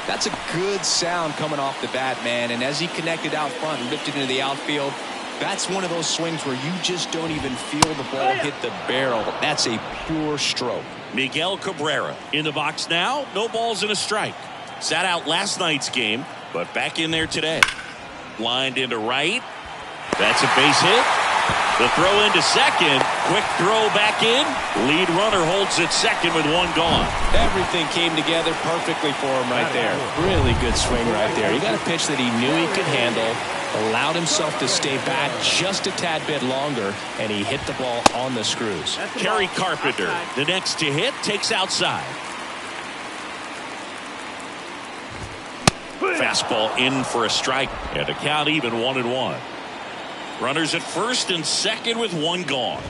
That's a good sound coming off the bat, man. And as he connected out front and ripped it into the outfield, that's one of those swings where you just don't even feel the ball hit the barrel. That's a pure stroke. Miguel Cabrera in the box now. No balls and a strike. Sat out last night's game, but back in there today. Lined into right. That's a base hit. The throw into second. Quick throw back in. Lead runner holds at second with 1 gone. Everything came together perfectly for him right there. Really good swing right there. He got a pitch that he knew he could handle, allowed himself to stay back just a tad bit longer, and he hit the ball on the screws. Kerry Carpenter, the next to hit, takes outside. Fastball in for a strike, and the count even 1-1. Runners at first and second with 1 gone.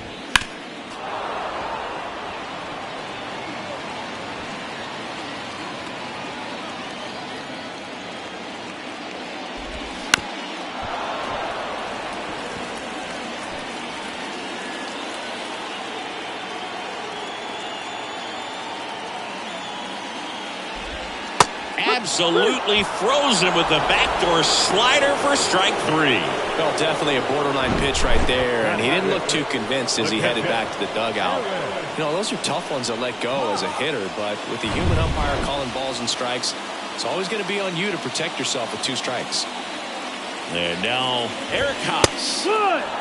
Absolutely frozen with the backdoor slider for strike 3. Well, definitely a borderline pitch right there, and he didn't look too convinced as he headed back to the dugout. You know, those are tough ones to let go as a hitter, but with the human umpire calling balls and strikes, it's always going to be on you to protect yourself with 2 strikes. And now Eric Haas.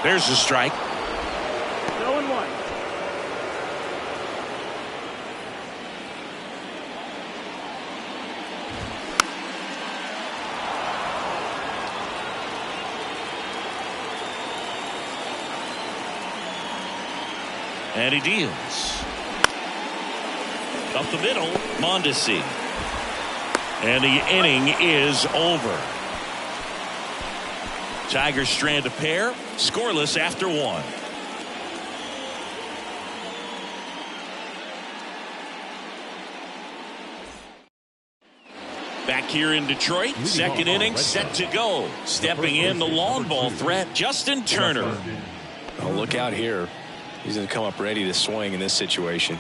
There's a strike. 0-1. And he deals. Up the middle, Mondesi. And the inning is over. Tigers strand a pair, scoreless after 1. Back here in Detroit, second inning set to go. Stepping in the long ball threat, Justin Turner. Oh, look out here. He's going to come up ready to swing in this situation.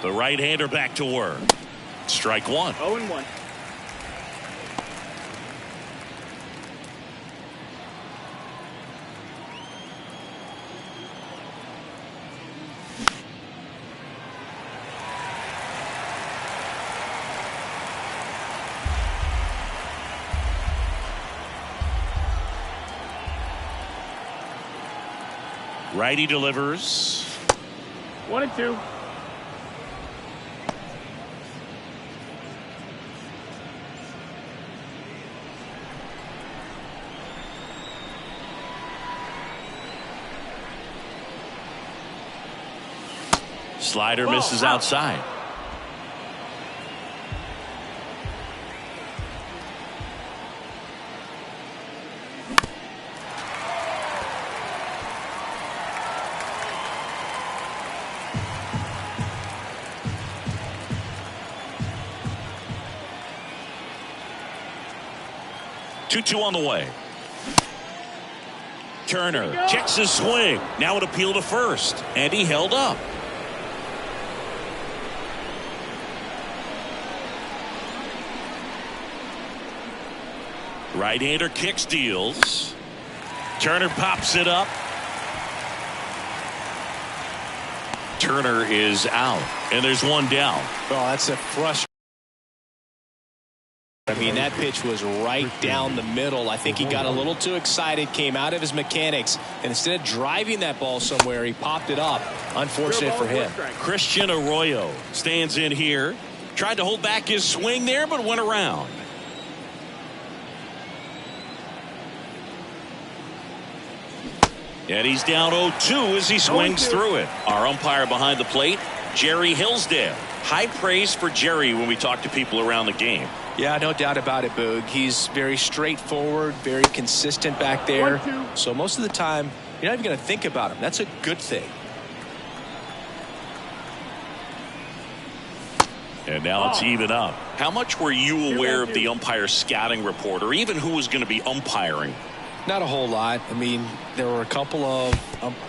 The right-hander back to work. Strike 1. 0-1. Righty delivers. 1-2. Slider misses outside. 2-2 on the way. Turner checks his swing. Now an appeal to first. And he held up. Right-hander kick steals. Turner pops it up. Turner is out. And there's one down. Well, that's a frustrating. I mean, that pitch was right down the middle. I think he got a little too excited, came out of his mechanics, and instead of driving that ball somewhere, he popped it up. Unfortunate for him. Christian Arroyo stands in here. Tried to hold back his swing there, but went around. And he's down 0-2 as he swings through it. Our umpire behind the plate, Jerry Hillsdale. High praise for Jerry when we talk to people around the game. Yeah, no doubt about it, Boog. He's very straightforward, very consistent back there. So most of the time, you're not even going to think about him. That's a good thing. And now it's even up. How much were you aware of the umpire's scouting report, or even who was going to be umpiring? Not a whole lot. I mean, there were a couple of...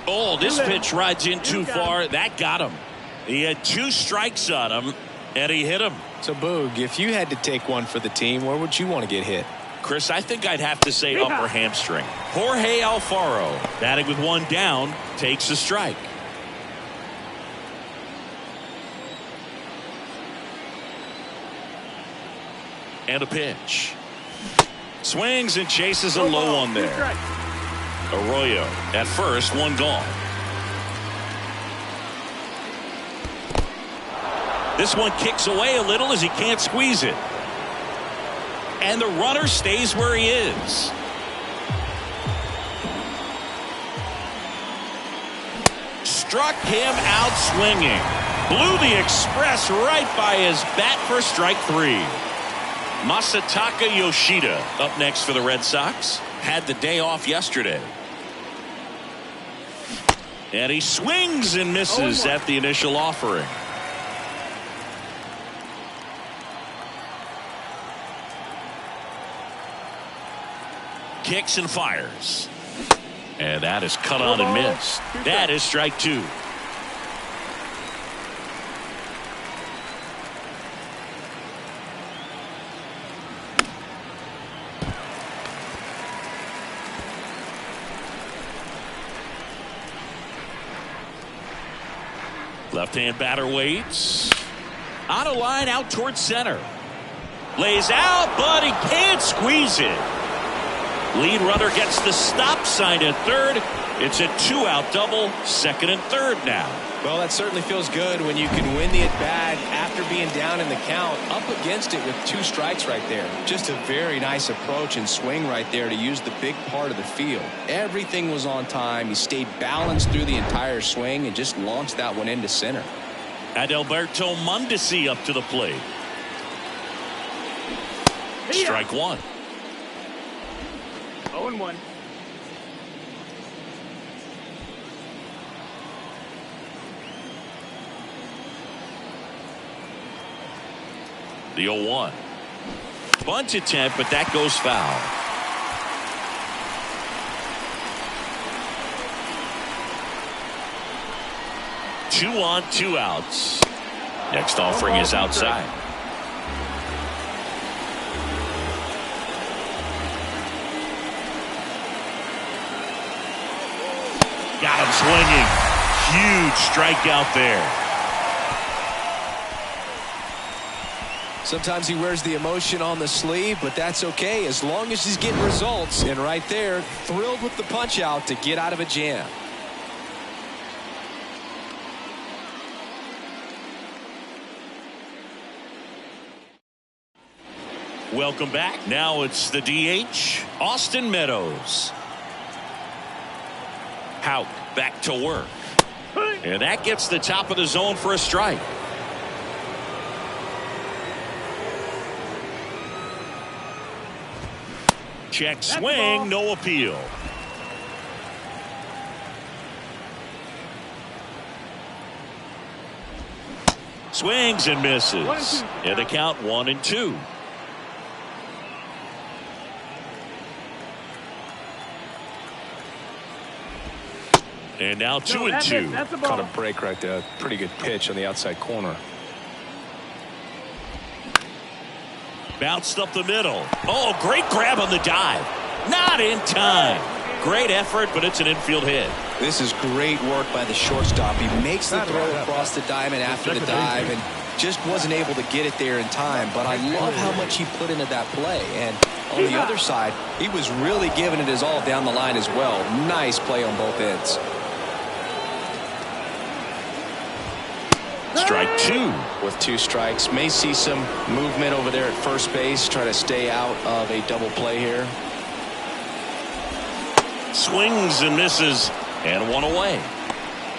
Oh, this pitch rides in too far. That got him. He had 2 strikes on him, and he hit him. So, Boog, if you had to take one for the team, where would you want to get hit? Chris, I think I'd have to say upper hamstring. Jorge Alfaro, batting with 1 down, takes a strike. And a pitch. Swings and chases a low one there. Arroyo at first, 1 gone. This one kicks away a little as he can't squeeze it. And the runner stays where he is. Struck him out swinging. Blew the express right by his bat for strike 3. Masataka Yoshida up next for the Red Sox. Had the day off yesterday. And he swings and misses at the initial offering. Kicks and fires. And that is cut on and missed. That is strike 2. Left-hand batter waits. On a line out towards center. Lays out, but he can't squeeze it. Lead runner gets the stop sign at third. It's a 2-out double, second and third now. Well, that certainly feels good when you can win the at-bat after being down in the count, up against it with 2 strikes right there. Just a very nice approach and swing right there to use the big part of the field. Everything was on time. He stayed balanced through the entire swing and just launched that one into center. Adalberto Mondesi up to the plate. Strike 1. 0-1. The 0-1. Bunt attempt, but that goes foul. Two on, 2 outs. Next offering is outside. Got him swinging. Huge strikeout there. Sometimes he wears the emotion on the sleeve, but that's okay as long as he's getting results. And right there, thrilled with the punch out to get out of a jam. Welcome back. Now it's the DH, Austin Meadows. Houck back to work. And that gets the top of the zone for a strike. Check swing, no appeal. Swings and misses. And the count 1-2. And now 2-2. That's a Caught ball. a break right there. Pretty good pitch on the outside corner. Bounced up the middle. Oh, great grab on the dive. Not in time. Great effort, but it's an infield hit. This is great work by the shortstop. He makes the throw across the diamond after the dive and just wasn't able to get it there in time. But I love how much he put into that play. And on the other side, he was really giving it his all down the line as well. Nice play on both ends. Strike 2. With 2 strikes, may see some movement over there at first base. Try to stay out of a double play here. Swings and misses, and 1 away.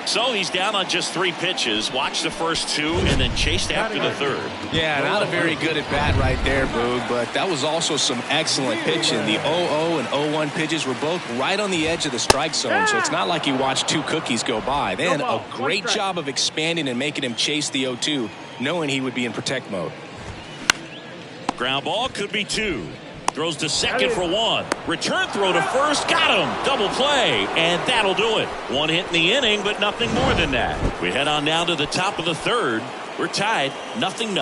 So he's down on just 3 pitches. Watch the first 2 and then chased after the third. Yeah, not a very good at bat right there, Boog, but that was also some excellent pitching. The 0-0 and 0-1 pitches were both right on the edge of the strike zone, so it's not like you watched 2 cookies go by. Then a great job of expanding and making him chase the 0-2, knowing he would be in protect mode. Ground ball could be 2. Throws to second for 1. Return throw to first. Got him. Double play. And that'll do it. 1 hit in the inning, but nothing more than that. We head on now to the top of the third. We're tied 0-0.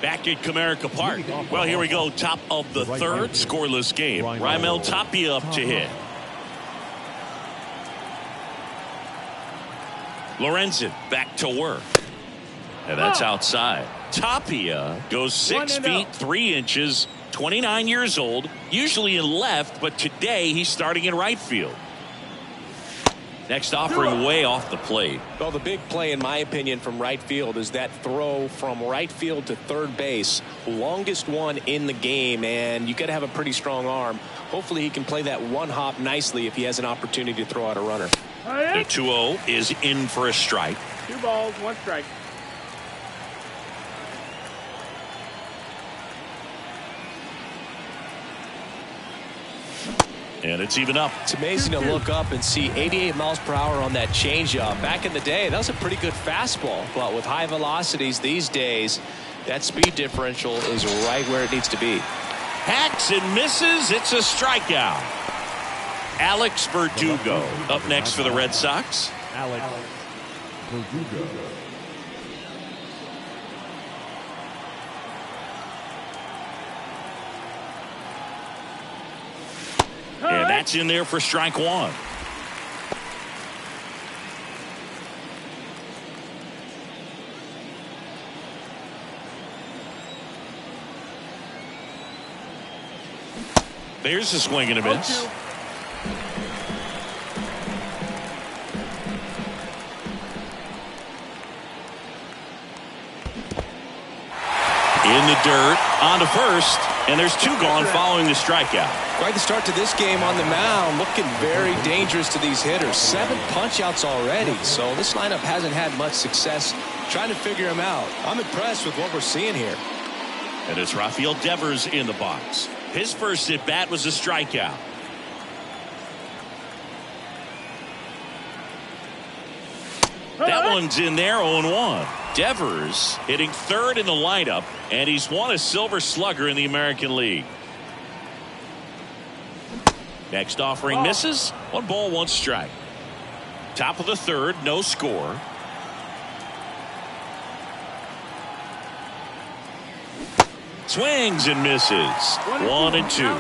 Back at Comerica Park. Well, here we go. Top of the third. Scoreless game. Raimel Tapia up to hit. Lorenzen back to work. And that's outside. Tapia goes 6 feet 3 inches, 29 years old, usually in left, but today he's starting in right field. Next offering way off the plate. Well, the big play, in my opinion, from right field is that throw from right field to third base. Longest one in the game, and you got to have a pretty strong arm. Hopefully he can play that one hop nicely if he has an opportunity to throw out a runner. The 2-0 is in for a strike. 2 balls, 1 strike. And it's even up. It's amazing to look up and see 88 miles per hour on that changeup. Back in the day, that was a pretty good fastball. But with high velocities these days, that speed differential is right where it needs to be. Hacks and misses. It's a strikeout. Alex Verdugo up next for the Red Sox. Alex Verdugo. And that's in there for strike 1. There's a swing and a miss. In the dirt, on to first, and there's 2 gone following the strikeout. Quite the start to this game on the mound. Looking very dangerous to these hitters. 7 punch-outs already, so this lineup hasn't had much success trying to figure him out. I'm impressed with what we're seeing here. And it's Rafael Devers in the box. His first at-bat was a strikeout. That one's in there, 0-1. Devers hitting third in the lineup, and he's won a Silver Slugger in the American League. Next offering misses. 1 ball, 1 strike. Top of the third, no score. Swings and misses. 1 and 2.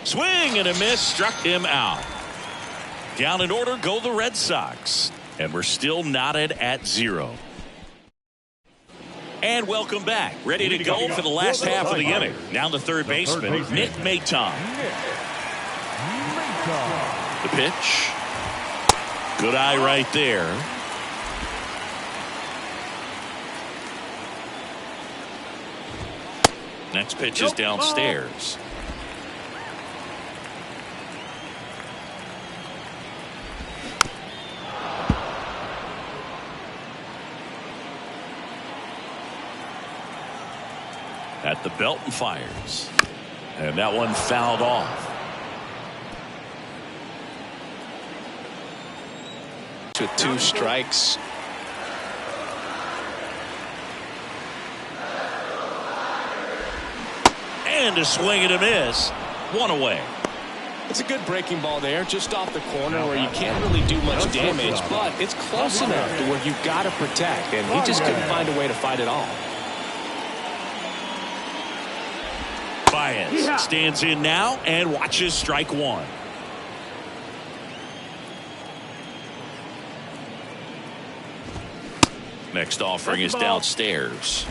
Swing and a miss, struck him out. Down in order go the Red Sox, and we're still knotted at 0. And welcome back. Ready to go for the last half of the inning. Now the third baseman, Nick Maton. The pitch. Good eye right there. Next pitch is downstairs. At the belt and fires. And that one fouled off. with 2 strikes. And a swing and a miss. 1 away. It's a good breaking ball there, just off the corner where you can't really do much damage, but it's close enough to where you've got to protect, and he just couldn't find a way to fight it off. Baez stands in now and watches strike 1. Next offering is downstairs.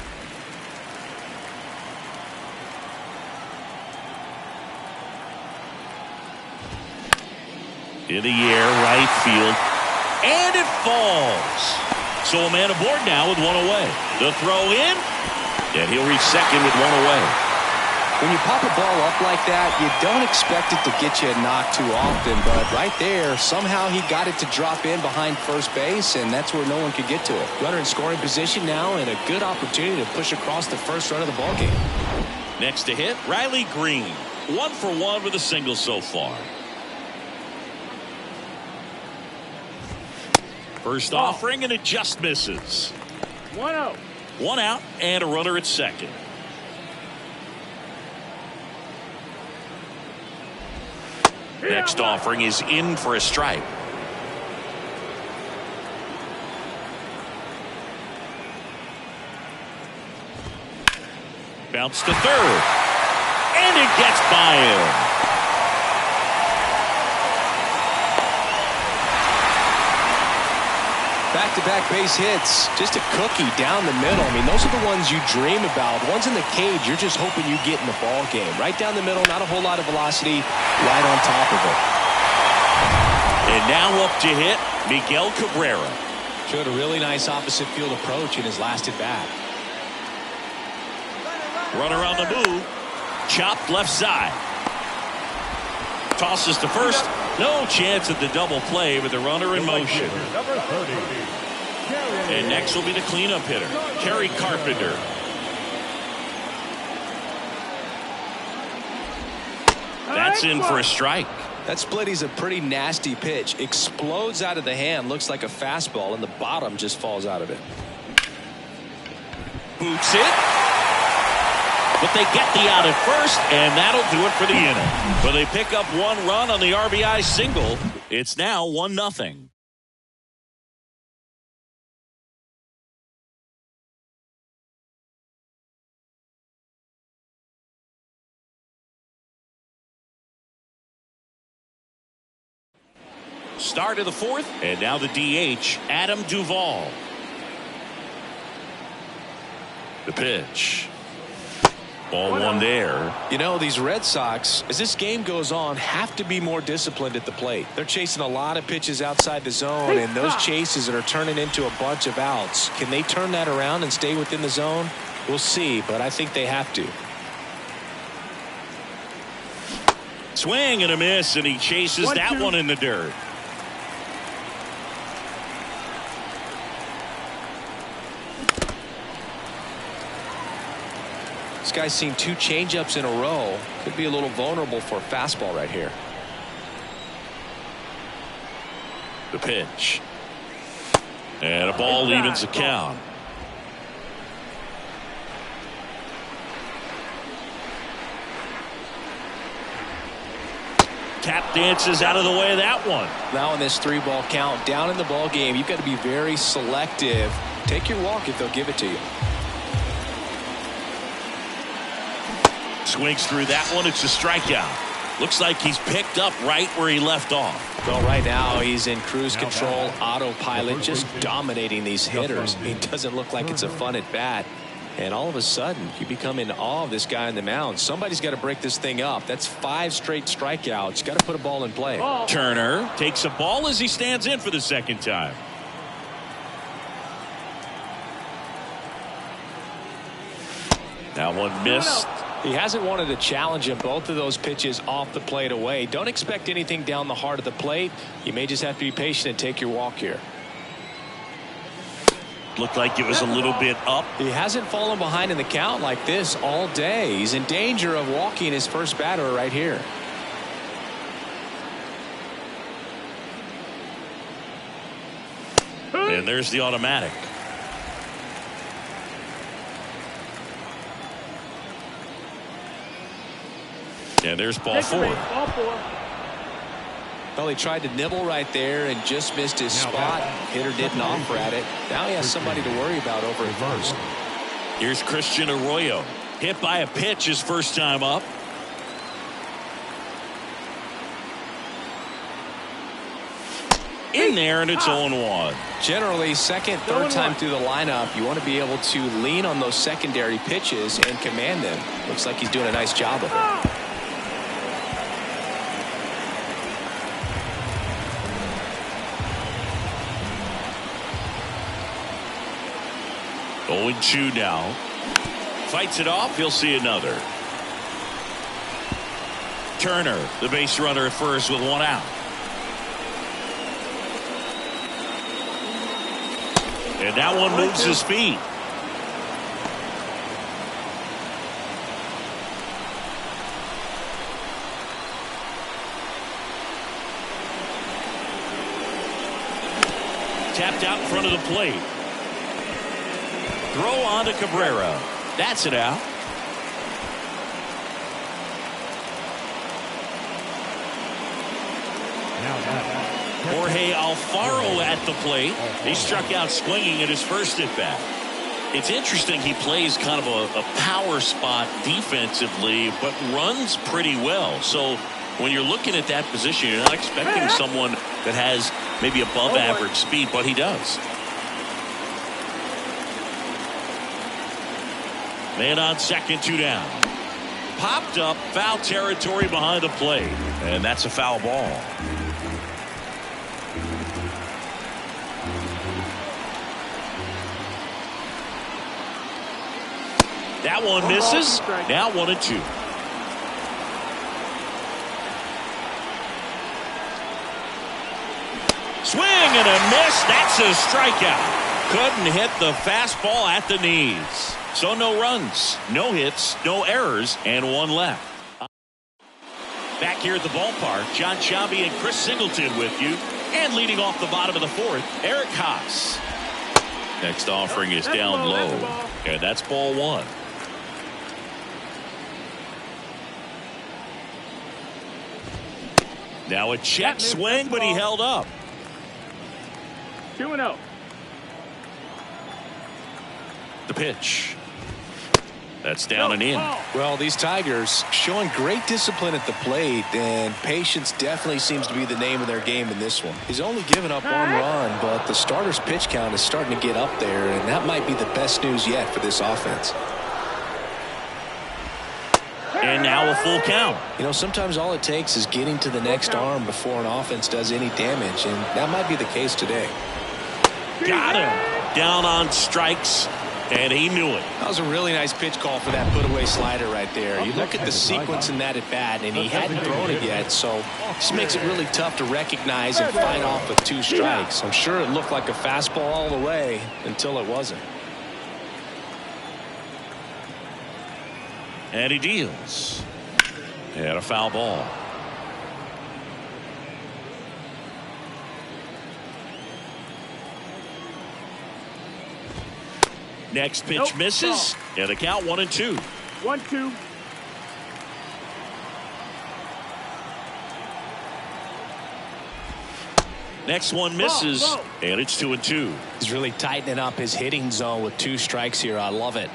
In the air, right field, and it falls. So a man aboard now with 1 away. The throw in, and he'll reach second with 1 away. When you pop a ball up like that, you don't expect it to get you a knock too often, but right there, somehow he got it to drop in behind first base, and that's where no one could get to it. Runner in scoring position now, and a good opportunity to push across the first run of the ballgame. Next to hit, Riley Green. 1 for 1 with a single so far. First offering, and it just misses. 1-0. 1 out and a runner at second. Next offering is in for a strike. Bounce to third. And it gets by him. Back-to-back base hits, just a cookie down the middle. I mean, those are the ones you dream about. Ones in the cage, you're just hoping you get in the ball game. Right down the middle, not a whole lot of velocity, right on top of it. And now up to hit, Miguel Cabrera. Showed a really nice opposite field approach in his last at bat. Runner on the move, chopped left side. Tosses to first. No chance at the double play with the runner in motion. Number 30. And next will be the cleanup hitter, Kerry Carpenter. That's in for a strike. That splitty's a pretty nasty pitch. Explodes out of the hand, looks like a fastball, and the bottom just falls out of it. Boots it. But they get the out at first, and that'll do it for the inning. But they pick up 1 run on the RBI single. It's now 1-0. Start of the 4th, and now the DH, Adam Duvall. The pitch. Ball 1 there. You know, these Red Sox, as this game goes on, have to be more disciplined at the plate. They're chasing a lot of pitches outside the zone, and those chases that are turning into a bunch of outs. Can they turn that around and stay within the zone? We'll see, but I think they have to. Swing and a miss, and he chases that one in the dirt. This guy's seen 2 changeups in a row. Could be a little vulnerable for a fastball right here. The pitch. And a ball evens the count. Tap dances out of the way of that one. Now in this 3-ball count, down in the ball game, you've got to be very selective. Take your walk if they'll give it to you. Swings through that one. It's a strikeout. Looks like he's picked up right where he left off. Well, right now he's in cruise control, autopilot, just dominating these hitters. He doesn't look like it's a fun at bat. And all of a sudden, you become in awe of this guy on the mound. Somebody's got to break this thing up. That's 5 straight strikeouts. Got to put a ball in play. Turner takes a ball as he stands in for the second time. That one missed. He hasn't wanted to challenge him. Both of those pitches off the plate away. Don't expect anything down the heart of the plate. You may just have to be patient and take your walk here. Looked like it was a little bit up. He hasn't fallen behind in the count like this all day. He's in danger of walking his first batter right here. And there's the automatic. And there's ball 4. Ball 4. Well, he tried to nibble right there and just missed his spot. Hitter didn't offer at it. Now he has somebody to worry about over at first. Here's Christian Arroyo. Hit by a pitch his first time up. In there, and it's 0-1. Generally, second, third time through the lineup, you want to be able to lean on those secondary pitches and command them. Looks like he's doing a nice job of it. 0-2 now. Fights it off. He'll see another. Turner, the base runner at first with 1 out. And that one moves his feet. Tapped out in front of the plate. Throw on to Cabrera. That's it out. Jorge Alfaro at the plate. He struck out swinging at his first at bat. It's interesting, he plays kind of a power spot defensively, but runs pretty well. So when you're looking at that position, you're not expecting someone that has maybe above average speed, but he does. Man on second, 2 down. Popped up, foul territory behind the plate, and that's a foul ball. That one misses. Now 1-2. Swing and a miss. That's a strikeout. Couldn't hit the fastball at the knees. So no runs, no hits, no errors, and 1 left. Back here at the ballpark, John Sciambi and Chris Singleton with you. And leading off the bottom of the 4th, Eric Haas. Next offering is down low. And that's ball 1. Now a check swing, but he held up. 2-0. The pitch. That's down and in. Well, these Tigers showing great discipline at the plate, and patience definitely seems to be the name of their game in this one. He's only given up 1 run, but the starter's pitch count is starting to get up there, and that might be the best news yet for this offense. And now a full count. You know, sometimes all it takes is getting to the next arm before an offense does any damage, and that might be the case today. Got him. Down on strikes, and he knew it. That was a really nice pitch call for that put-away slider right there. You look at the sequence in that at-bat, and he hadn't thrown it yet, so this makes it really tough to recognize and fight off with 2 strikes. I'm sure it looked like a fastball all the way until it wasn't. And he deals. And a foul ball. Next pitch misses. And the count 1-2. 1-2. Next one misses. And it's 2-2. He's really tightening up his hitting zone with 2 strikes here. I love it.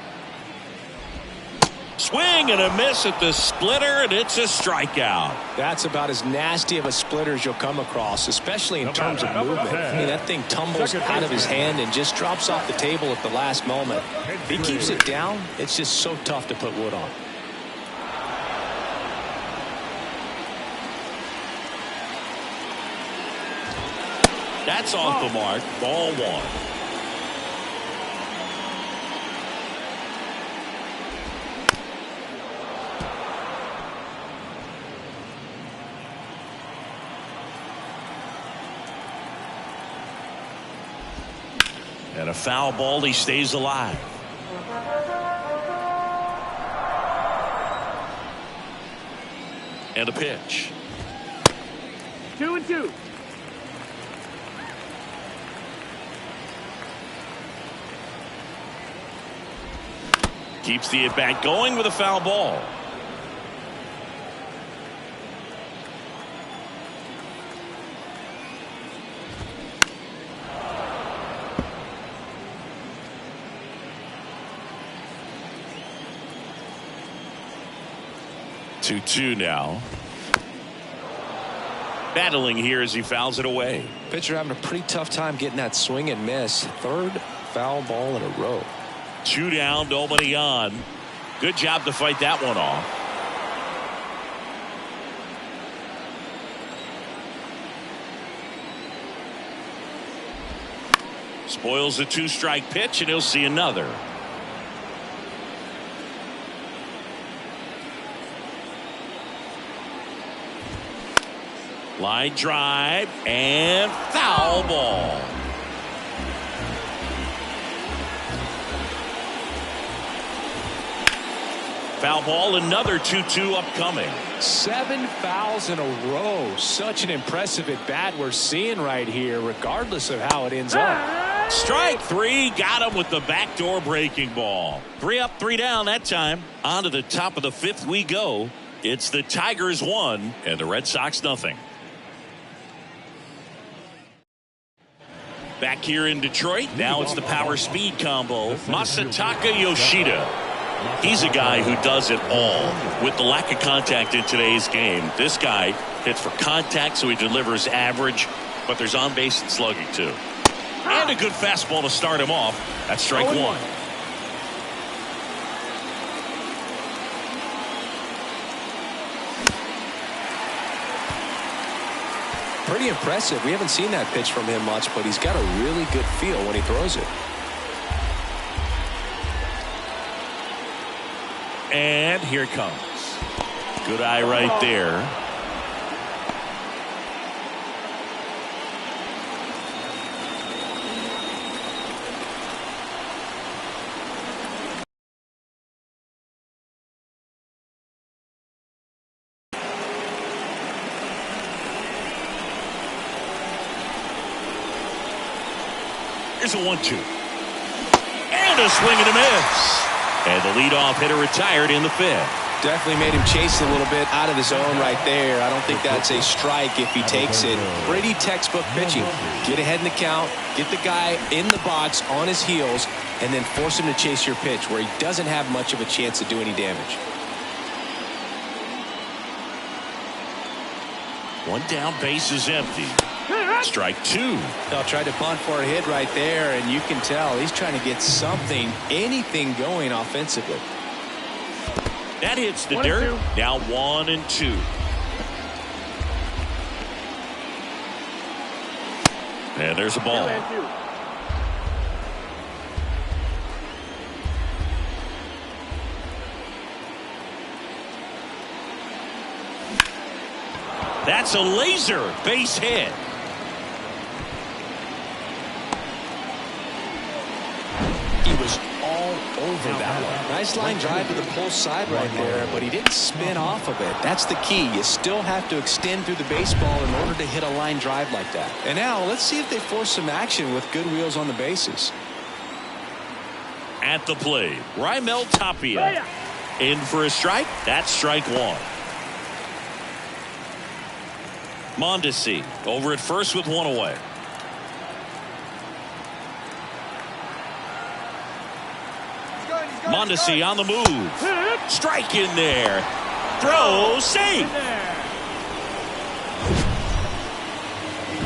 Swing and a miss at the splitter, and it's a strikeout. That's about as nasty of a splitter as you'll come across, especially in terms of movement. I mean, that thing tumbles out of his hand and just drops off the table at the last moment. If he keeps it down, it's just so tough to put wood on. That's off the mark. Ball 1. And a foul ball, he stays alive. And a pitch. 2-2. Keeps the at-bat going with a foul ball. Two now. Battling here as he fouls it away. Pitcher having a pretty tough time getting that swing and miss. Third foul ball in a row. 2 down, nobody on. Good job to fight that one off. Spoils the 2-strike pitch, and he'll see another. Line drive and foul ball. Foul ball, another 2-2 upcoming. 7 fouls in a row. Such an impressive at bat we're seeing right here, regardless of how it ends up. Strike 3, got him with the backdoor breaking ball. 3 up, 3 down that time. On to the top of the 5th we go. It's the Tigers 1 and the Red Sox nothing. Back here in Detroit, now it's the power speed combo. Masataka Yoshida. He's a guy who does it all. With the lack of contact in today's game, this guy hits for contact, so he delivers average, but there's on base and slugging too. And a good fastball to start him off. That's strike 1. Pretty impressive. We haven't seen that pitch from him much, but he's got a really good feel when he throws it. And here it comes. Good eye right there. Here's a 1-2. And a swing and a miss. And the leadoff hitter retired in the 5th. Definitely made him chase a little bit out of the zone right there. I don't think that's a strike if he takes it. Pretty textbook pitching. Get ahead in the count, get the guy in the box on his heels, and then force him to chase your pitch where he doesn't have much of a chance to do any damage. 1 down, base is empty. Strike 2. They'll try to bunt for a hit right there, and you can tell he's trying to get something, anything going offensively. That hits the dirt. Now 1-2. And there's a ball. That's a laser base hit. He was all over that one. Nice line drive to the pull side right there, but he didn't spin off of it. That's the key. You still have to extend through the baseball in order to hit a line drive like that. And now let's see if they force some action with good wheels on the bases. At the plate, Raimel Tapia. In for a strike. That's strike 1. Mondesi over at first with 1 away. Mondesi on the move. Strike in there. Throw safe.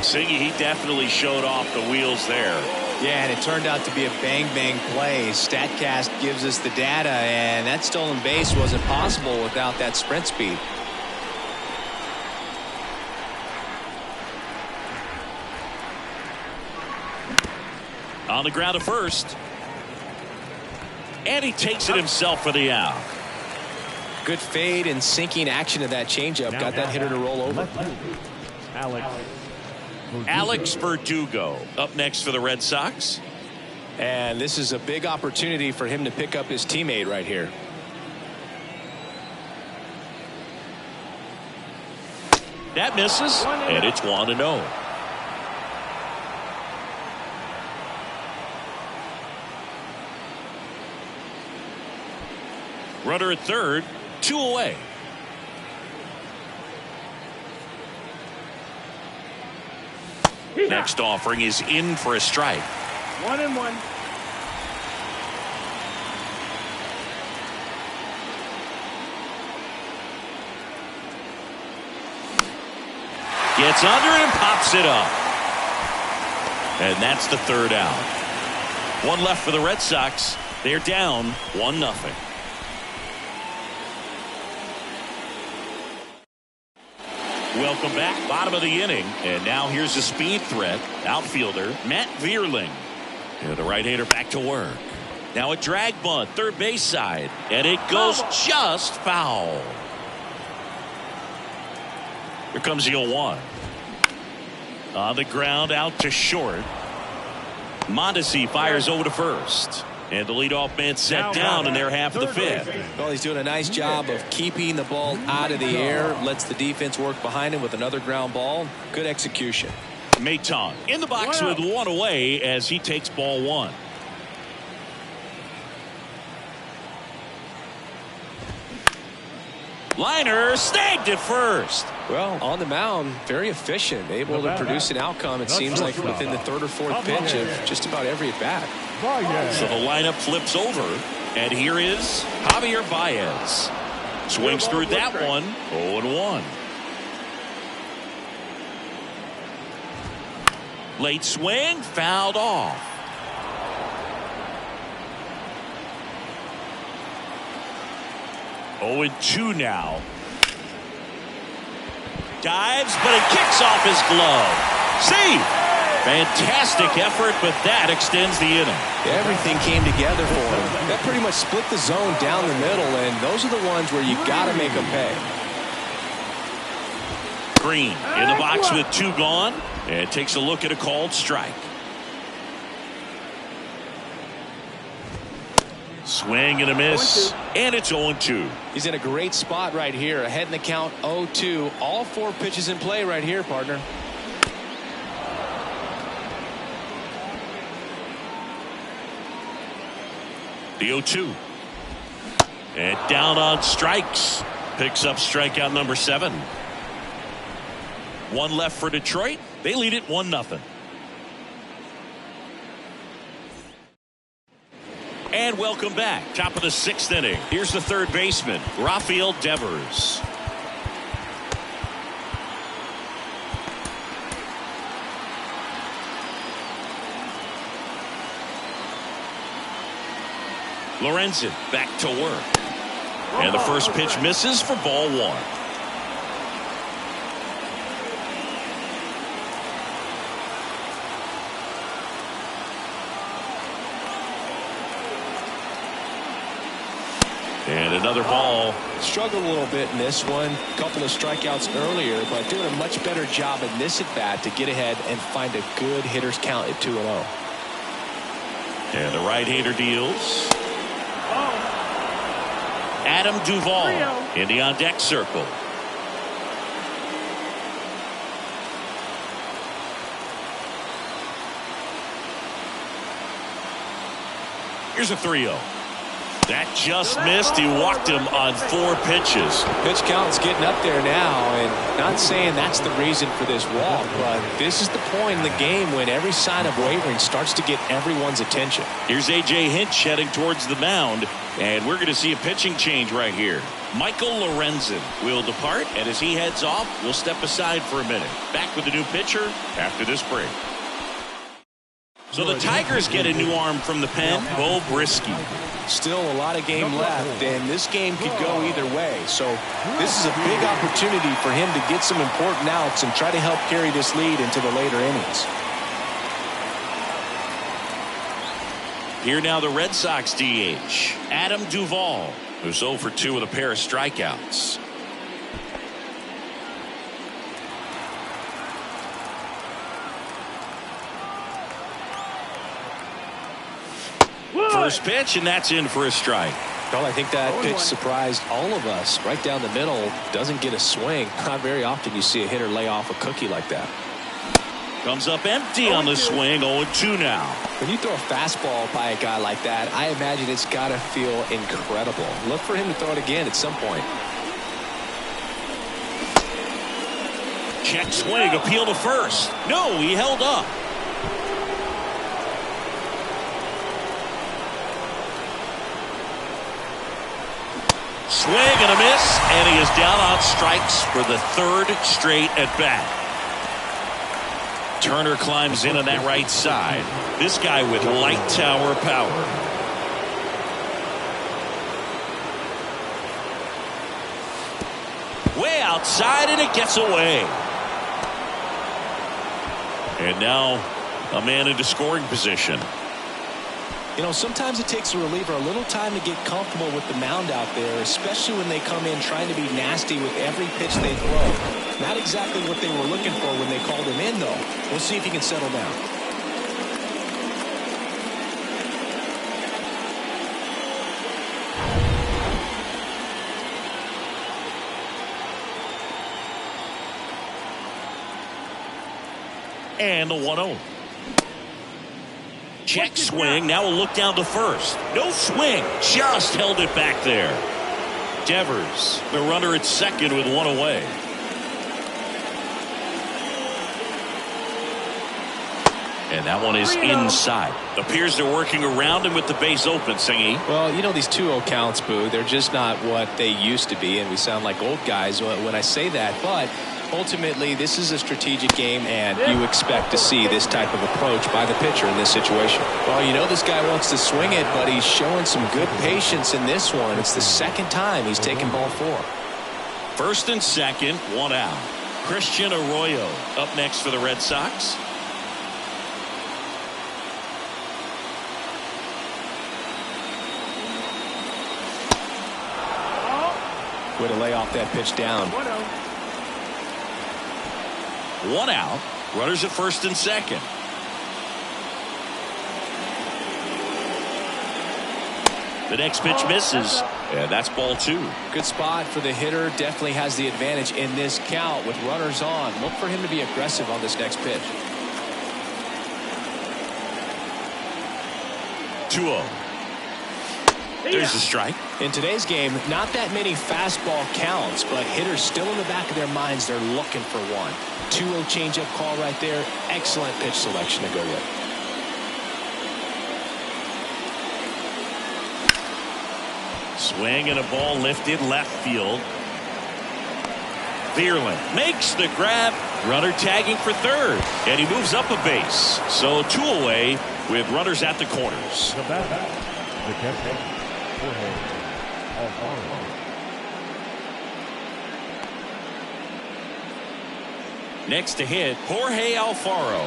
Singy, he definitely showed off the wheels there. Yeah, and it turned out to be a bang-bang play. StatCast gives us the data, and that stolen base wasn't possible without that sprint speed. On the ground to first. And he takes it himself for the out. Good fade and sinking action of that changeup. Got that hitter to roll over. Alex Verdugo up next for the Red Sox. And this is a big opportunity for him to pick up his teammate right here. That misses, and it's 1-0. Runner at third, 2 away. Next offering is in for a strike. 1-1. Gets under it and pops it up. And that's the third out. One left for the Red Sox. They're down 1-0. Welcome back. Bottom of the inning. And now here's the speed threat. Outfielder Matt Vierling. And the right-hander back to work. Now a drag bunt, third base side. And it goes just foul. Here comes the 0-1. On the ground, out to short. Mondesi fires over to first. And the leadoff man set down in their half of the fifth. Well, he's doing a nice job of keeping the ball out of the air. Lets the defense work behind him with another ground ball. Good execution. Maton in the box with one away as he takes ball one. Liner snagged at first. Well, on the mound, very efficient, able to produce an outcome, it seems like, within the third or fourth pitch of just about every at bat. So the lineup flips over, and here is Javier Baez. Swings through that one, 0-1. Late swing, fouled off. Oh, 2 now. Dives, but it kicks off his glove. See, fantastic effort, but that extends the inning. Everything came together for him. That pretty much split the zone down the middle, and those are the ones where you got to make them pay. Green in the box with 2 gone, and takes a look at a called strike. Swing and a miss, and it's 0-2. He's in a great spot right here. Ahead in the count, 0-2. All 4 pitches in play right here, partner. The 0-2. And down on strikes. Picks up strikeout number 7. 1 left for Detroit. They lead it 1-0. And welcome back. Top of the 6th inning. Here's the third baseman, Rafael Devers. Lorenzen back to work. And the first pitch misses for ball 1. And another ball. Struggled a little bit in this one. A couple of strikeouts earlier, but doing a much better job in this at bat to get ahead and find a good hitter's count at 2-0. And the right-hander deals. Adam Duvall in the on-deck circle. Here's a 3-0. That just missed. He walked him on 4 pitches. Pitch count's getting up there now, and not saying that's the reason for this walk, but this is the point in the game when every sign of wavering starts to get everyone's attention. Here's A.J. Hinch heading towards the mound, and we're going to see a pitching change right here. Michael Lorenzen will depart, and as he heads off, we'll step aside for a minute. Back with the new pitcher after this break. So the Tigers get a new arm from the pen, Bo Brisky. Still a lot of game left, and this game could go either way. So this is a big opportunity for him to get some important outs and try to help carry this lead into the later innings. Here now the Red Sox DH, Adam Duvall, who's 0 for 2 with a pair of strikeouts. First pitch, and that's in for a strike. Well, I think that pitch surprised all of us. Right down the middle, doesn't get a swing. Not very often you see a hitter lay off a cookie like that. Comes up empty on the swing. 0-2 now. When you throw a fastball by a guy like that, I imagine it's got to feel incredible. Look for him to throw it again at some point. Check swing, appeal to first. No, he held up. Swing and a miss, and he is down on strikes for the third straight at bat. Turner climbs in on that right side. This guy with light tower power. Way outside, and it gets away. And now a man into scoring position. You know, sometimes it takes a reliever a little time to get comfortable with the mound out there, especially when they come in trying to be nasty with every pitch they throw. Not exactly what they were looking for when they called him in, though. We'll see if he can settle down. And the 1-0. Check swing. Now we'll look down to first. No swing. Just held it back there. Devers, the runner at second with one away. And that one is inside. Appears they're working around him with the base open, Singy. Well, you know, these 2-0 counts, Boo, they're just not what they used to be, and we sound like old guys when I say that. But ultimately, this is a strategic game, and you expect to see this type of approach by the pitcher in this situation. Well, you know this guy wants to swing it, but he's showing some good patience in this one. It's the second time he's taken ball 4. First and second, one out. Christian Arroyo up next for the Red Sox. Way to lay off that pitch down. 1 out. Runners at first and second. The next pitch misses. And that's ball 2. Good spot for the hitter. Definitely has the advantage in this count with runners on. Look for him to be aggressive on this next pitch. 2-0. There's the strike. In today's game, not that many fastball counts, but hitters still in the back of their minds, they're looking for one. 2-0 changeup call right there. Excellent pitch selection to go with. Swing and a ball lifted left field. Vierling makes the grab. Runner tagging for third. And he moves up a base. So 2 away with runners at the corners. The bat, the catcher, Jorge Alfaro. Next to hit, Jorge Alfaro.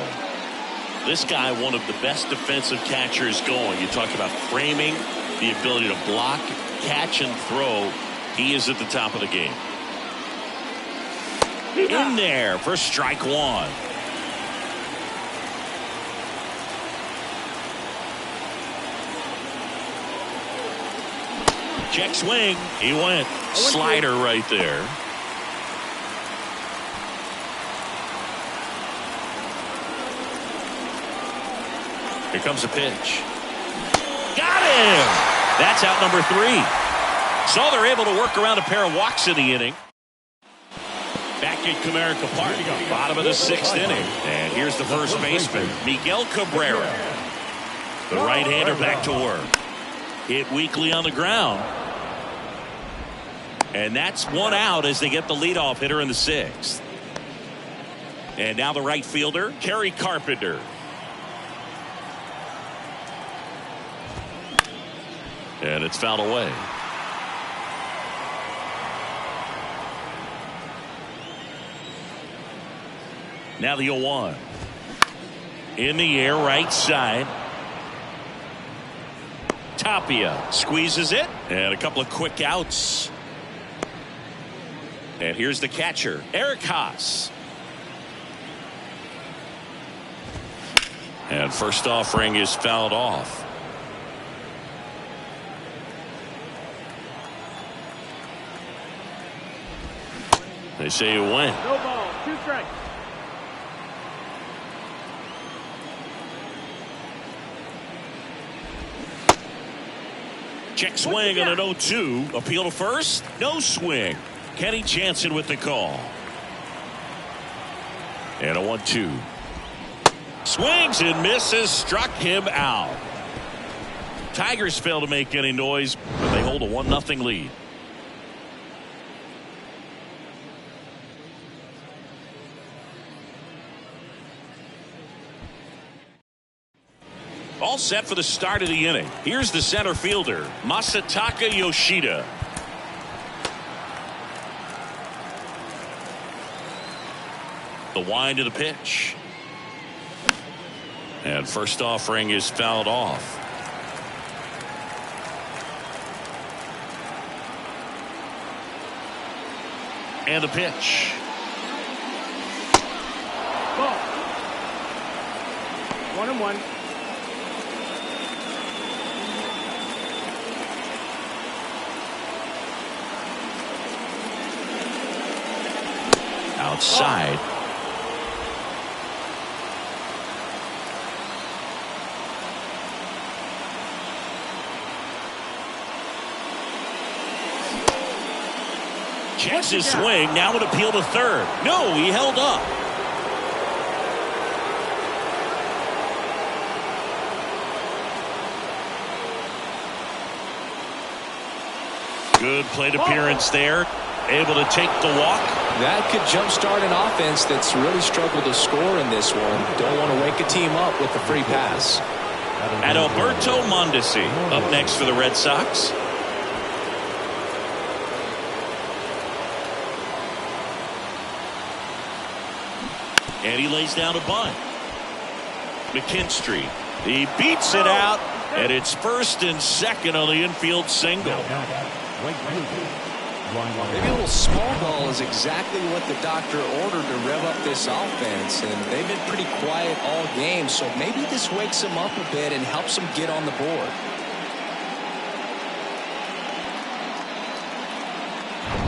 This guy, one of the best defensive catchers going. You talk about framing, the ability to block, catch, and throw. He is at the top of the game. In there for strike 1. Check swing. He went. Slider right there. Here comes a pitch. Got him! That's out number 3. So they're able to work around a pair of walks in the inning. Back at Comerica Park, bottom of the 6th inning. And here's the first baseman, Miguel Cabrera. The right-hander back to work. Hit weakly on the ground. And that's 1 out as they get the leadoff hitter in the 6th. And now the right fielder, Kerry Carpenter. And it's fouled away. Now the 0-1. In the air, right side. Tapia squeezes it. And a couple of quick outs. And here's the catcher, Eric Haas. And first offering is fouled off. They say it went. No ball, 2 strikes. Check swing on an 0-2. Appeal to first. No swing. Kenny Jansen with the call. And a 1-2. Swings and misses. Struck him out. Tigers fail to make any noise, but they hold a 1-0 lead. All set for the start of the inning. Here's the center fielder, Masataka Yoshida. The wind of the pitch. And first offering is fouled off. And the pitch. Ball. 1-1. Outside. Checks his swing. Now an appeal to third. No, he held up. Good plate appearance there. Able to take the walk. That could jumpstart an offense that's really struggled to score in this one. Don't want to wake a team up with the free pass. Adalberto Mondesi up next for the Red Sox. And he lays down a bunt. McKinstry. He beats it out, and it's first and second on the infield single. Maybe a little small ball is exactly what the doctor ordered to rev up this offense, and they've been pretty quiet all game, so maybe this wakes them up a bit and helps them get on the board.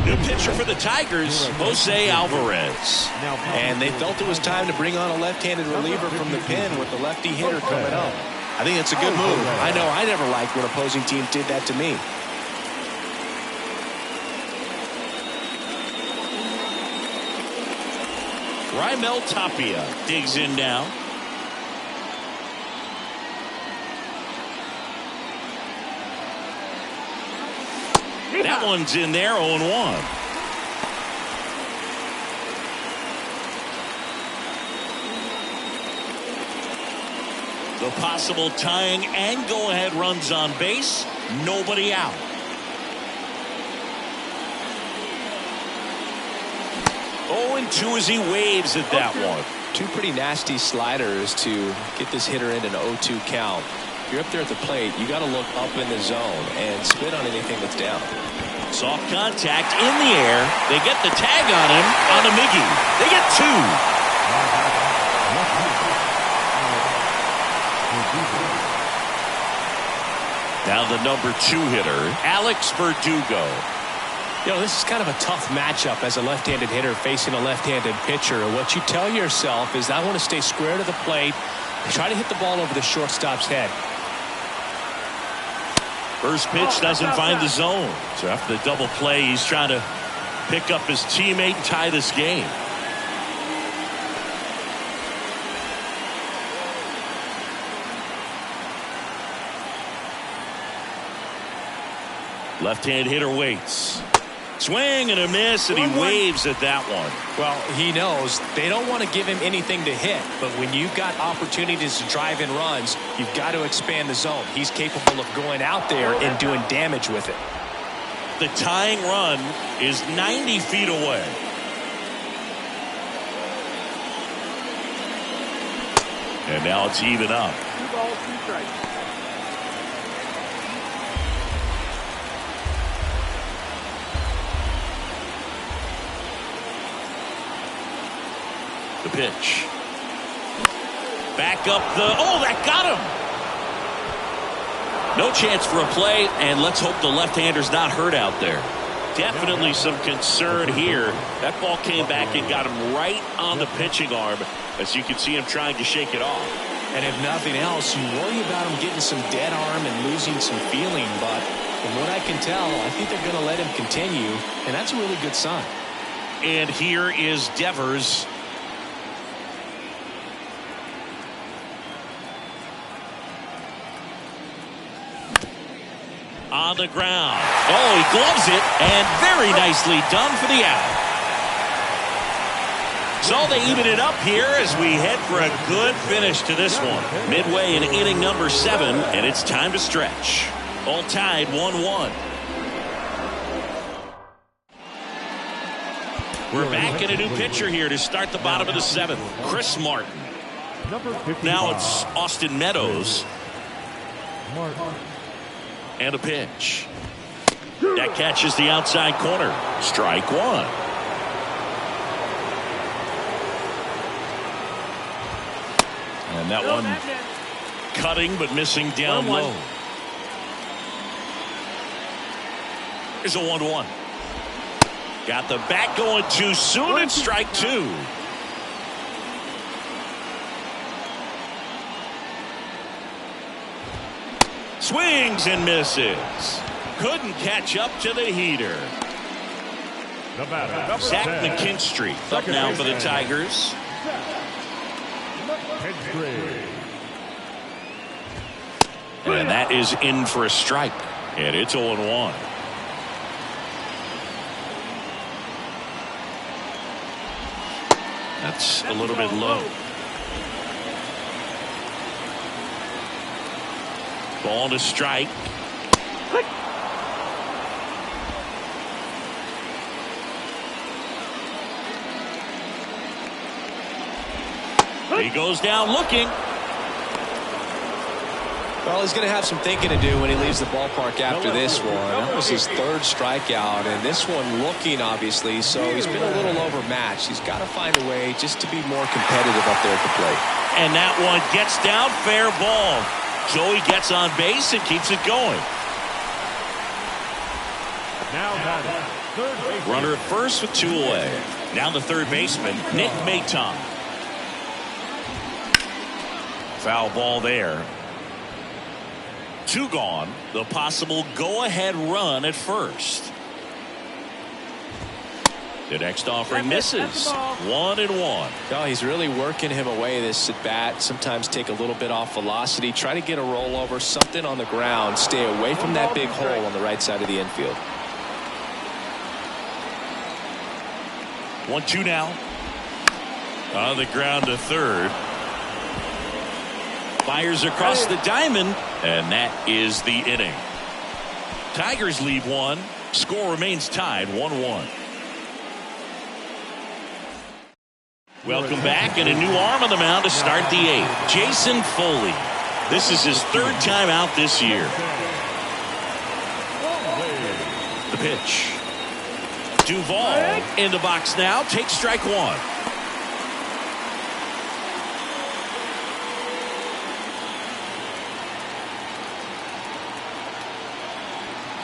New pitcher for the Tigers, Jose Alvarez. And they felt it was time to bring on a left-handed reliever from the pen with the lefty hitter coming up. I think it's a good move. I know I never liked when opposing teams did that to me. Raimel Tapia digs in now. That one's in there, 0-1. The possible tying and go-ahead runs on base. Nobody out. Oh, and 2 as he waves at that one. Two pretty nasty sliders to get this hitter in an 0-2 count. If you're up there at the plate, you got to look up in the zone and spit on anything that's down. Soft contact in the air. They get the tag on him on a Miggy. They get 2. Now the number 2 hitter, Alex Verdugo. You know, this is kind of a tough matchup as a left-handed hitter facing a left-handed pitcher. What you tell yourself is, I want to stay square to the plate, try to hit the ball over the shortstop's head. First pitch doesn't find the zone. So after the double play, he's trying to pick up his teammate and tie this game. Left-hand hitter waits. Swing and a miss, and he waves at that one. Well, he knows they don't want to give him anything to hit, but when you've got opportunities to drive in runs, you've got to expand the zone. He's capable of going out there and doing damage with it. The tying run is 90 feet away. And now it's even up. 2 balls, 2 strikes. The pitch. Back up the... Oh, that got him! No chance for a play, and let's hope the left-hander's not hurt out there. Definitely some concern here. That ball came back and got him right on the pitching arm, as you can see him trying to shake it off. And if nothing else, you worry about him getting some dead arm and losing some feeling, but From what I can tell, I think they're going to let him continue, and that's a really good sign. And here is Devers. On the ground. Oh, he gloves it, and very nicely done for the out. So they even it up here as we head for a good finish to this one. Midway in inning number 7, and it's time to stretch. All tied 1-1. We're back in a new pitcher here to start the bottom of the 7th. Chris Martin. Now it's Austin Meadows. And a pitch. That catches the outside corner. Strike one. And that one cutting but missing down low. Here's a 1-1. Got the bat going too soon and strike 2. Swings and misses. Couldn't catch up to the heater. Zach McKinstry up now for the Tigers. And that is in for a strike. And it's 0-1. That's a little bit low. Ball to strike. He goes down looking. Well, he's going to have some thinking to do when he leaves the ballpark after this one. That was his 3rd strikeout, and this one looking, obviously, so he's been a little overmatched. He's got to find a way just to be more competitive up there at the plate. And that one gets down, fair ball. Joey gets on base and keeps it going. Runner at first with 2 away. Now the third baseman, Nick Maton. Foul ball there. 2 gone. The possible go-ahead run at first. The next offering misses. 1-1. Oh, he's really working him away this at bat. Sometimes take a little bit off velocity. Try to get a rollover, something on the ground. Stay away from that big hole on the right side of the infield. 1-2 now. On the ground to third. Fires across the diamond, and that is the inning. Tigers lead 1. Score remains tied 1-1. Welcome back, and a new arm on the mound to start the 8th. Jason Foley. This is his 3rd time out this year. The pitch. Duvall in the box now. Takes strike 1.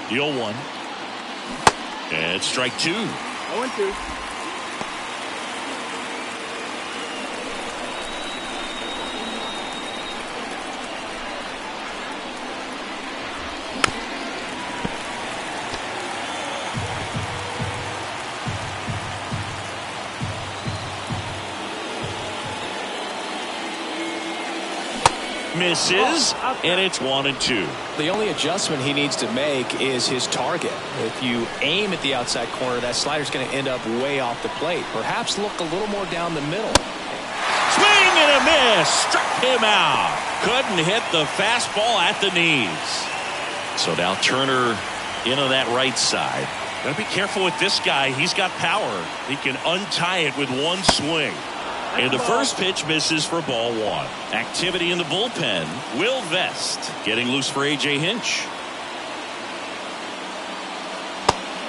The 0-1. And strike 2. 0-2. Misses, and it's 1-2. The only adjustment he needs to make is his target. If you aim at the outside corner, that slider's going to end up way off the plate. Perhaps look a little more down the middle. Swing and a miss. Struck him out. Couldn't hit the fastball at the knees. So now Turner in on that right side. Gotta be careful with this guy. He's got power. He can untie it with one swing. And the first pitch misses for ball 1. Activity in the bullpen. Will Vest getting loose for A.J. Hinch.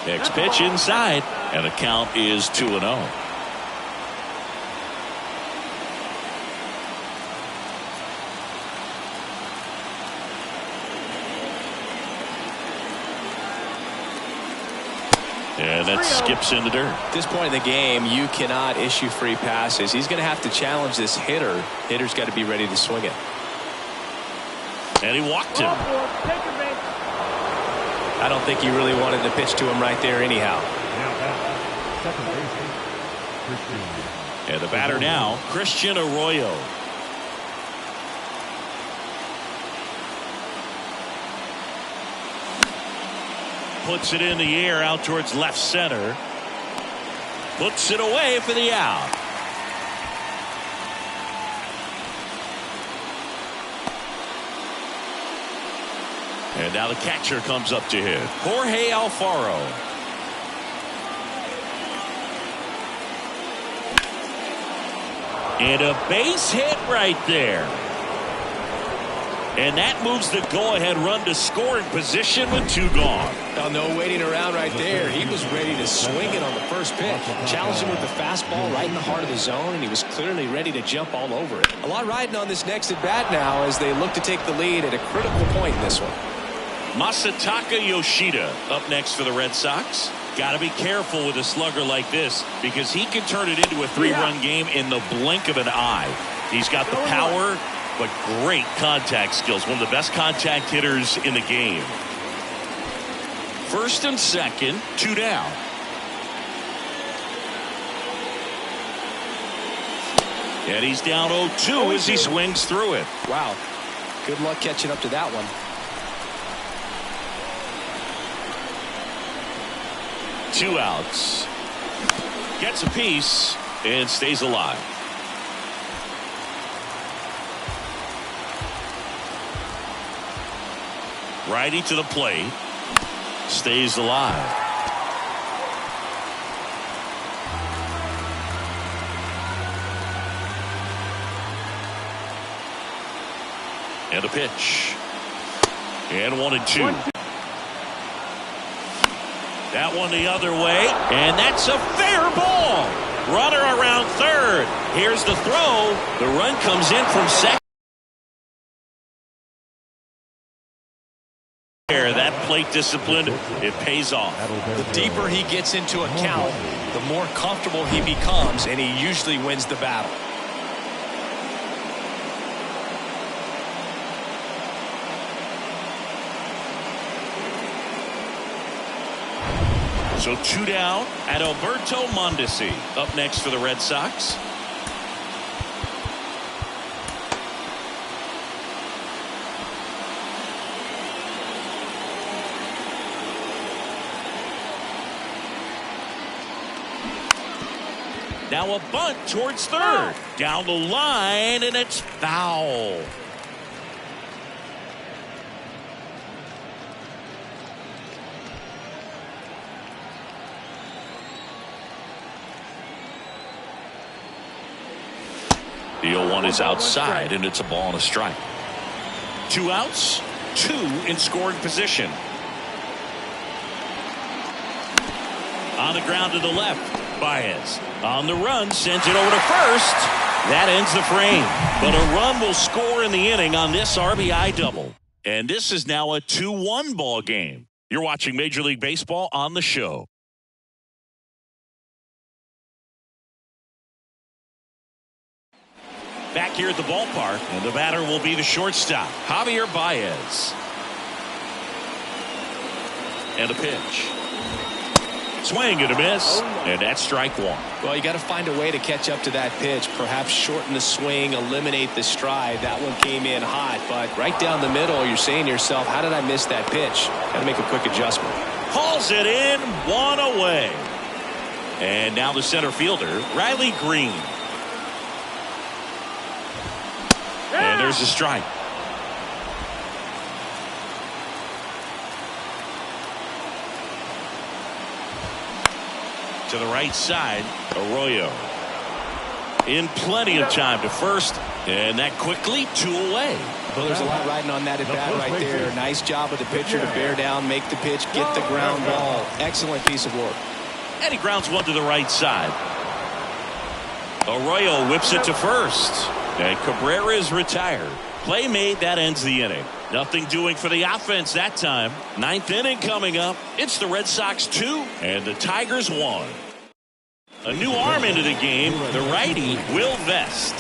Next pitch inside, and the count is 2-0. And that skips in the dirt. At this point in the game, you cannot issue free passes. He's going to have to challenge this hitter. Hitter's got to be ready to swing it. And he walked him. I don't think he really wanted to pitch to him right there anyhow. Now at second baseman, Christian. And the batter now, Christian Arroyo. Puts it in the air out towards left center. Puts it away for the out. And now the catcher comes up to hit. Jorge Alfaro. And a base hit right there. And that moves the go-ahead run to scoring position with 2 gone. Oh, no waiting around right there. He was ready to swing it on the first pitch. Challenged him with the fastball right in the heart of the zone, and he was clearly ready to jump all over it. A lot riding on this next at-bat now as they look to take the lead at a critical point in this one. Masataka Yoshida up next for the Red Sox. Got to be careful with a slugger like this because he can turn it into a 3-run game in the blink of an eye. He's got the power, but great contact skills. One of the best contact hitters in the game. First and second, 2 down. And he's down 0-2 as he swings through it. Wow. Good luck catching up to that one. Two outs. Gets a piece and stays alive. Righty to the plate. Stays alive. And a pitch. And 1-2. That one the other way, and that's a fair ball. Runner around third. Here's the throw. The run comes in from second. That plate discipline, it pays off. The deeper he gets into a count, the more comfortable he becomes, and he usually wins the battle. So 2 down at Alberto Mondesi up next for the Red Sox. Now a bunt towards third. Down the line, and it's foul. The 0-1 is outside, and it's a ball and a strike. 2 outs, 2 in scoring position. On the ground to the left, Baez. On the run, sends it over to first. That ends the frame. But a run will score in the inning on this RBI double. And this is now a 2-1 ball game. You're watching Major League Baseball on the show. Back here at the ballpark, and the batter will be the shortstop, Javier Baez. And a pitch. Swing and a miss, and that's strike 1. Well, you got to find a way to catch up to that pitch. Perhaps shorten the swing, eliminate the stride. That one came in hot, but right down the middle, you're saying to yourself, how did I miss that pitch? Got to make a quick adjustment. Hauls it in, 1 away. And now the center fielder, Riley Green. And there's a strike. To the right side, Arroyo. In plenty of time to first, and that quickly 2 away. Well, there's a lot riding on that at bat right there. Nice job of the pitcher to bear down, make the pitch, get the ground ball. Excellent piece of work. And he grounds 1 to the right side. Arroyo whips it to first. And Cabrera is retired. Play made, that ends the inning. Nothing doing for the offense that time. 9th inning coming up. It's the Red Sox 2 and the Tigers 1. A new arm into the game. The righty, Will Vest.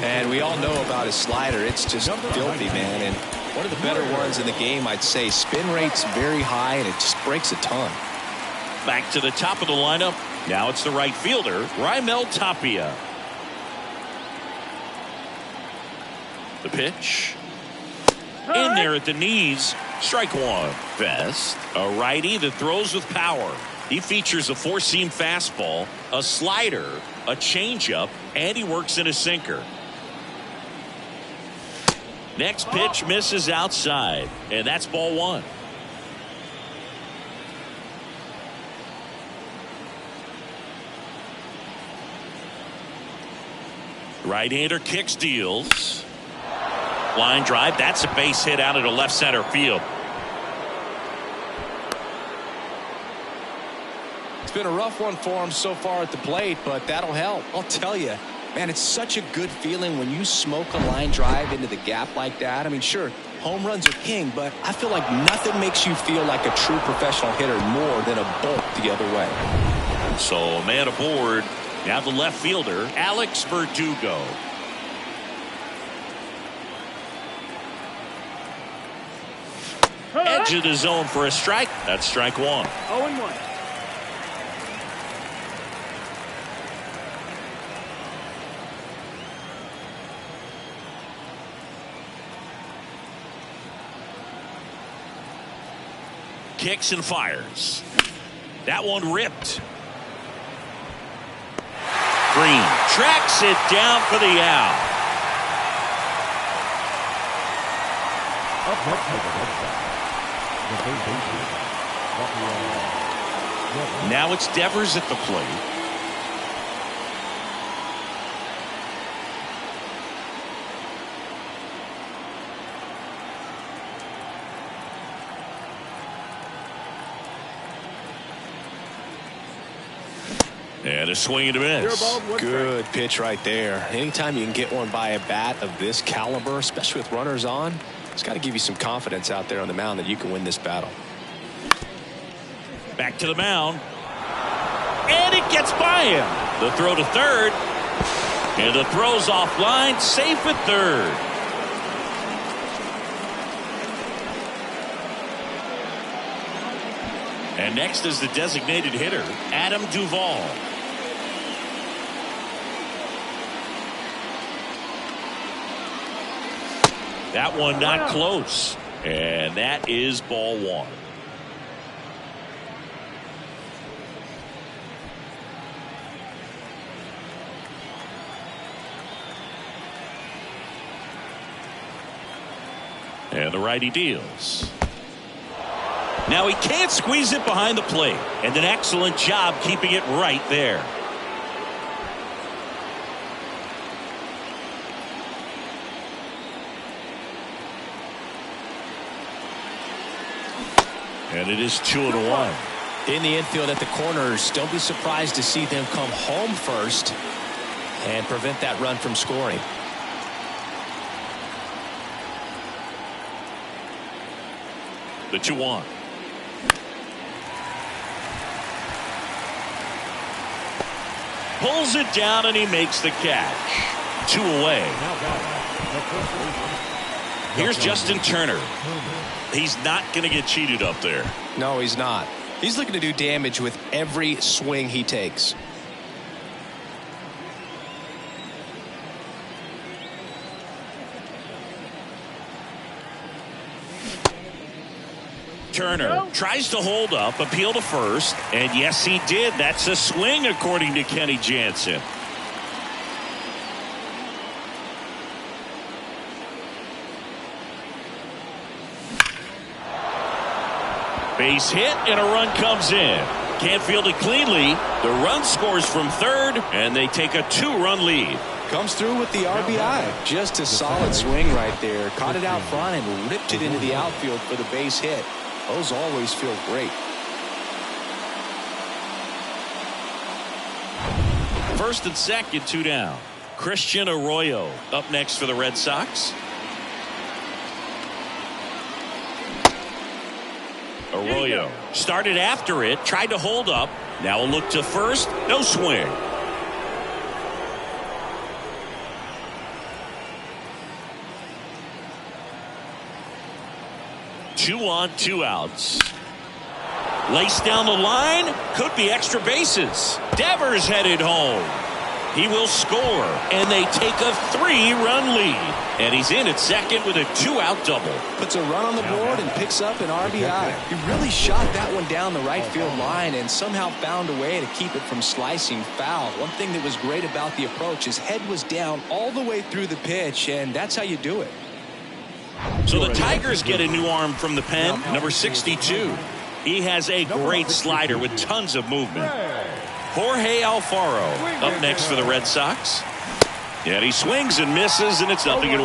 And we all know about his slider. It's just filthy, man. And one of the better ones in the game, I'd say. Spin rate's very high, and it just breaks a ton. Back to the top of the lineup. Now it's the right fielder, Raimel Tapia. The pitch. In there at the knees. Strike one. Vest, a righty that throws with power. He features a four-seam fastball, a slider, a changeup, and he works in a sinker. Next pitch misses outside, and that's ball one. Right-hander kicks, deals. Line drive. That's a base hit out into left center field. It's been a rough one for him so far at the plate, but that'll help. I'll tell you, man, it's such a good feeling when you smoke a line drive into the gap like that. I mean, sure, home runs are king, but I feel like nothing makes you feel like a true professional hitter more than a bolt the other way. So, man aboard. Now the left fielder, Alex Verdugo. Edge of the zone for a strike. That's strike one. 0-1. Kicks and fires. That one ripped. Green tracks it down for the out. Up next is the Red Sox. The third baseman, Rafael. Now it's Devers at the plate. And a swing and a miss. Good pitch right there. Anytime you can get one by a bat of this caliber, especially with runners on, it's got to give you some confidence out there on the mound that you can win this battle. Back to the mound. And it gets by him. The throw to third. And the throw's offline. Safe at third. And next is the designated hitter, Adam Duvall. That one not close. And that is ball one. And the righty deals. Now he can't squeeze it behind the plate. And an excellent job keeping it right there. And it is 2-1. In the infield at the corners, don't be surprised to see them come home first and prevent that run from scoring. The 2-1. Pulls it down and he makes the catch. 2 away. Here's Justin Turner. He's not going to get cheated up there. No, he's not. He's looking to do damage with every swing he takes. Turner tries to hold up, appeal to first, and yes, he did. That's a swing, according to Kenny Jansen. Base hit, and a run comes in. Can't field it cleanly. The run scores from third, and they take a 2-run lead. Comes through with the RBI. Just a solid swing right there. Caught it out front and ripped it into the outfield for the base hit. Those always feel great. First and second, 2 down. Christian Arroyo up next for the Red Sox. Arroyo started after it, tried to hold up. Now a look to first, no swing. Two on, two outs. Laced down the line, could be extra bases. Devers headed home. He will score, and they take a 3-run lead. And he's in at second with a 2-out double. Puts a run on the board and picks up an RBI. He really shot that one down the right field line and somehow found a way to keep it from slicing foul. One thing that was great about the approach, his head was down all the way through the pitch, and that's how you do it. So the Tigers get a new arm from the pen, number 62. He has a great slider with tons of movement. Jorge Alfaro up next for the Red Sox. And he swings and misses, and it's 0-1.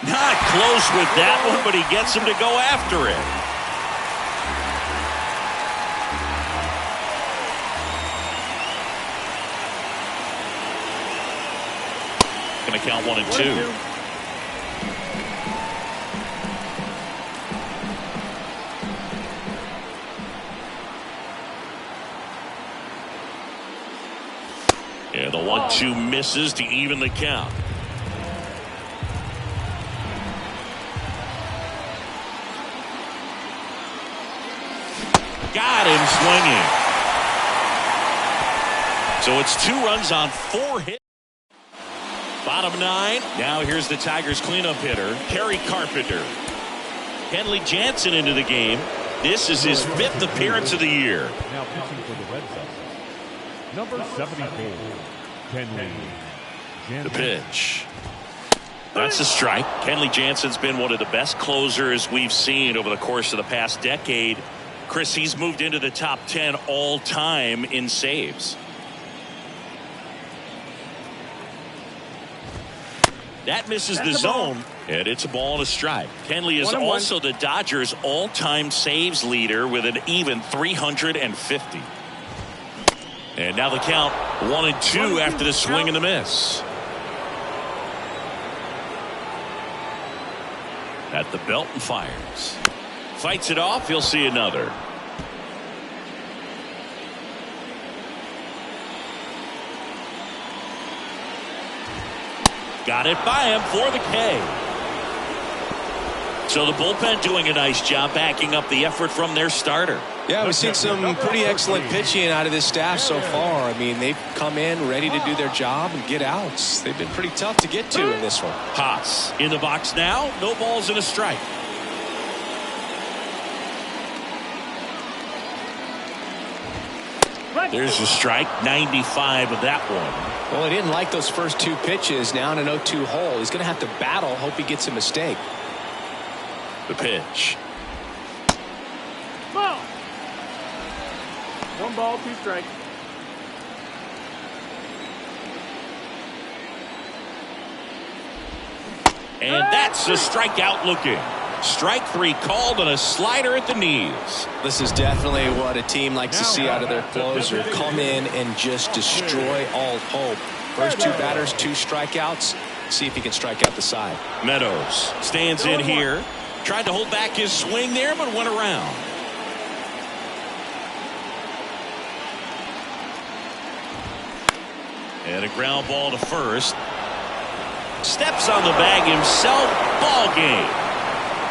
Not close with that one, but he gets him to go after it. Going to count 1 and 2. And the 1-2 misses to even the count. Got him swinging. So it's 2 runs on 4 hits. Bottom 9. Now here's the Tigers cleanup hitter, Kerry Carpenter. Kenley Jansen into the game. This is his 5th appearance of the year. Now pitching for the Red Sox, number 74, Kenley Jansen. The pitch. That's a strike. Kenley Jansen's been one of the best closers we've seen over the course of the past decade. Chris, he's moved into the top 10 all time in saves. That misses the zone, and it's a ball and a strike. Kenley is also the Dodgers' all-time saves leader with an even 350. And now the count 1 and 2 after the swing and the miss. At the belt and fires. Fights it off. He'll see another. Got it by him for the K. So the bullpen doing a nice job backing up the effort from their starter. Yeah, we've seen some pretty excellent pitching out of this staff so far. I mean, they've come in ready to do their job and get outs. They've been pretty tough to get to in this one. Haas in the box now. No balls and a strike. There's a strike. 95 of that one. Well, he didn't like those first 2 pitches. Now in an 0-2 hole. He's going to have to battle. Hope he gets a mistake. The pitch. Ball. 1 ball, 2 strikes. And that's a strikeout looking. Strike 3 called on a slider at the knees. This is definitely what a team likes to see out of their closer. Come in and just destroy all hope. First 2 batters, 2 strikeouts. See if he can strike out the side. Meadows stands in here. Tried to hold back his swing there, but went around. And a ground ball to first. Steps on the bag himself. Ball game.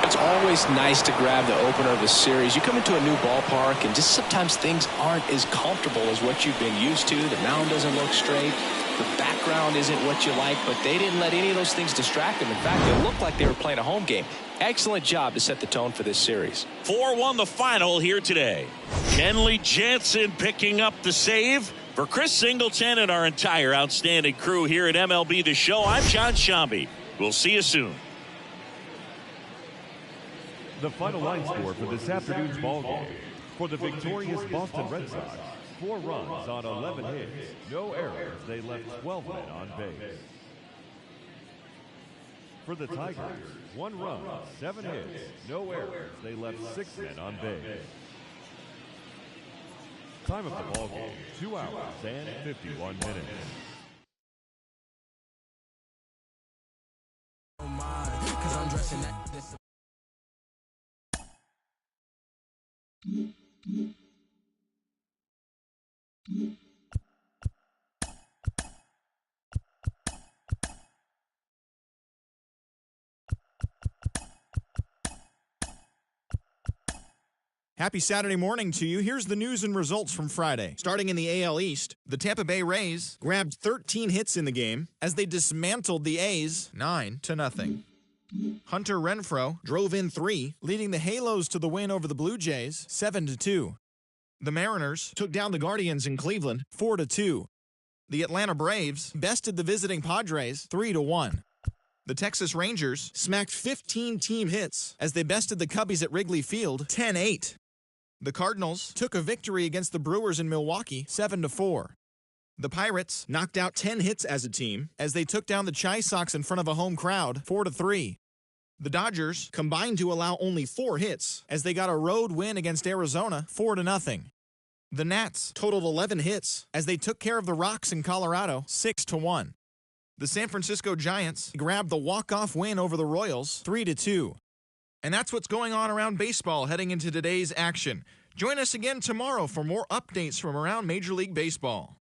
It's always nice to grab the opener of a series. You come into a new ballpark and just sometimes things aren't as comfortable as what you've been used to. The mound doesn't look straight. The background isn't what you like, but they didn't let any of those things distract them. In fact, they looked like they were playing a home game. Excellent job to set the tone for this series. 4-1 the final here today. Kenley Jansen picking up the save. For Chris Singleton and our entire outstanding crew here at MLB The Show, I'm John Shambi. We'll see you soon. The final line score for this afternoon's ball game. For the victorious Boston Red Sox, 4 runs on 11 hits, no errors. They left 12 men on base. For the Tigers, 1 run, 7 hits, no errors. They left 6 men on base. Time of the ball game, 2 hours and 51 minutes. Happy Saturday morning to you. Here's the news and results from Friday. Starting in the AL East, the Tampa Bay Rays grabbed 13 hits in the game as they dismantled the A's 9-0. Hunter Renfroe drove in 3, leading the Halos to the win over the Blue Jays 7-2. The Mariners took down the Guardians in Cleveland 4-2. The Atlanta Braves bested the visiting Padres 3-1. The Texas Rangers smacked 15 team hits as they bested the Cubbies at Wrigley Field 10-8. The Cardinals took a victory against the Brewers in Milwaukee 7-4. The Pirates knocked out 10 hits as a team as they took down the Chi Sox in front of a home crowd 4-3. The Dodgers combined to allow only 4 hits as they got a road win against Arizona 4-0. The Nats totaled 11 hits as they took care of the Rocks in Colorado 6-1. The San Francisco Giants grabbed the walk-off win over the Royals 3-2. And that's what's going on around baseball heading into today's action. Join us again tomorrow for more updates from around Major League Baseball.